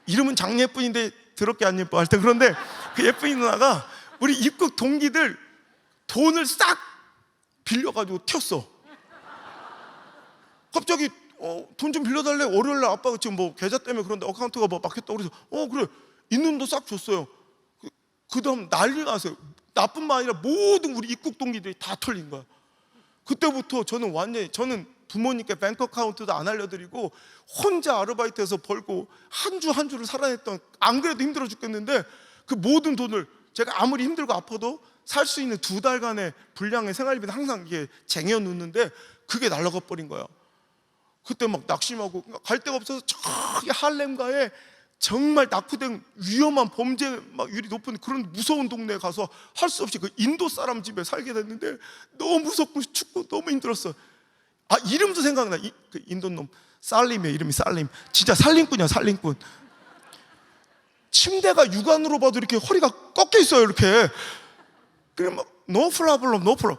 이름은 장예쁜인데 더럽게 안 예뻐 하여튼. 그런데 그 예쁜이 누나가 우리 입국 동기들 돈을 싹 빌려가지고 튀었어. 갑자기 돈 좀 빌려달래. 월요일날 아빠가 지금 뭐 계좌 때문에 그런데 어카운트가 뭐 막혔다고 그래서 그래, 있는 돈 싹 줬어요. 그 다음 난리가 났어요. 나뿐만 아니라 모든 우리 입국 동기들이 다 털린 거야. 그때부터 저는 부모님께 뱅크 어카운트도 안 알려드리고 혼자 아르바이트해서 벌고 한 주 한 주를 살아냈던, 안 그래도 힘들어 죽겠는데 그 모든 돈을 제가 아무리 힘들고 아파도 살 수 있는 2달간의 분량의 생활비는 항상 이게 쟁여 놓는데 그게 날아가 버린 거야. 그때 막 낙심하고 갈 데가 없어서 저기 할렘가에 정말 낙후된 위험한 범죄 율이 높은 그런 무서운 동네에 가서 할 수 없이 그 인도 사람 집에 살게 됐는데 너무 무섭고 춥고 너무 힘들었어. 이름도 생각나. 그 인도 놈 살림이야. 이름이 살림. 진짜 살림꾼이야, 살림꾼. 침대가 육안으로 봐도 이렇게 허리가 꺾여 있어요, 이렇게. 그래 막 no problem, no problem.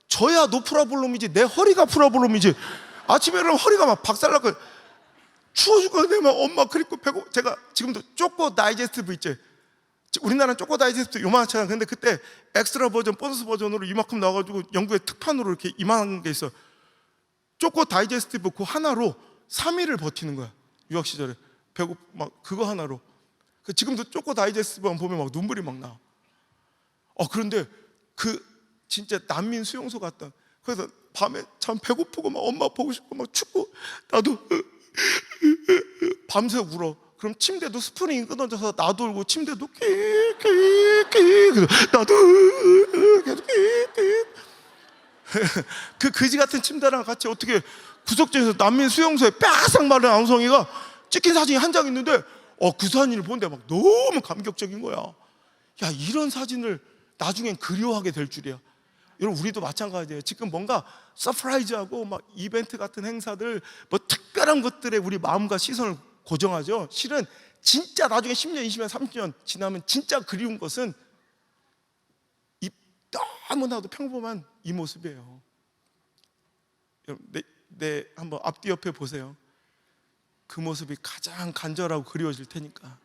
저야 no problem이지 내 허리가 프라블럼이지. 아침에 일어나면 허리가 막 박살나고 추워 죽겠는데 막 엄마 그리고 배고. 제가 지금도 쪼꼬 다이제스티브 있지, 우리나라는 쪼꼬 다이제스티브 요만하잖아. 근데 그때 엑스트라 버전, 보너스 버전으로 이만큼 나와가지고 영국의 특판으로 이렇게 이만한 게 있어. 쪼꼬 다이제스티브 그 하나로 3일을 버티는 거야, 유학 시절에. 배고 막 그거 하나로. 지금도 쪼꼬 다이제스티브만 보면 막 눈물이 막 나. 그런데 그 진짜 난민 수용소 갔다. 그래서 밤에 참 배고프고 막 엄마 보고 싶고 막 춥고 나도 밤새 울어. 그럼 침대도 스프링이 끊어져서 나도 울고 침대도 끼끼끼 나도 계속 끼끼. 그 거지 같은 침대랑 같이 어떻게 구석지에서 난민 수용소에 뼈아삭 마른 앙송이가 찍힌 사진이 한 장 있는데 그 사진을 보는데 막 너무 감격적인 거야. 야, 이런 사진을 나중엔 그리워하게 될 줄이야. 여러분, 우리도 마찬가지예요. 지금 뭔가 서프라이즈하고 막 이벤트 같은 행사들, 뭐 특별한 것들에 우리 마음과 시선을 고정하죠. 실은 진짜 나중에 10년, 20년, 30년 지나면 진짜 그리운 것은 이 너무나도 평범한 이 모습이에요. 여러분, 내 한번 앞뒤 옆에 보세요. 그 모습이 가장 간절하고 그리워질 테니까.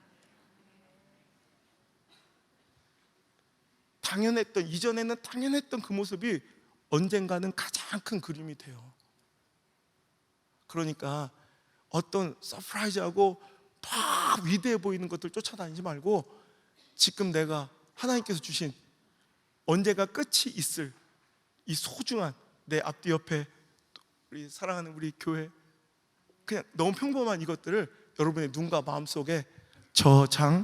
당연했던, 이전에는 당연했던 그 모습이 언젠가는 가장 큰 그림이 돼요. 그러니까 어떤 서프라이즈하고 막 위대해 보이는 것들 쫓아다니지 말고 지금 내가 하나님께서 주신 언제가 끝이 있을 이 소중한 내 앞뒤 옆에 우리 사랑하는 우리 교회, 그냥 너무 평범한 이것들을 여러분의 눈과 마음속에 저장해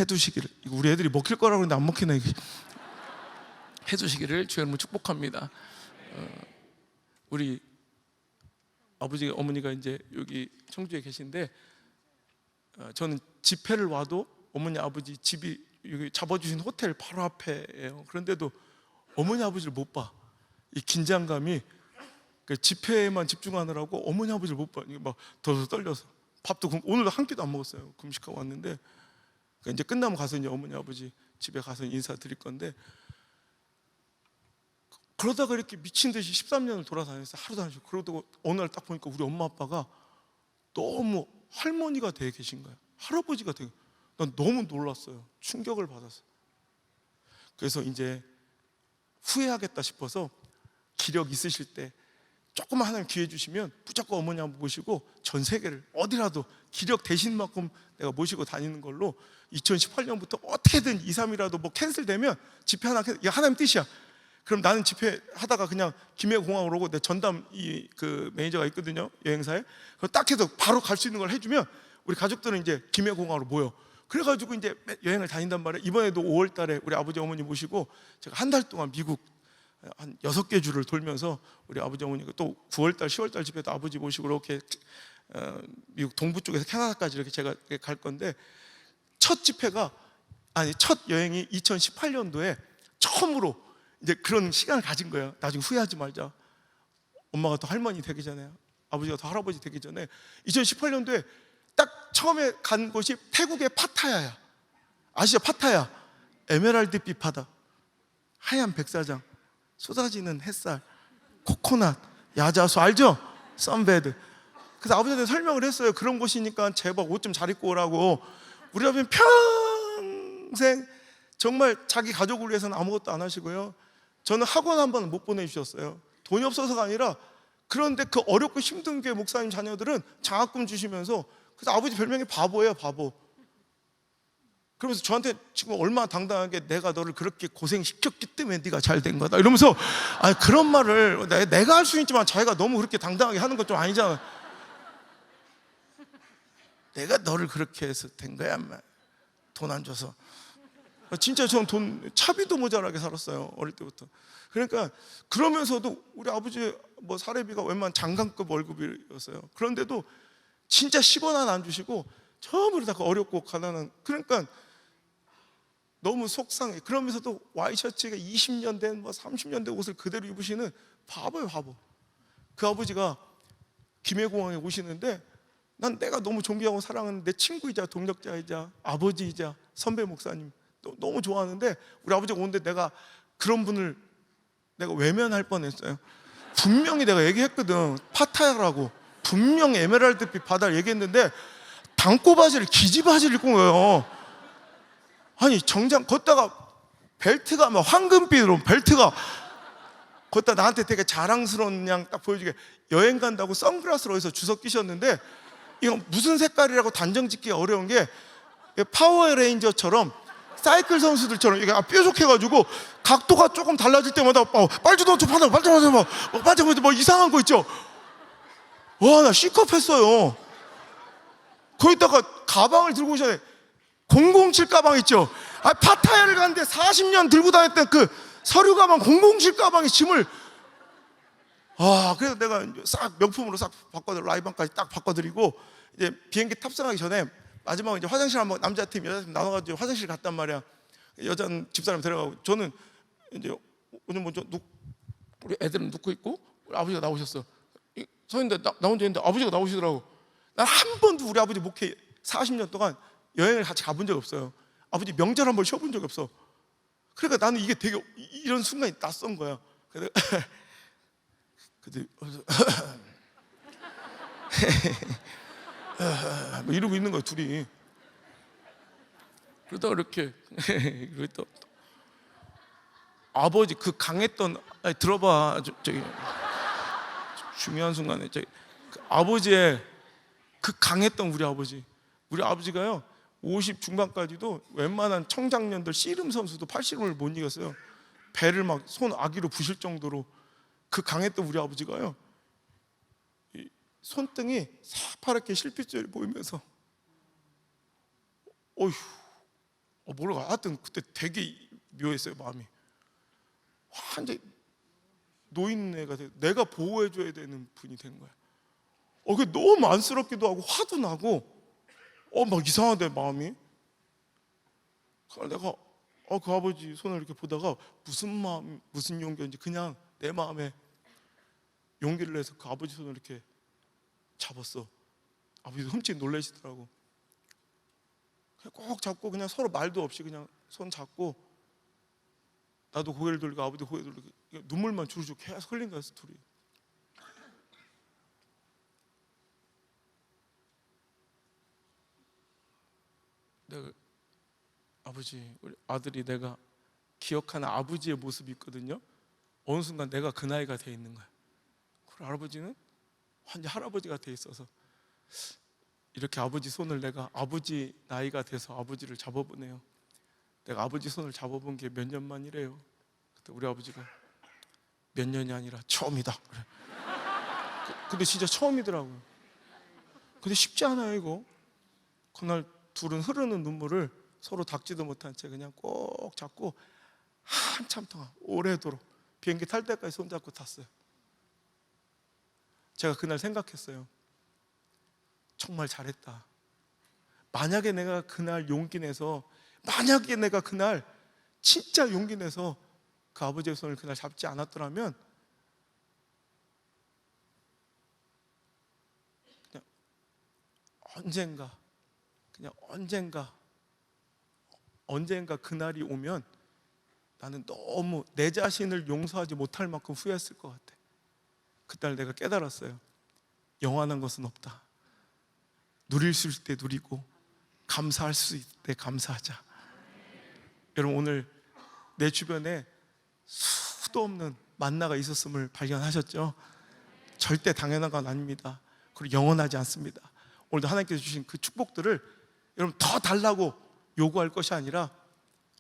두시기를. 이거 우리 애들이 먹힐 거라고 그러는데 안 먹히나 이게. 해 두시기를 주의 이름으로 축복합니다. 우리 아버지 어머니가 이제 여기 청주에 계신데 저는 집회를 와도 어머니 아버지 집이 여기 잡아주신 호텔 바로 앞에예요. 그런데도 어머니 아버지를 못 봐. 이 긴장감이 집회에만 집중하느라고 어머니 아버지를 못 봐. 막 더 떨려서 밥도 오늘도 한 끼도 안 먹었어요. 금식하고 왔는데 이제 끝나면 가서 이제 어머니 아버지 집에 가서 인사드릴 건데, 그러다가 이렇게 미친 듯이 13년을 돌아다녔어요. 하루 다니시고. 그러다가 어느 날 딱 보니까 우리 엄마 아빠가 너무 할머니가 되어 계신 거예요. 할아버지가 되어. 난 너무 놀랐어요. 충격을 받았어요. 그래서 이제 후회하겠다 싶어서 기력 있으실 때 조금만 하나님 기회 주시면 무조건 어머니 한번 모시고 전 세계를 어디라도 기력 되신 만큼 내가 모시고 다니는 걸로 2018년부터 어떻게든 2, 3이라도 뭐 캔슬되면 집회 하나, 이게 하나님 뜻이야. 그럼 나는 집회 하다가 그냥 김해공항으로 오고 내 전담 그 매니저가 있거든요, 여행사에. 그거 딱 해서 바로 갈 수 있는 걸 해주면 우리 가족들은 이제 김해공항으로 모여. 그래가지고 이제 여행을 다닌단 말이에요. 이번에도 5월 달에 우리 아버지 어머니 모시고 제가 한 달 동안 미국 한 6개 주를 돌면서 우리 아버지 어머니가 또 9월 달, 10월 달 집에도 아버지 모시고 이렇게 미국 동부 쪽에서 캐나다까지 이렇게 제가 갈 건데, 첫 집회가 첫 여행이 2018년도에 처음으로 이제 그런 시간을 가진 거예요. 나중에 후회하지 말자. 엄마가 더 할머니 되기 전에, 아버지가 더 할아버지 되기 전에 2018년도에 딱 처음에 간 곳이 태국의 파타야야. 아시죠? 파타야. 에메랄드빛 바다, 하얀 백사장, 쏟아지는 햇살, 코코넛, 야자수 알죠? 선베드. 그래서 아버지한테 설명을 했어요. 그런 곳이니까 제발 옷 좀 잘 입고 오라고. 우리 아버지는 평생 정말 자기 가족을 위해서는 아무것도 안 하시고요, 저는 학원 한 번 못 보내주셨어요. 돈이 없어서가 아니라, 그런데 그 어렵고 힘든 교회 목사님 자녀들은 장학금 주시면서, 그래서 아버지 별명이 바보예요, 바보. 그러면서 저한테 지금 얼마나 당당하게 내가 너를 그렇게 고생시켰기 때문에 네가 잘 된 거다 이러면서, 그런 말을 내가 할 수 있지만 자기가 너무 그렇게 당당하게 하는 건 좀 아니잖아. 내가 너를 그렇게 해서 된 거야, 돈 안 줘서. 진짜 저는 돈 차비도 모자라게 살았어요, 어릴 때부터. 그러니까 그러면서도 우리 아버지 뭐 사례비가 웬만한 장관급 월급이었어요. 그런데도 진짜 10원 하나 안 주시고 전부 다 어렵고 가난한, 그러니까 너무 속상해. 그러면서도 와이셔츠가 20년 된, 뭐 30년 된 옷을 그대로 입으시는 바보예요, 바보. 그 아버지가 김해공항에 오시는데, 난 내가 너무 존경하고 사랑하는 내 친구이자 동력자이자 아버지이자 선배 목사님 너무 좋아하는데, 우리 아버지가 오는데 내가 그런 분을 내가 외면할 뻔했어요. 분명히 내가 얘기했거든. 파타야라고. 분명 에메랄드빛 바다를 얘기했는데 단꼬바지를 기지바지를 입고 온 거예요. 아니 정장 걷다가 벨트가 막 황금빛으로 벨트가 걷다 나한테 되게 자랑스러운 양 딱 보여주게 여행 간다고 선글라스를 어디서 주워 끼셨는데 이건 무슨 색깔이라고 단정 짓기 어려운 게 파워레인저처럼 사이클 선수들처럼 이게 뾰족해가지고 각도가 조금 달라질 때마다 빨주도 파다 빨주도 뭐 이상한 거 있죠. 와, 나 시겁했어요. 거기다가 가방을 들고 오셔야 007 가방 있죠. 파타야를 갔는데 40년 들고 다녔던 그 서류 가방 007 가방에 짐을 그래서 내가 싹 명품으로 싹 바꿔드리고 라이방까지 딱 바꿔드리고 이제 비행기 탑승하기 전에 마지막으로 이제 화장실 한번 남자팀 여자팀 나눠가지고 화장실 갔단 말이야. 여자 집사람 데려가고 저는 이제 오늘 먼저 우리 애들은 눕고 있고 우리 아버지가 나오셨어. 서 있는데 나 혼자 있는데 아버지가 나오시더라고. 난 한 번도 우리 아버지 목회 40년 동안 여행을 같이 가본 적이 없어요. 아버지 명절 한 번 쉬어본 적이 없어. 그러니까 나는 이게 되게 이런 순간이 낯선 거야. 근데 뭐 이러고 있는 거야 둘이. 그러다가 이렇게 그리고 또 아버지 그 강했던 들어봐 저기 중요한 순간에 그 아버지의 그 강했던 우리 아버지가요 50 중반까지도 웬만한 청장년들 씨름 선수도 팔씨름을 못 이겼어요. 배를 막 손 아기로 부실 정도로 그 강했던 우리 아버지가요 이 손등이 새파랗게 실핏줄이 보이면서 뭐라고 하여튼 그때 되게 묘했어요. 마음이 완전히 노인네가 내가 보호해줘야 되는 분이 된 거야. 그게 너무 안쓰럽기도 하고 화도 나고 막 이상한데 마음이. 내가 그 아버지 손을 이렇게 보다가 무슨 용기인지 그냥 내 마음에 용기를 내서 그 아버지 손을 이렇게 잡았어. 아버지도 흠칫 놀라시더라고. 꼭 잡고 그냥 서로 말도 없이 그냥 손 잡고 나도 고개를 돌리고 아버지도 고개를 돌리고 눈물만 줄줄 계속 흘린 거였어 둘이. 내가 아버지 우리 아들이 내가 기억하는 아버지의 모습이 있거든요. 어느 순간 내가 그 나이가 돼 있는 거야. 그리고 할아버지는 완전 할아버지가 돼 있어서 이렇게 아버지 손을 내가 아버지 나이가 돼서 아버지를 잡아보네요. 내가 아버지 손을 잡아본 게 몇 년 만이래요. 그때 우리 아버지가 몇 년이 아니라 처음이다 그래. 근데 진짜 처음이더라고요. 근데 쉽지 않아요 이거. 그날 둘은 흐르는 눈물을 서로 닦지도 못한 채 그냥 꼭 잡고 한참 동안 오래도록 비행기 탈 때까지 손잡고 탔어요. 제가 그날 생각했어요. 정말 잘했다. 만약에 내가 그날 용기 내서 만약에 내가 그날 진짜 용기 내서 그 아버지의 손을 그날 잡지 않았더라면 그냥 언젠가 그날이 오면 나는 너무 내 자신을 용서하지 못할 만큼 후회했을 것 같아. 그날 내가 깨달았어요. 영원한 것은 없다. 누릴 수 있을 때 누리고 감사할 수 있을 때 감사하자. 여러분 오늘 내 주변에 수도 없는 만나가 있었음을 발견하셨죠? 절대 당연한 건 아닙니다. 그리고 영원하지 않습니다. 오늘도 하나님께서 주신 그 축복들을 여러분 더 달라고 요구할 것이 아니라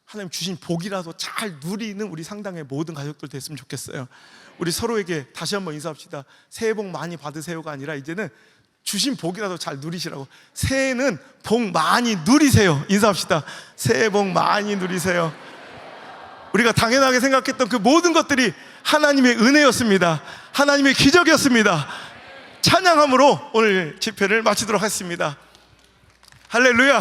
하나님 주신 복이라도 잘 누리는 우리 상당의 모든 가족들 됐으면 좋겠어요. 우리 서로에게 다시 한번 인사합시다. 새해 복 많이 받으세요가 아니라 이제는 주신 복이라도 잘 누리시라고. 새해는 복 많이 누리세요. 인사합시다. 새해 복 많이 누리세요. 우리가 당연하게 생각했던 그 모든 것들이 하나님의 은혜였습니다. 하나님의 기적이었습니다. 찬양함으로 오늘 집회를 마치도록 하겠습니다. 할렐루야.